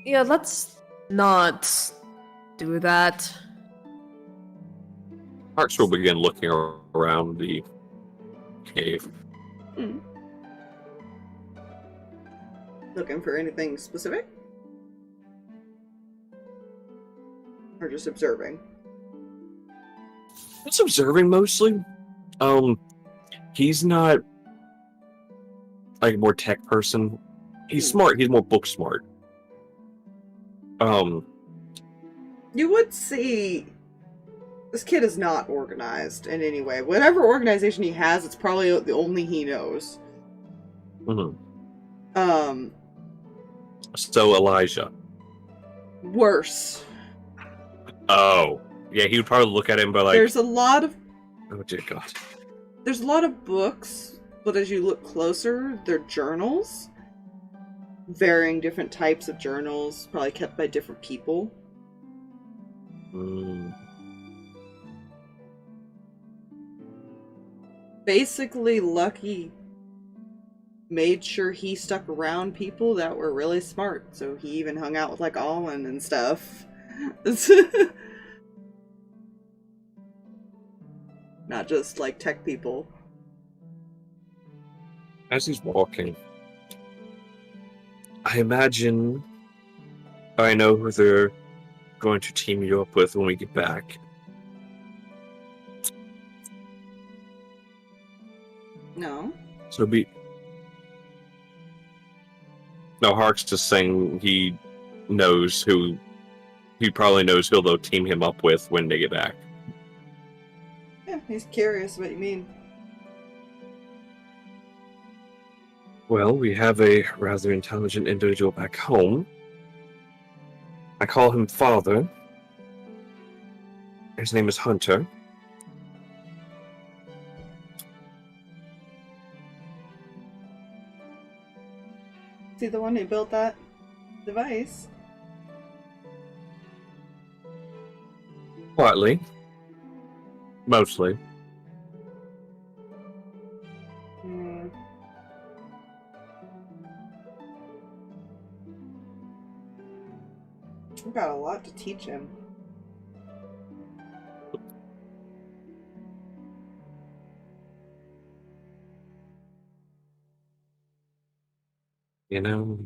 Yeah, let's not do that. Harx will begin looking around the cave. Looking for anything specific? Or just observing? Just observing mostly. He's not like a more tech person. He's smart. He's more book smart. You would see this kid is not organized in any way. Whatever organization he has, it's probably the only he knows. So Elijah. Worse. Oh. Yeah, he would probably look at him but like There's a lot of oh dear God. There's a lot of books, but as you look closer, they're journals. Varying different types of journals, probably kept by different people. Basically, Lucky made sure he stuck around people that were really smart, so he even hung out with like Alwyn and stuff. Not just like tech people. As he's walking, I imagine I know who they're going to team you up with when we get back. No. So No, Harx just saying he knows who he probably knows who they'll team him up with when they get back. Yeah, he's curious what you mean. Well, we have a rather intelligent individual back home. I call him Father. His name is Hunter. Is he the one who built that device? Quietly. Mostly. I've got a lot to teach him. You know?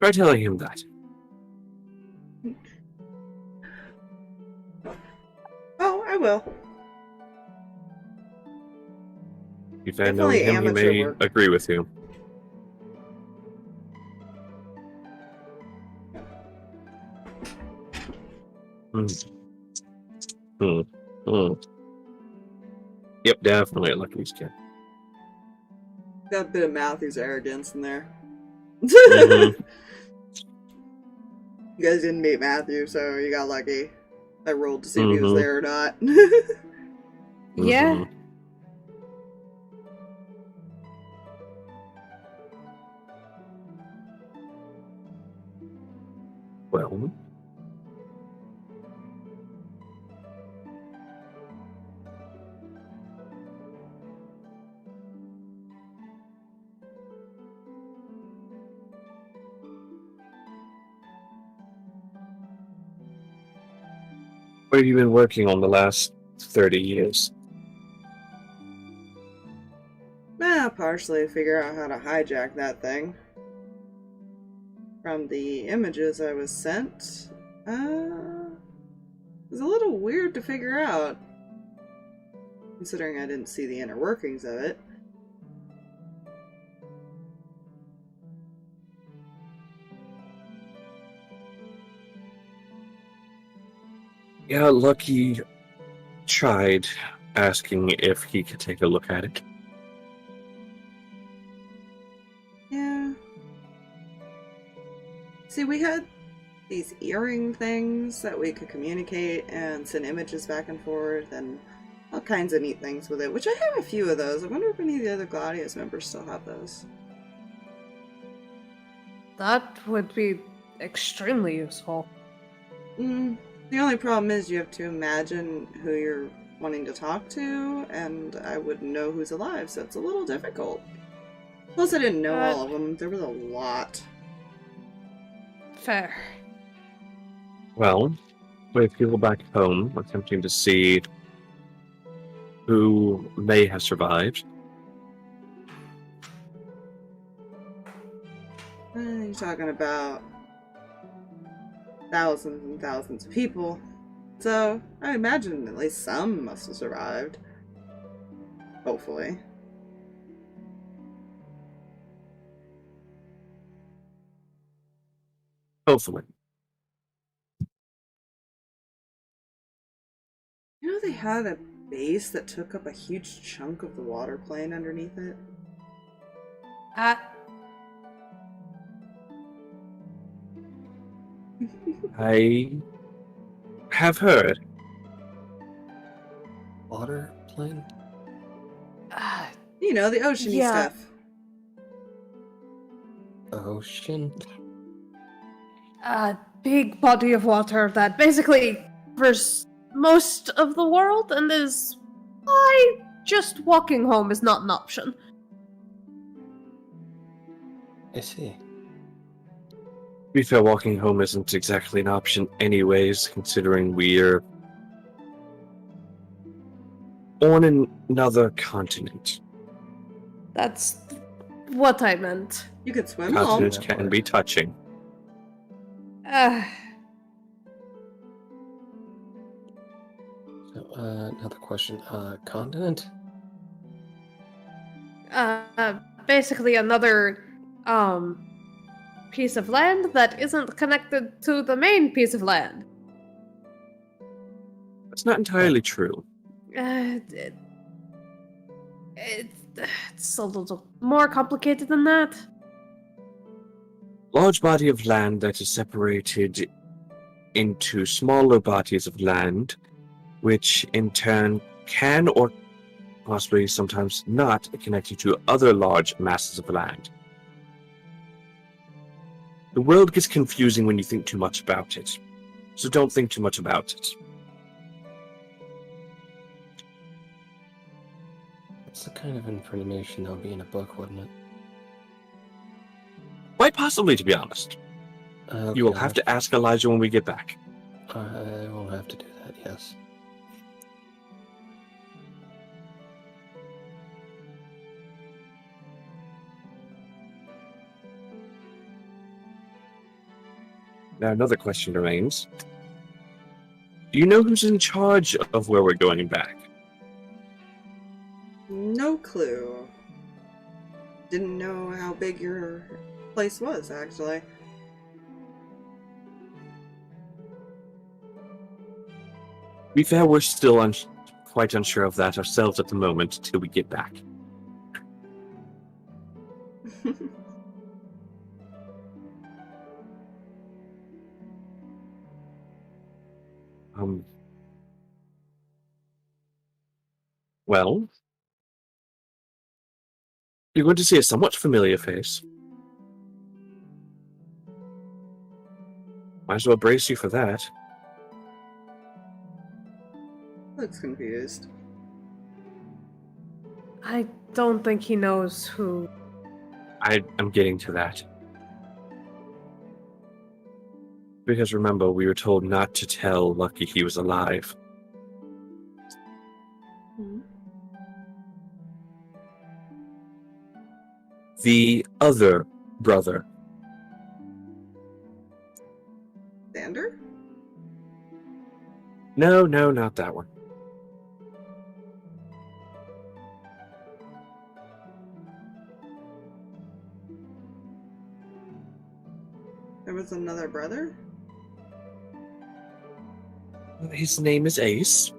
Try telling him that. Oh, I will. If I know Definitely him, he amateur may work. agree with you. Yep, definitely a Lucky's kid. Got a bit of Matthew's arrogance in there. Mhm. You guys didn't meet Matthew, so you got lucky. I rolled to see if he was Mhm. there or not. Yeah. Mhm. Well, What have you been working on the last 30 years? Partially figure out how to hijack that thing. From the images I was sent, it was a little weird to figure out, considering I didn't see the inner workings of it. Yeah, Lucky tried asking if he could take a look at it. Yeah. See, we had these earring things that we could communicate and send images back and forth and all kinds of neat things with it, which I have a few of those. I wonder if any of the other Gladius members still have those. That would be extremely useful. The only problem is you have to imagine who you're wanting to talk to, and I wouldn't know who's alive, so it's a little difficult. Plus, I didn't know all of them. There was a lot. Fair. Well, with people back home attempting to see who may have survived. You're talking about thousands and thousands of people. So, I imagine at least some must have survived. Hopefully. Hopefully. You know they had a base that took up a huge chunk of the water plane underneath it? I have heard. Water plane? You know, the oceany Yeah. stuff. Ocean? A big body of water that basically covers most of the world and is why just walking home is not an option. I see. To be fair, walking home isn't exactly an option anyways, considering we're on another continent. That's what I meant. You could swim home. Continents can be touching. So, another question. Continent? Basically another piece of land that isn't connected to the main piece of land. That's not entirely true. It's a little more complicated than that. Large body of land that is separated into smaller bodies of land, which in turn can or possibly sometimes not connect you to other large masses of land. The world gets confusing when you think too much about it, so don't think too much about it. That's the kind of information that would be in a book, wouldn't it? Quite possibly, to be honest. You will have to ask Elijah when we get back. I will have to do that, yes. Now, another question remains. Do you know who's in charge of where we're going back? No clue. Didn't know how big your place was, actually. To be fair, we're still quite unsure of that ourselves at the moment until we get back. Well, you're going to see a somewhat familiar face. Might as well brace you for that. Looks confused. I don't think he knows who. I'm getting to that. Because remember, we were told not to tell Lucky he was alive. The other brother. Xander? No, not that one. There was another brother? His name is Ace.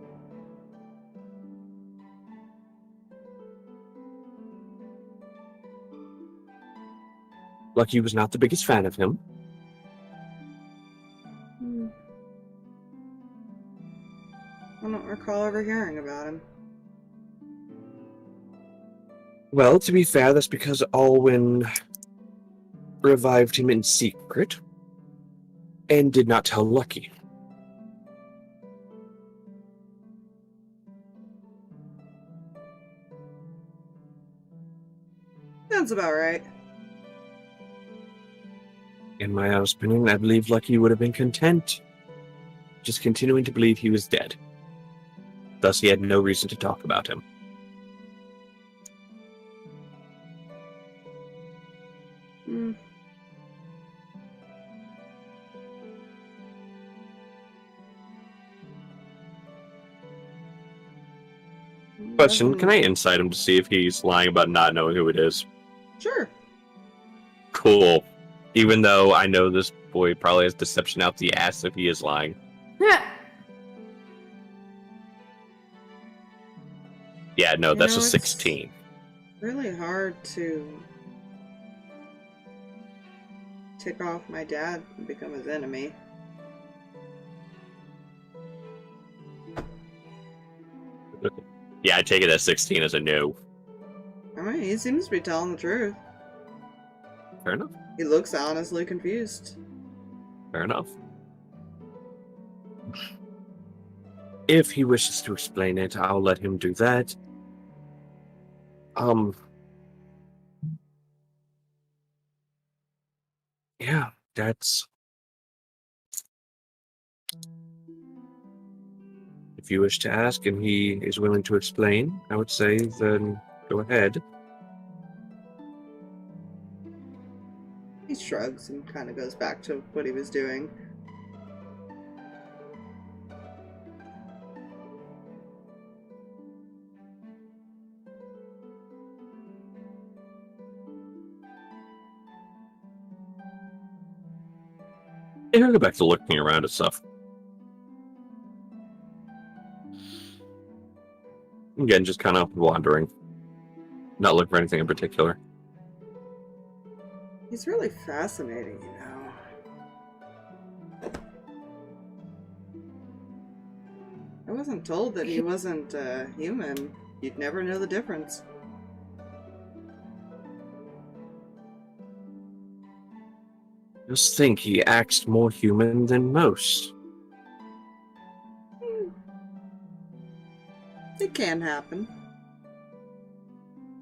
Lucky was not the biggest fan of him. I don't recall ever hearing about him. Well, to be fair, that's because Alwyn revived him in secret and did not tell Lucky. Sounds about right. In my honest opinion, I believe Lucky would have been content just continuing to believe he was dead. Thus, he had no reason to talk about him. Question, can I insight him to see if he's lying about not knowing who it is? Sure. Cool. Even though I know this boy probably has deception out the ass if he is lying. Yeah, no, that's a 16. Really hard to tick off my dad and become his enemy. Yeah, I take it as 16 as a no. I mean, he seems to be telling the truth. Fair enough. He looks honestly confused. Fair enough. If he wishes to explain it, I'll let him do that. Yeah, that's... If you wish to ask and he is willing to explain, I would say then go ahead. He shrugs and kind of goes back to what he was doing. And I'll go back to looking around at stuff. Again, just kind of wandering. Not looking for anything in particular. He's really fascinating, you know. I wasn't told that he wasn't human. You'd never know the difference. Just think, he acts more human than most. It can happen.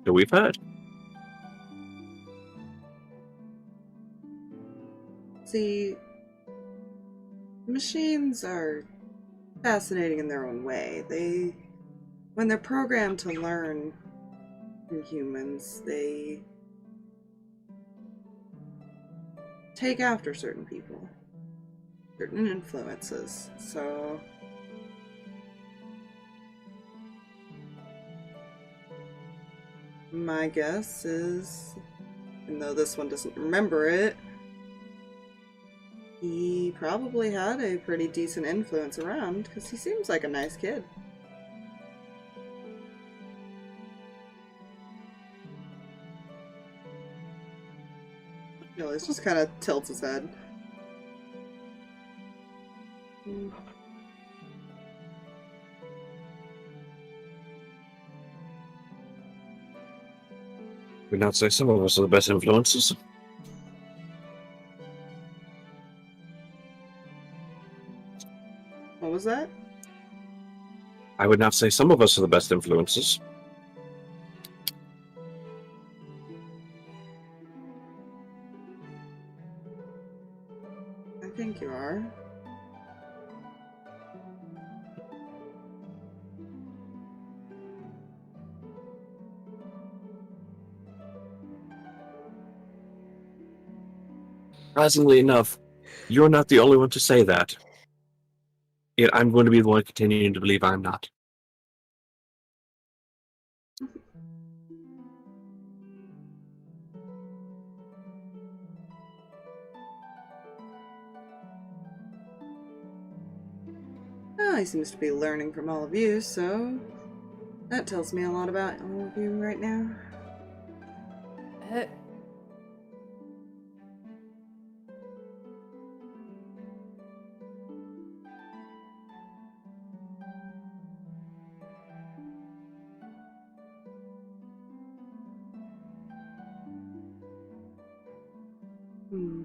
So we've heard. See, machines are fascinating in their own way. When they're programmed to learn from humans, they take after certain people, certain influences. So my guess is, even though this one doesn't remember it, he probably had a pretty decent influence around, because he seems like a nice kid. No, he just kind of tilts his head. Would not say some of us are the best influences. What was that? I would not say some of us are the best influences. I I think you are. Surprisingly enough, you're not the only one to say that. Yet I'm going to be the one continuing to believe I'm not. Well, he seems to be learning from all of you, so that tells me a lot about all of you right now. Hmm.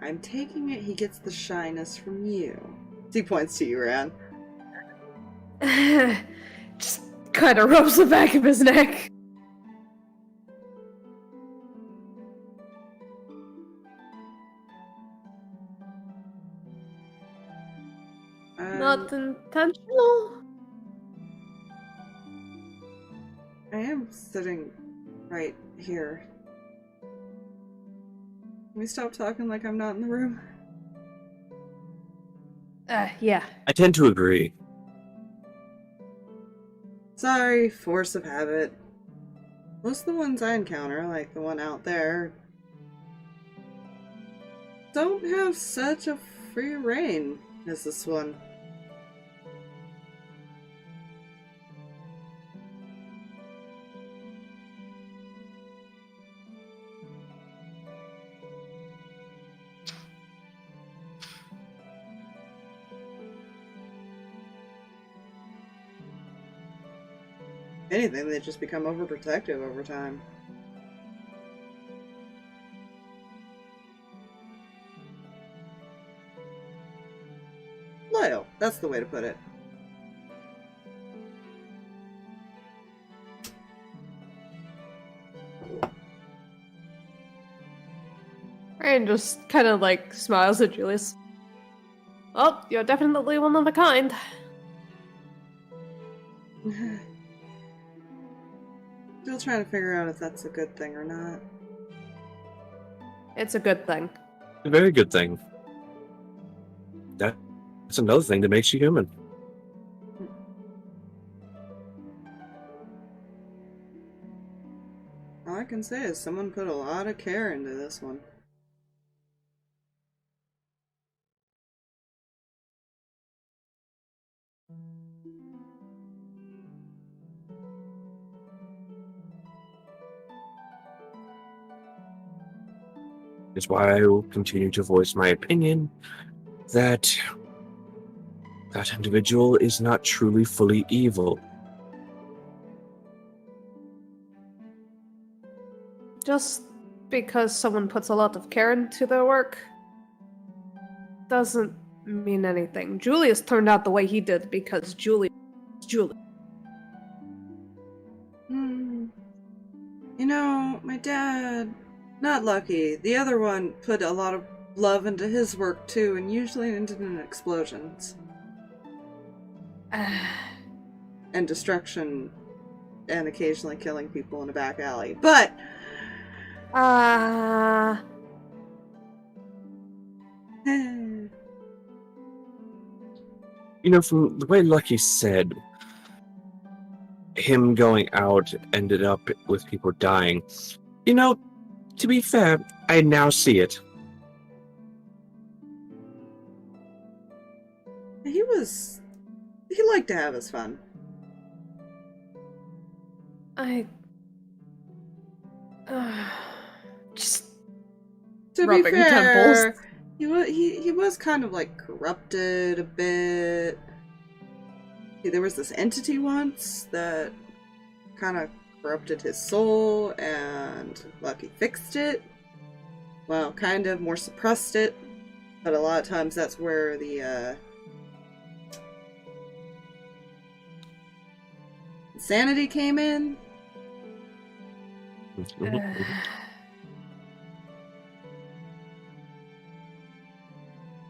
I'm taking it he gets the shyness from you. He points to you, Reyan. Just kind of rubs the back of his neck. Not intentional. I am sitting right here. Can we stop talking like I'm not in the room? Yeah. I tend to agree. Sorry, force of habit. Most of the ones I encounter, like the one out there, don't have such a free reign as this one. If anything, they just become overprotective over time. Loyal, that's the way to put it. Reyan just kind of like smiles at Julius. Oh, you're definitely one of a kind. Still trying to figure out if that's a good thing or not. It's a good thing. A very good thing. That's another thing that makes you human. All I can say is someone put a lot of care into this one. Is why I will continue to voice my opinion that that individual is not truly fully evil. Just because someone puts a lot of care into their work doesn't mean anything. Julius turned out the way he did because Julius is Julius. You know, my dad, not lucky. The other one put a lot of love into his work too, and usually ended in explosions. And destruction, and occasionally killing people in a back alley. But You know, from the way Lucky said, him going out ended up with people dying. You know, to be fair, I now see it. he liked to have his fun. Just To be rubbing fair, temples. he was kind of like corrupted a bit. There was this entity once that kind of corrupted his soul, and Lucky fixed it. Well, kind of more suppressed it, but a lot of times that's where the Sanity came in.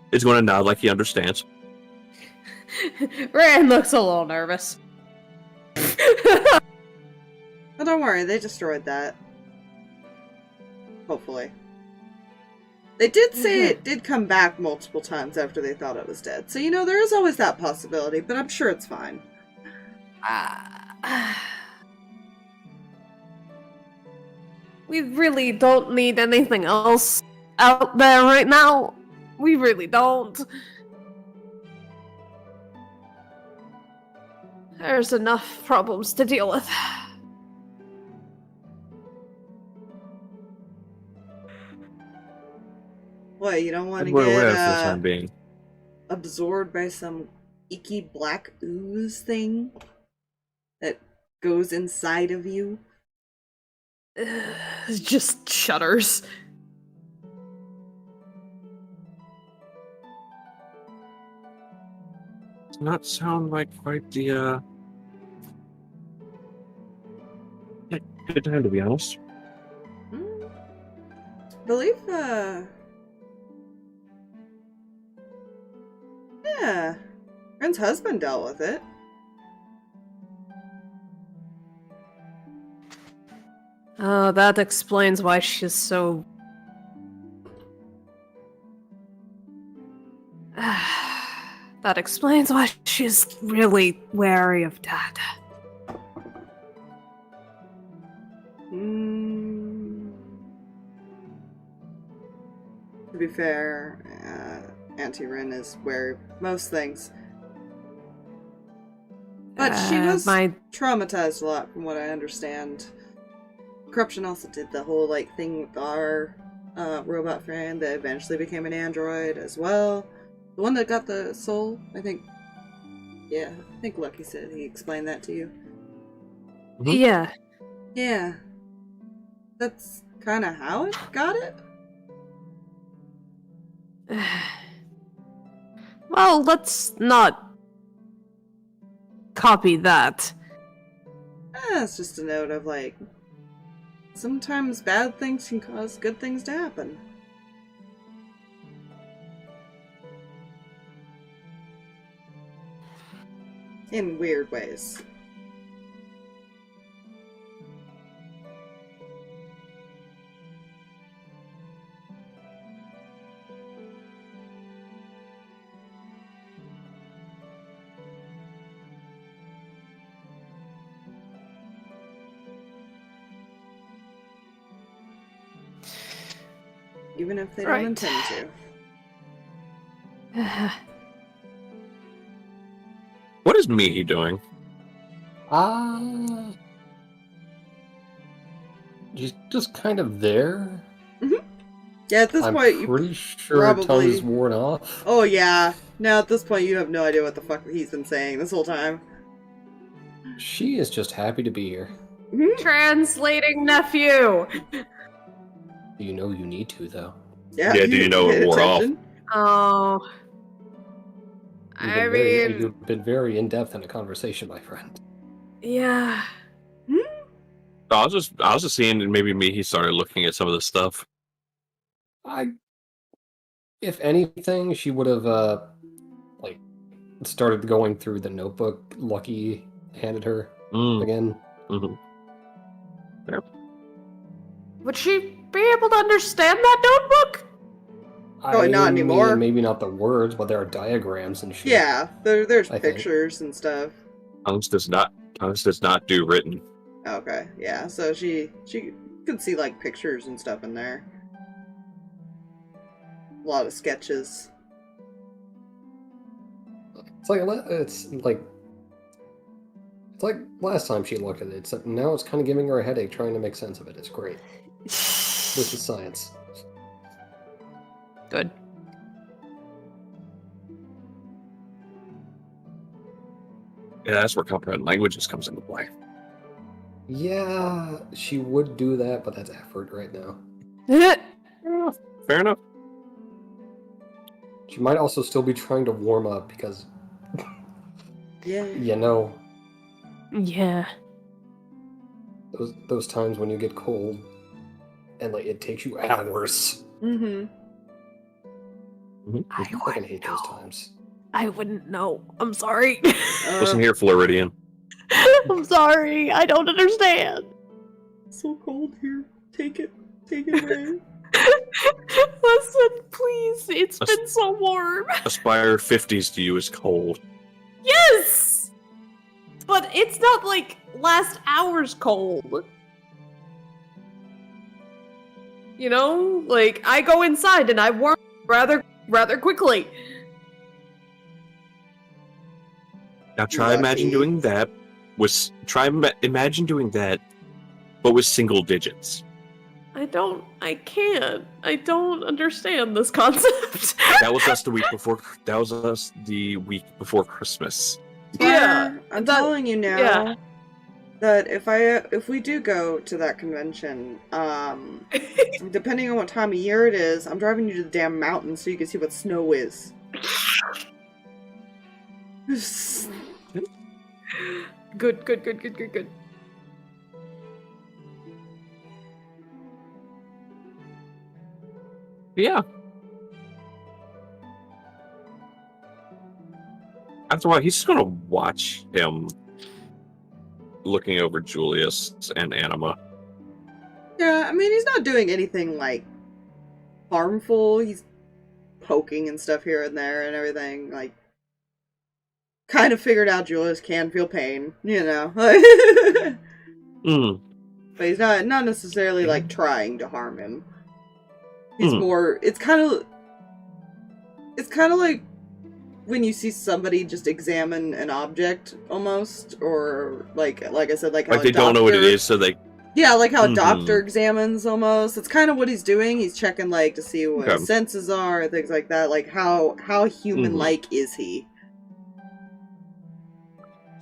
He's going to nod like he understands. Reyan looks a little nervous. Oh, don't worry, they destroyed that. Hopefully. They did say it did come back multiple times after they thought it was dead. So, you know, there is always that possibility, but I'm sure it's fine. We really don't need anything else out there right now. We really don't. There's enough problems to deal with. What, you don't want to We're aware for the get time being. absorbed by some icky black ooze thing that goes inside of you? Just shudders. Does not sound like quite the good time, to be honest. I believe, yeah, Ren's husband dealt with it. Oh, that explains why she's so... that explains why she's really wary of Dad. To be fair, Auntie Ren is wary of most things. But she was traumatized a lot, from what I understand. Corruption also did the whole, like, thing with our robot friend that eventually became an android as well. The one that got the soul, I think. Yeah, I think Lucky said he explained that to you. Mm-hmm. Yeah. Yeah. That's kind of how it got it? Well, let's not copy that. It's just a note of, like, sometimes bad things can cause good things to happen. In weird ways. Even if they don't intend to. What is Mihi doing? She's just kind of there. Yeah, at this point, I'm pretty sure her tongue is worn off. Oh, yeah. Now, at this point, you have no idea what the fuck he's been saying this whole time. She is just happy to be here. Translating nephew! Do you know you need to, though? Yeah, do you know it wore off? Oh. You've been very in-depth in a conversation, my friend. Yeah. I was just seeing maybe Mihi started looking at some of the stuff. If anything, she would have, like, started going through the notebook Lucky handed her again. Mm-hmm. Yep. Would she be able to understand that notebook? Not anymore. Maybe not the words, but there are diagrams and shit. Yeah, there's pictures and stuff. Tongues does not do written. Okay, yeah, so she could see, like, pictures and stuff in there. A lot of sketches. It's like last time she looked at it, except now it's kind of giving her a headache trying to make sense of it. It's great. This is science. Good. Yeah, that's where comprehend languages comes into play. Yeah, she would do that, but that's effort right now. Fair enough. She might also still be trying to warm up because, Yeah. you know, Yeah. Those times when you get cold, and like it takes you hours. Mm-hmm. I fucking hate those times. I wouldn't know. I'm sorry. Listen here, Floridian. I'm sorry. I don't understand. So cold here. Take it away. Listen, please. It's been so warm. Aspire 50s to you is cold. Yes! But it's not like last hour's cold. You know? Like, I go inside and I warm rather quickly. Now try Lucky. imagine doing that imagine doing that, but with single digits. I can't. I don't understand this concept. That was us the week before Christmas. Yeah, I'm that- telling you now yeah. that if we do go to that convention, depending on what time of year it is, I'm driving you to the damn mountain so you can see what snow is. Good. Yeah. After a while, he's just gonna watch him looking over Julius and Anima. Yeah, I mean, he's not doing anything, like, harmful. He's poking and stuff here and there and everything, like, kind of figured out Julius can feel pain, you know? Mm. But he's not necessarily, like, trying to harm him. He's more, it's kind of like when you see somebody just examine an object, almost, or, like I said, like how Like they don't know what it is, so they... Yeah, like how a doctor examines, almost. It's kind of what he's doing. He's checking, like, to see what his senses are, things like that. Like, how human-like is he?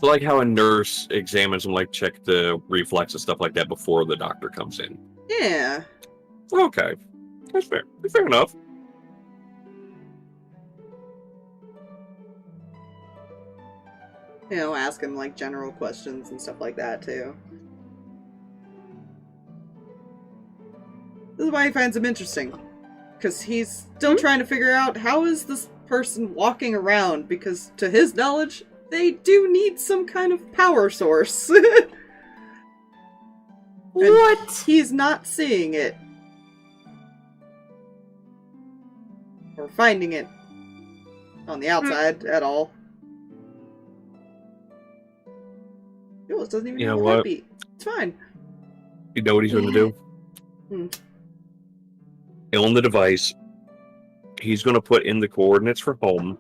So like how a nurse examines and, like, check the reflex and stuff like that before the doctor comes in. Yeah. Okay. That's fair. Fair enough. You know, ask him, like, general questions and stuff like that, too. This is why he finds him interesting. Because he's still trying to figure out how is this person walking around, because to his knowledge, they do need some kind of power source. What? He's not seeing it. Or finding it on the outside at all. Jules doesn't even have a heartbeat. It's fine. You know what he's going to do? On the device, he's going to put in the coordinates for home.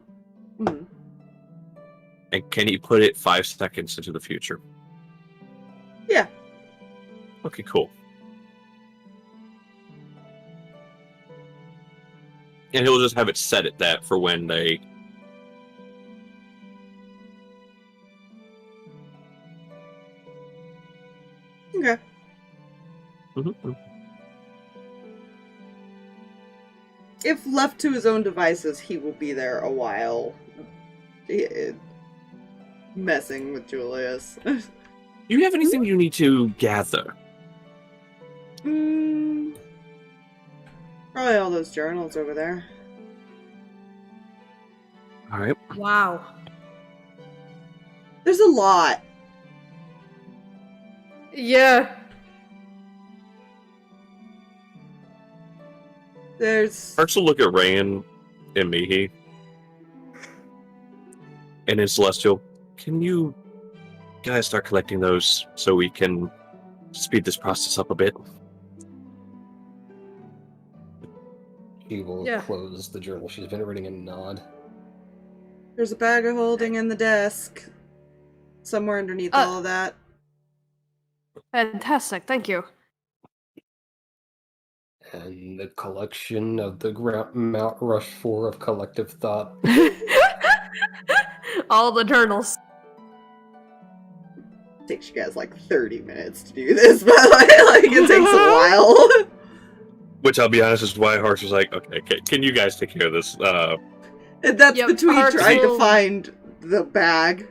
And can he put it 5 seconds into the future? Yeah. Okay, cool. And he'll just have it set at that for when they... Okay. If left to his own devices, he will be there a while. Messing with Julius. Do you have anything you need to gather? Probably all those journals over there. Alright. Wow. There's a lot. Yeah. There's... Harx will look at Reyan and Mihi. And in Celestial, can you guys start collecting those so we can speed this process up a bit? She will close the journal she's been reading and nod. There's a bag of holding in the desk. Somewhere underneath all of that. Fantastic, thank you. And the collection of the Mount Rushmore of collective thought. All the journals. Takes you guys like 30 minutes to do this, by the way. Like, it takes a while. Which, I'll be honest, is why Harx was like, okay, can you guys take care of this? And that's between Harx trying to will- find the bag.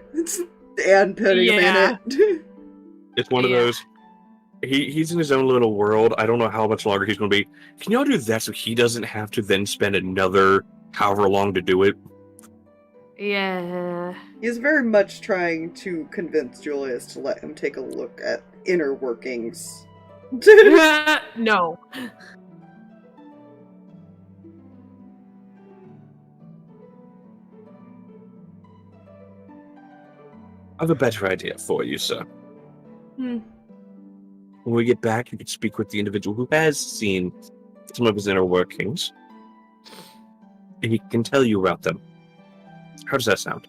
And putting him in it. It's one of those. He's in his own little world. I don't know how much longer he's going to be. Can y'all do that so he doesn't have to then spend another however long to do it? Yeah. He's very much trying to convince Julius to let him take a look at inner workings. No. I have a better idea for you, sir. Hmm. When we get back, you can speak with the individual who has seen some of his inner workings, and he can tell you about them. How does that sound?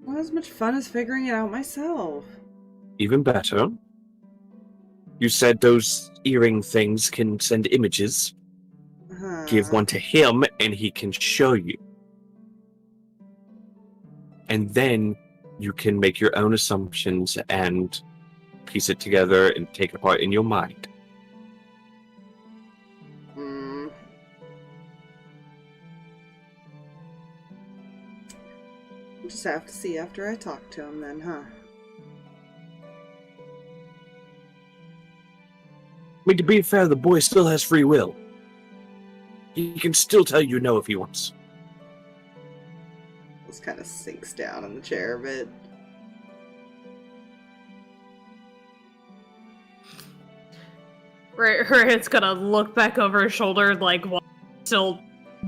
Not as much fun as figuring it out myself. Even better. You said those earring things can send images. Give one to him, and he can show you. And then you can make your own assumptions and piece it together and take it apart in your mind. We'll just have to see after I talk to him then, huh? I mean, to be fair, the boy still has free will. He can still tell you no if he wants. Just kind of sinks down in the chair a bit. Ryan's gonna look back over his shoulder, like, while still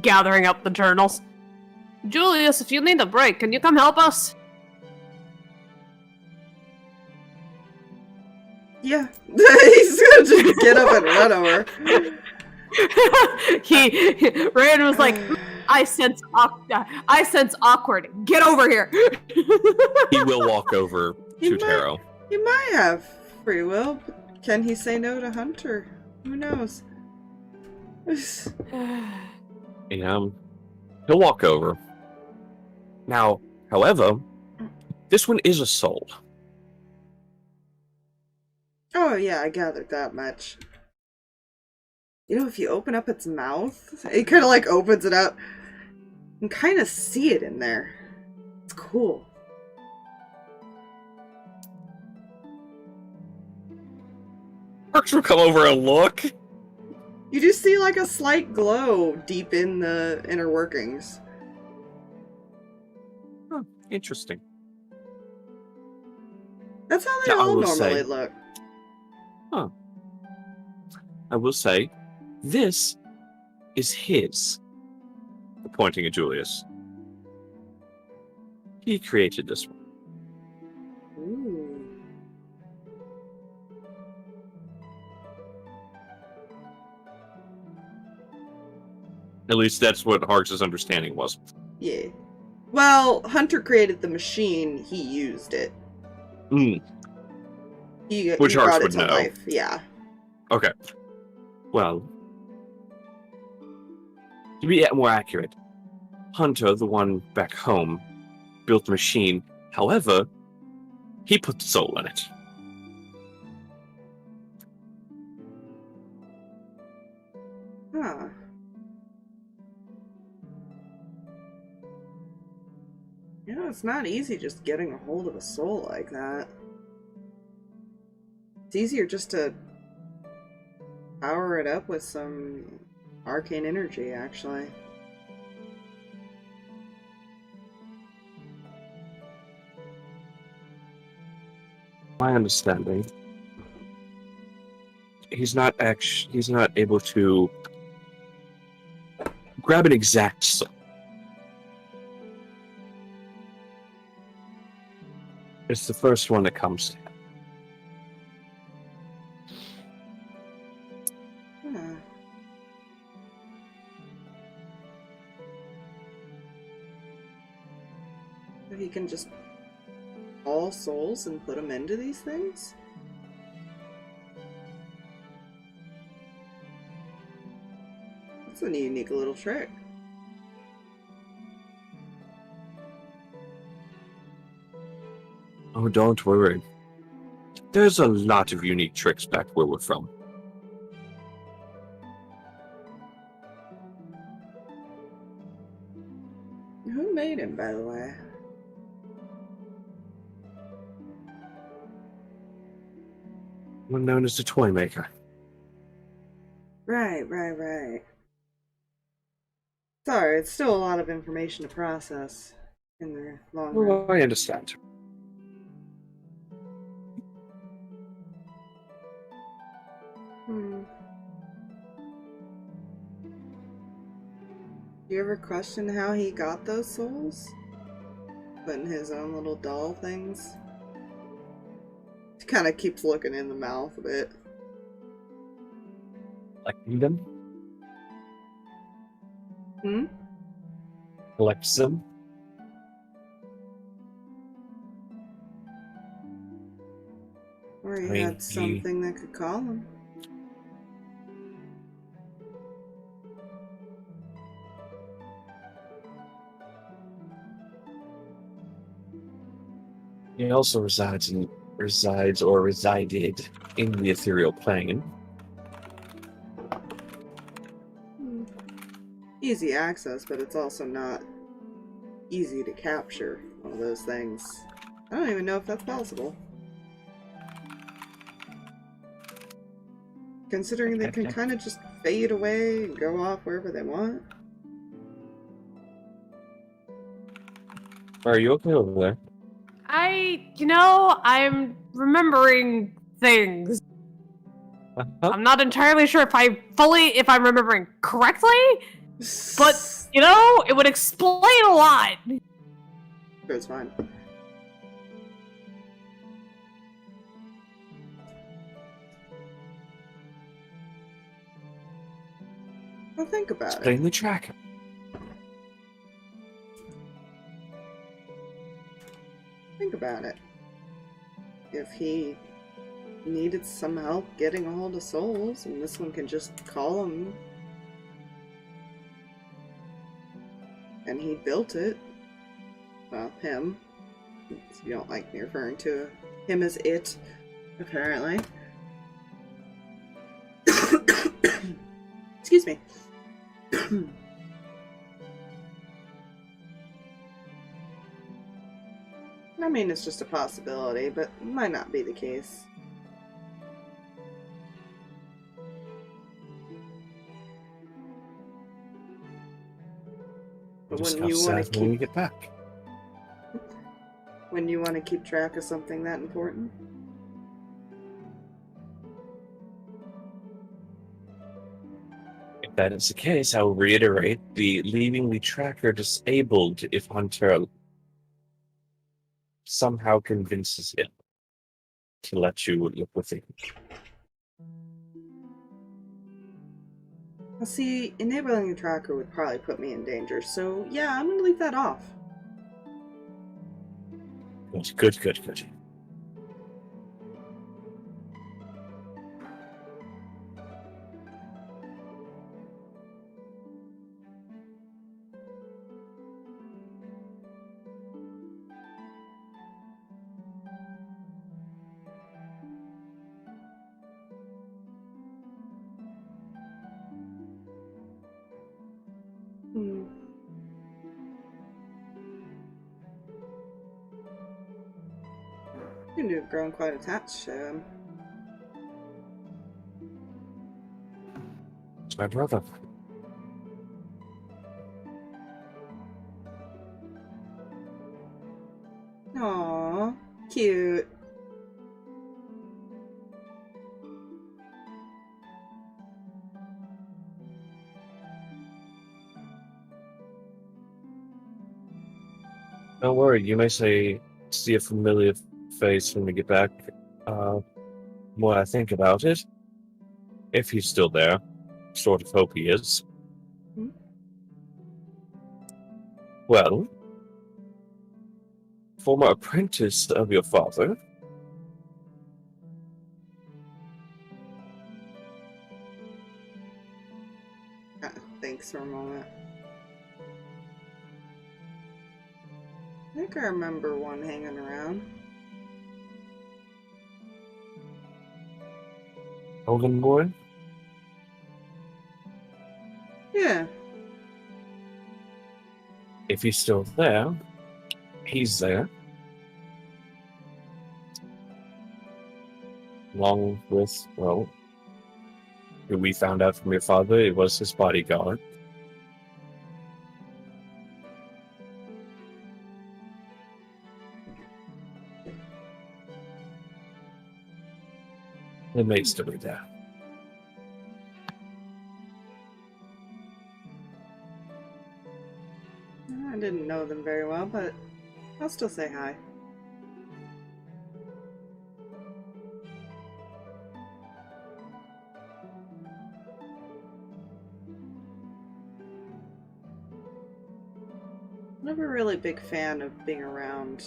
gathering up the journals. Julius, if you need a break, can you come help us? Yeah. He's gonna just get up and run over. Reyan was like, I sense awkward. Get over here. He will walk over to Taro. He might have free will, but can he say no to Hunter? Who knows? He'll walk over. Now, however, this one is a soul. Oh yeah, I gathered that much. You know, if you open up its mouth, it kind of like opens it up. You can kind of see it in there. It's cool. Harx will come over and look. You do see like a slight glow deep in the inner workings. Huh, interesting. That's how they Yeah, I all will normally say- look. Huh. I will say, this is his. Pointing at Julius. He created this one. Ooh. At least that's what Harx's understanding was. Yeah. Well, Hunter created the machine, he used it. Mm. He Which brought Harx it would to know. life. Yeah. Okay. Well, to be more accurate, Hunter, the one back home, built the machine. However, he put the soul in it. Huh. You know, it's not easy just getting a hold of a soul like that. It's easier just to power it up with some arcane energy, actually. My understanding, he's not able to grab an exact soul. It's the first one that comes to him. Huh. So he can just all souls and put them into these things? That's a unique little trick. Oh, don't worry. There's a lot of unique tricks back where we're from. Who made him, by the way? One known as the Toy Maker. Right. Sorry, it's still a lot of information to process in the long run. Well, I understand. Do you ever question how he got those souls? Putting his own little doll things? He kind of keeps looking in the mouth a bit. Collecting them? Collects them? Or he had something that could call him. He also resided in the ethereal plane. Easy access, but it's also not easy to capture one of those things. I don't even know if that's possible. Considering they can kind of just fade away and go off wherever they want. Are you okay over there? I'm remembering things. I'm not entirely sure if I'm remembering correctly, but, it would explain a lot. It's fine. Well, think about Explain the tracker. Think about it. If he needed some help getting a hold of souls, and this one can just call him, and he built it. Well, him. You don't like me referring to him as it, apparently. Excuse me. I mean, it's just a possibility, but might not be the case. But when you want to when you get back. When you want to keep track of something that important? If that is the case, I will reiterate the leaving the tracker disabled if Hunter somehow convinces him to let you look within. Well, see, enabling the tracker would probably put me in danger, so yeah, I'm gonna leave that off. Good. You seem to have grown quite attached to him. It's my brother. Aww, cute. Don't worry, you may see a familiar face when we get back. More I think about it, if he's still there, sort of hope he is. Well, former apprentice of your father. Thanks for a moment. I think I remember one hanging around. Hogan boy? Yeah. if he's still there, he's there. Along with, well, who we found out from your father, it was his bodyguard. It may still be there. I didn't know them very well, but I'll still say hi. Never really a big fan of being around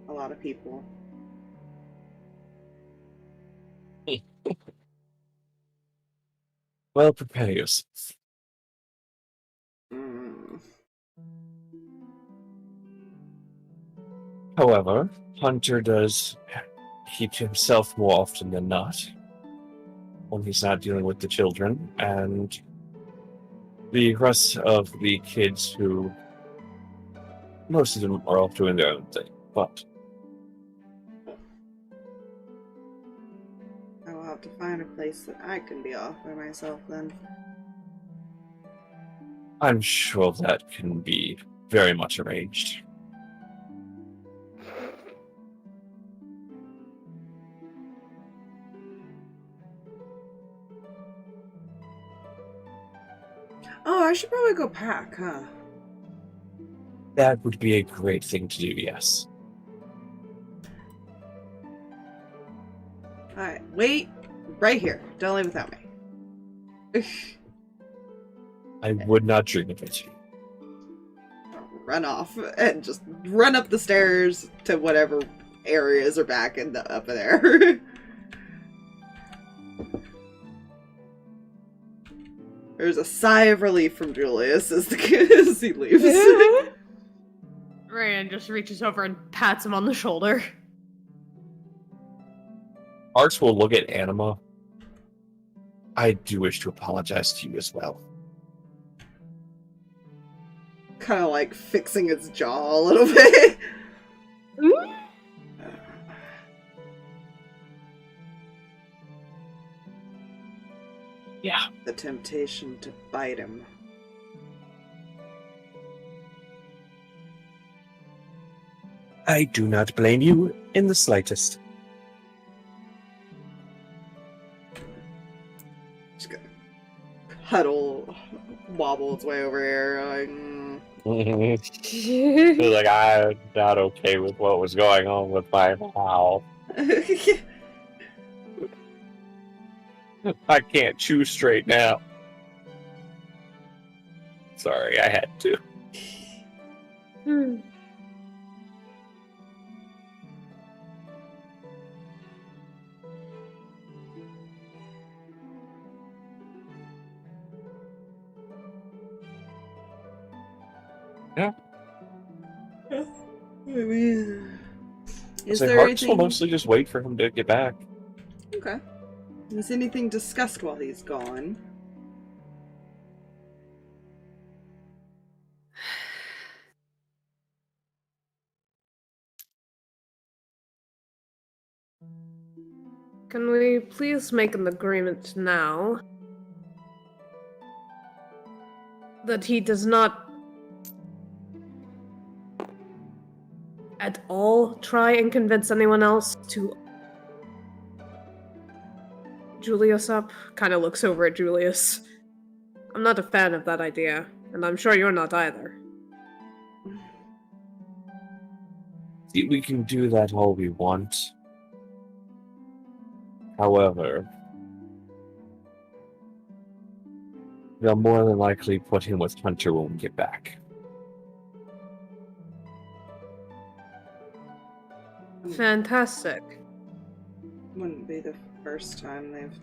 a lot of people. Well, prepare yourself. Mm. However, Hunter does keep to himself more often than not when he's not dealing with the children, and the rest of the kids who, most of them are off doing their own thing, but I will have to find a place that I can be off by myself then. I'm sure that can be very much arranged. Oh, I should probably go pack, huh? That would be a great thing to do, yes. Alright, wait right here. Don't leave without me. I would not dream of it. Run off and just run up the stairs to whatever areas are back in the up there. There's a sigh of relief from Julius as he leaves. Reyan just reaches over and pats him on the shoulder. Harx will look at Anima. I do wish to apologize to you as well. Kind of like fixing its jaw a little bit. Yeah. The temptation to bite him. I do not blame you in the slightest. Just gonna huddle, wobble its way over here. Like, I'm not okay with what was going on with my mouth. I can't chew straight now. Sorry, I had to. Yeah. Is So there Harx anything? will mostly just wait for him to get back. Okay. Is anything discussed while he's gone? Can we please make an agreement now that he does not at all try and convince anyone else to Julius up? Kind of looks over at Julius. I'm not a fan of that idea, and I'm sure you're not either. See, we can do that all we want. However, they'll more than likely put him with Hunter when we get back. Fantastic. Wouldn't be the first time they've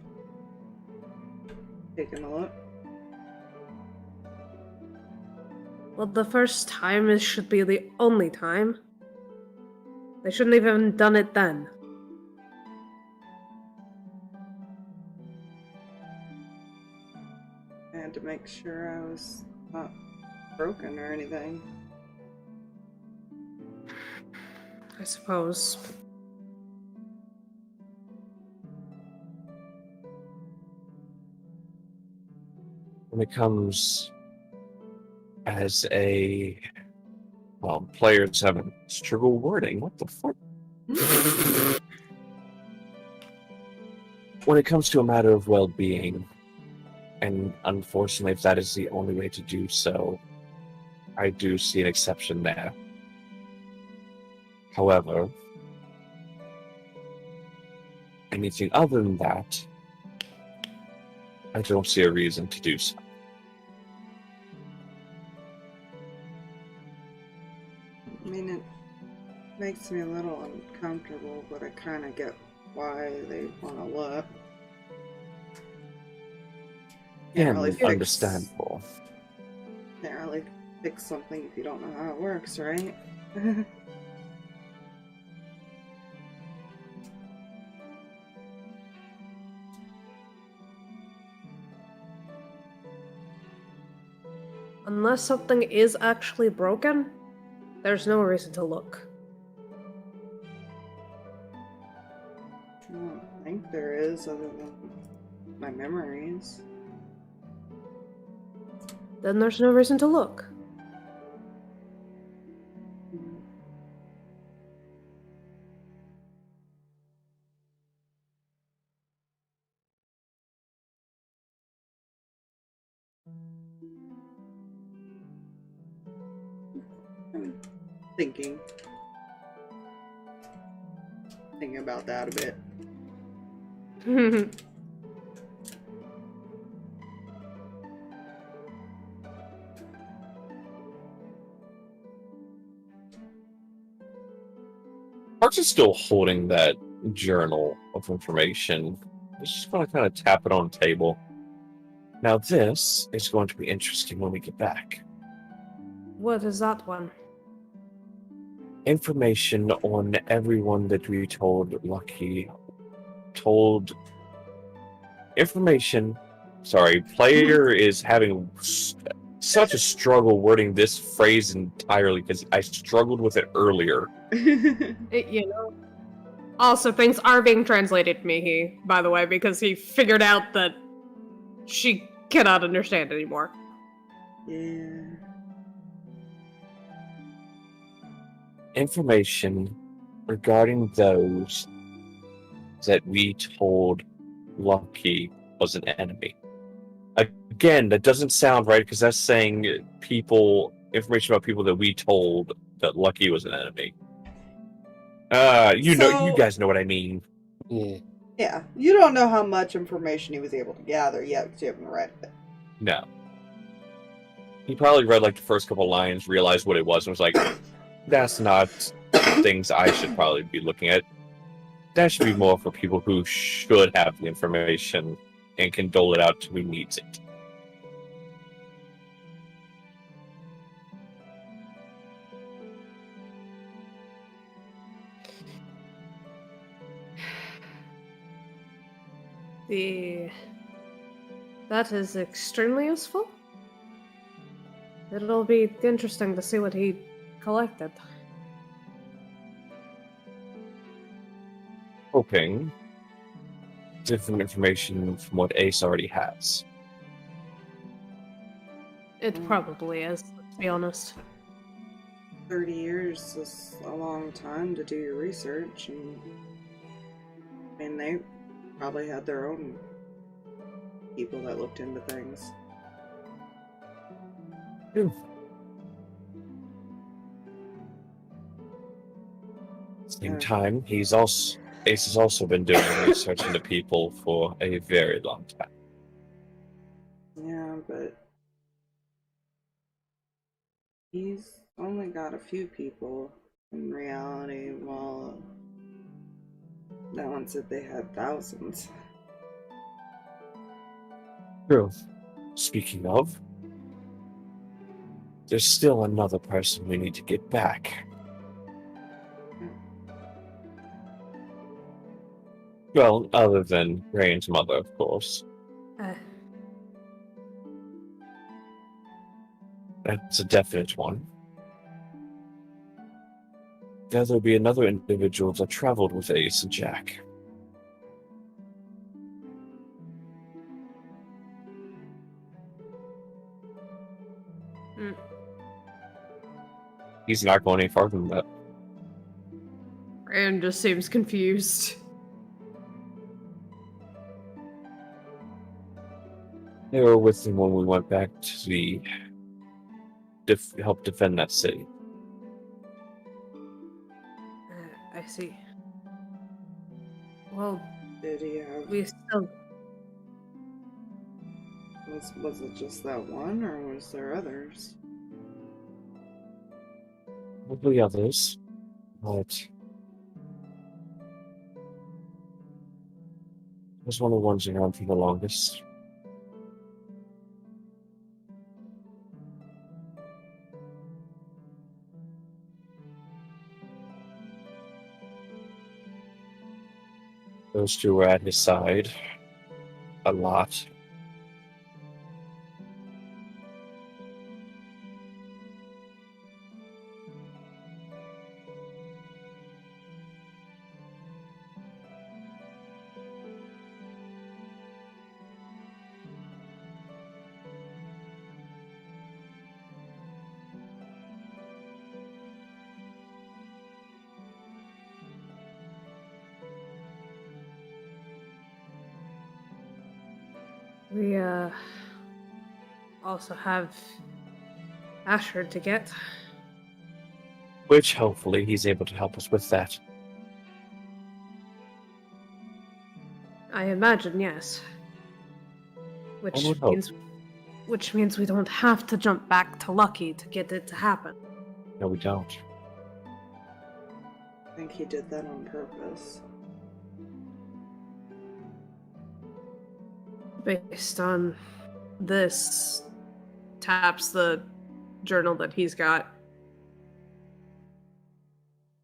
taken a look. Well, the first time should be the only time. They shouldn't have even done it then. I had to make sure I was not broken or anything. I suppose. When it comes as a players having struggle wording. What the fuck? When it comes to a matter of well-being, and unfortunately, if that is the only way to do so, I do see an exception there. However, anything other than that, I don't see a reason to do so. I mean, it makes me a little uncomfortable, but I kind of get why they want to look. Yeah, really understandable. Can't really fix something if you don't know how it works, right? Unless something is actually broken, there's no reason to look. I don't think there is, other than my memories. Then there's no reason to look. I'm thinking about that a bit. Harx is still holding that journal of information. He's just going to kind of tap it on the table. Now this is going to be interesting when we get back. What is that one? Information on everyone that we told Lucky. Told... Information... Sorry, player is having such a struggle wording this phrase entirely because I struggled with it earlier. Also, things are being translated, Mihi, by the way, because he figured out that she cannot understand anymore. Yeah. Information regarding those that we told Lucky was an enemy. Again, that doesn't sound right because that's saying information about people that we told that Lucky was an enemy. You guys know what I mean. Yeah. Yeah, you don't know how much information he was able to gather yet because you haven't read it. No. He probably read like the first couple lines, realized what it was, and was like, that's not things I should probably be looking at. That should be more for people who should have the information and can dole it out to who needs it. That is extremely useful. It'll be interesting to see what he collected. Hoping different information from what Ace already has. It probably is, let's be honest. 30 years is a long time to do your research, and I mean, they probably had their own people that looked into things. Same time, Ace has also been doing research into people for a very long time. Yeah, but he's only got a few people in reality, while that one said they had thousands. True. Speaking of, there's still another person we need to get back. Well, other than Reyan's mother, of course. That's a definite one. there'll be another individual that traveled with Ace and Jack. Hmm. He's not going any farther than that. Reyan just seems confused. They were with him when we went back to the help defend that city. I see. Well, Did he have? we still... Was it just that one, or was there others? Probably others, but was one of the ones around for the longest. Those two were at his side a lot. We, also have Asher to get. Which hopefully he's able to help us with that. I imagine, yes. I would hope. Which means we don't have to jump back to Lucky to get it to happen. No, we don't. I think he did that on purpose. Based on this, taps the journal that he's got.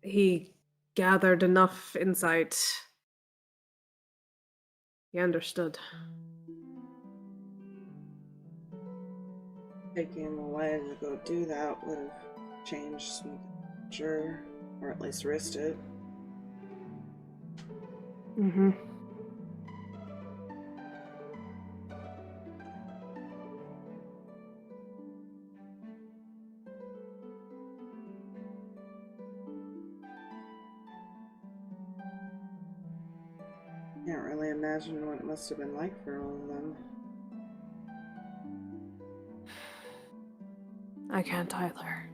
He gathered enough insight. He understood. Taking him away to go do that would have changed some future, or at least risked it. Mm-hmm. Can't really imagine what it must have been like for all of them. I can't either.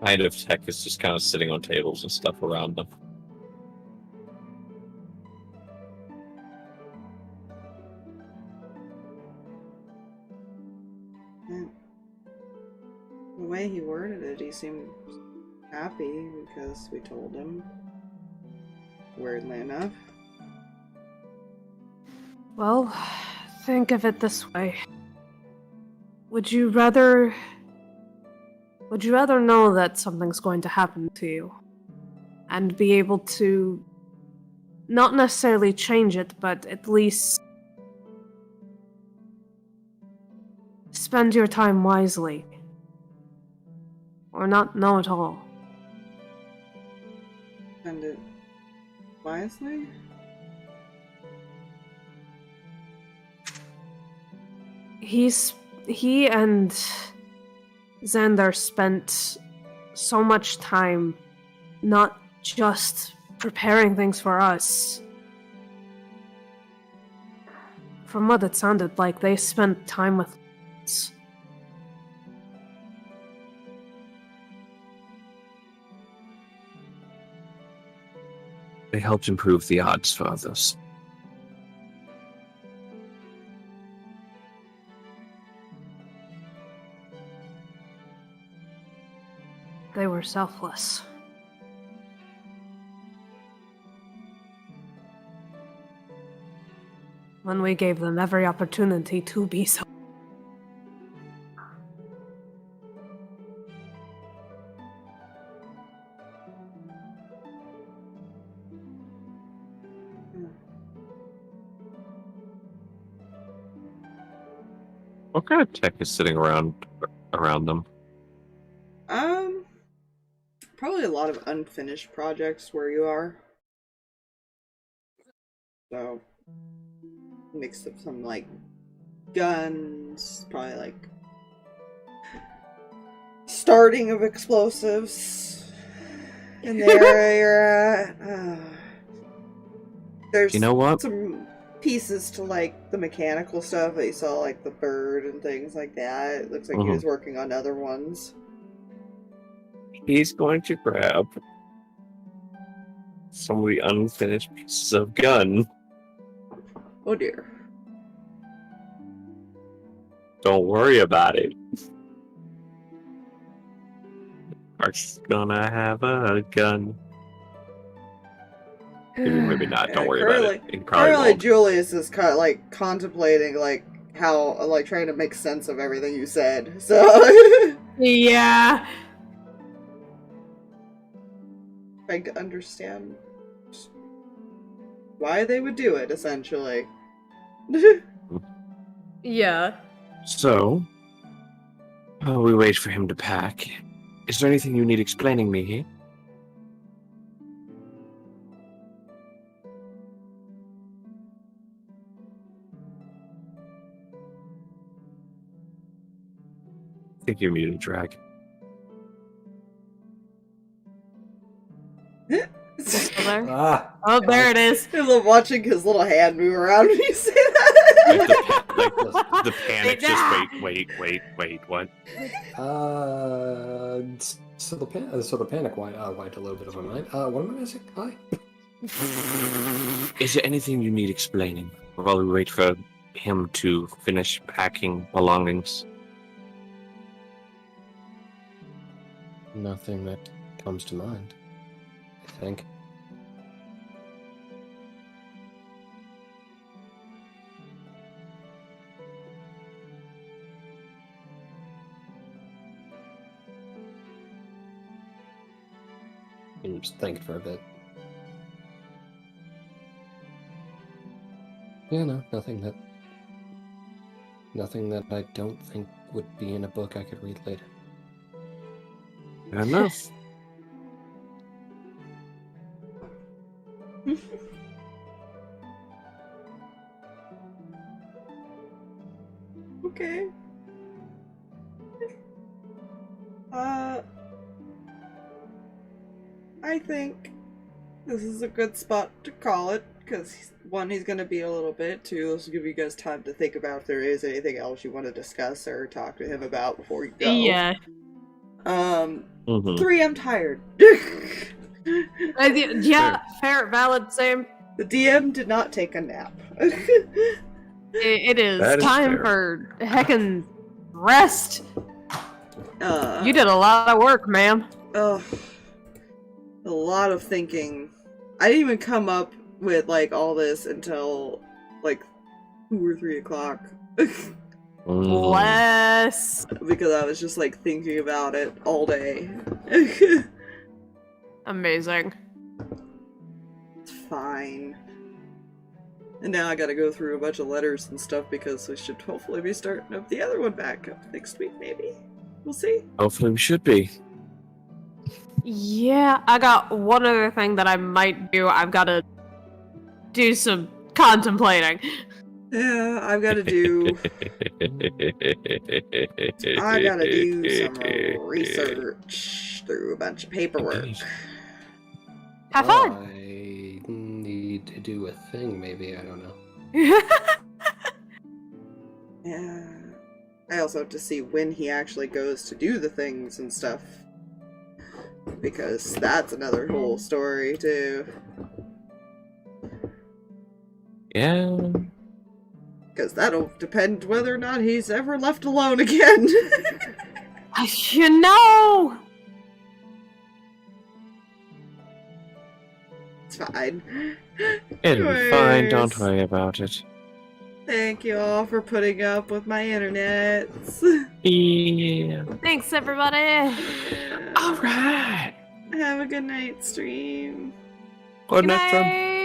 Kind of tech is just kind of sitting on tables and stuff around them. And the way he worded it, he seemed happy because we told him. Weirdly enough. Well, think of it this way. Would you rather know that something's going to happen to you and be able to not necessarily change it, but at least spend your time wisely? Or not know at all? Spend it wisely? He and Xander spent so much time not just preparing things for us. From what it sounded like, they spent time with us. They helped improve the odds for others. They were selfless. When we gave them every opportunity to be so. What kind of tech is sitting around them? Probably a lot of unfinished projects where you are. So, mix of some like guns, probably like starting of explosives in the area you're at. There's You know what? some pieces to like the mechanical stuff that you saw, like the bird and things like that. It looks like he was working on other ones. He's going to grab some of the unfinished pieces of gun. Oh dear. Don't worry about it. Harx gonna have a gun. Maybe not. Don't worry about it. He probably Currently, won't. Julius is kind of like contemplating like how like trying to make sense of everything you said. So Yeah. trying to understand why they would do it, essentially. Yeah. So, while we wait for him to pack, is there anything you need explaining, Mihi? I think you're muted, Drag. Still there? Ah, Oh, there it is. I love watching his little hand move around when you say that. The panic just wait, what? so the panic wiped a little bit of my mind. What am I missing? Hi. Is there anything you need explaining while we wait for him to finish packing belongings? Nothing that comes to mind, I think. I'm just thinking for a bit. Yeah, no, nothing that I don't think would be in a book I could read later. Fair enough. Okay. I think this is a good spot to call it, because one, he's going to be a little bit, two, this will give you guys time to think about if there is anything else you want to discuss or talk to him about before you go. Yeah. Three, I'm tired. Yeah, fair, valid, same. The DM did not take a nap. It is That is time fair. for heckin' rest. You You did a lot of work, ma'am. Ugh. A lot of thinking. I didn't even come up with like all this until like 2 or 3 o'clock. Bless. Because I was just like thinking about it all day. Amazing. It's fine. And now I gotta go through a bunch of letters and stuff because we should hopefully be starting up the other one back up next week, maybe. We'll see. Hopefully we should be. Yeah, I got one other thing that I might do. I've got to do some contemplating. Yeah, I've gotta do some research through a bunch of paperwork. Have fun. I need to do a thing, maybe. I don't know. Yeah. I also have to see when he actually goes to do the things and stuff. Because that's another whole story, too. Yeah. Because that'll depend whether or not he's ever left alone again. You know. It's fine. It'll be fine, don't Anyways, worry about it. Thank you all for putting up with my internets. Yeah. Thanks, everybody. Alright. Have a good night, stream. Good night, friend. Bye.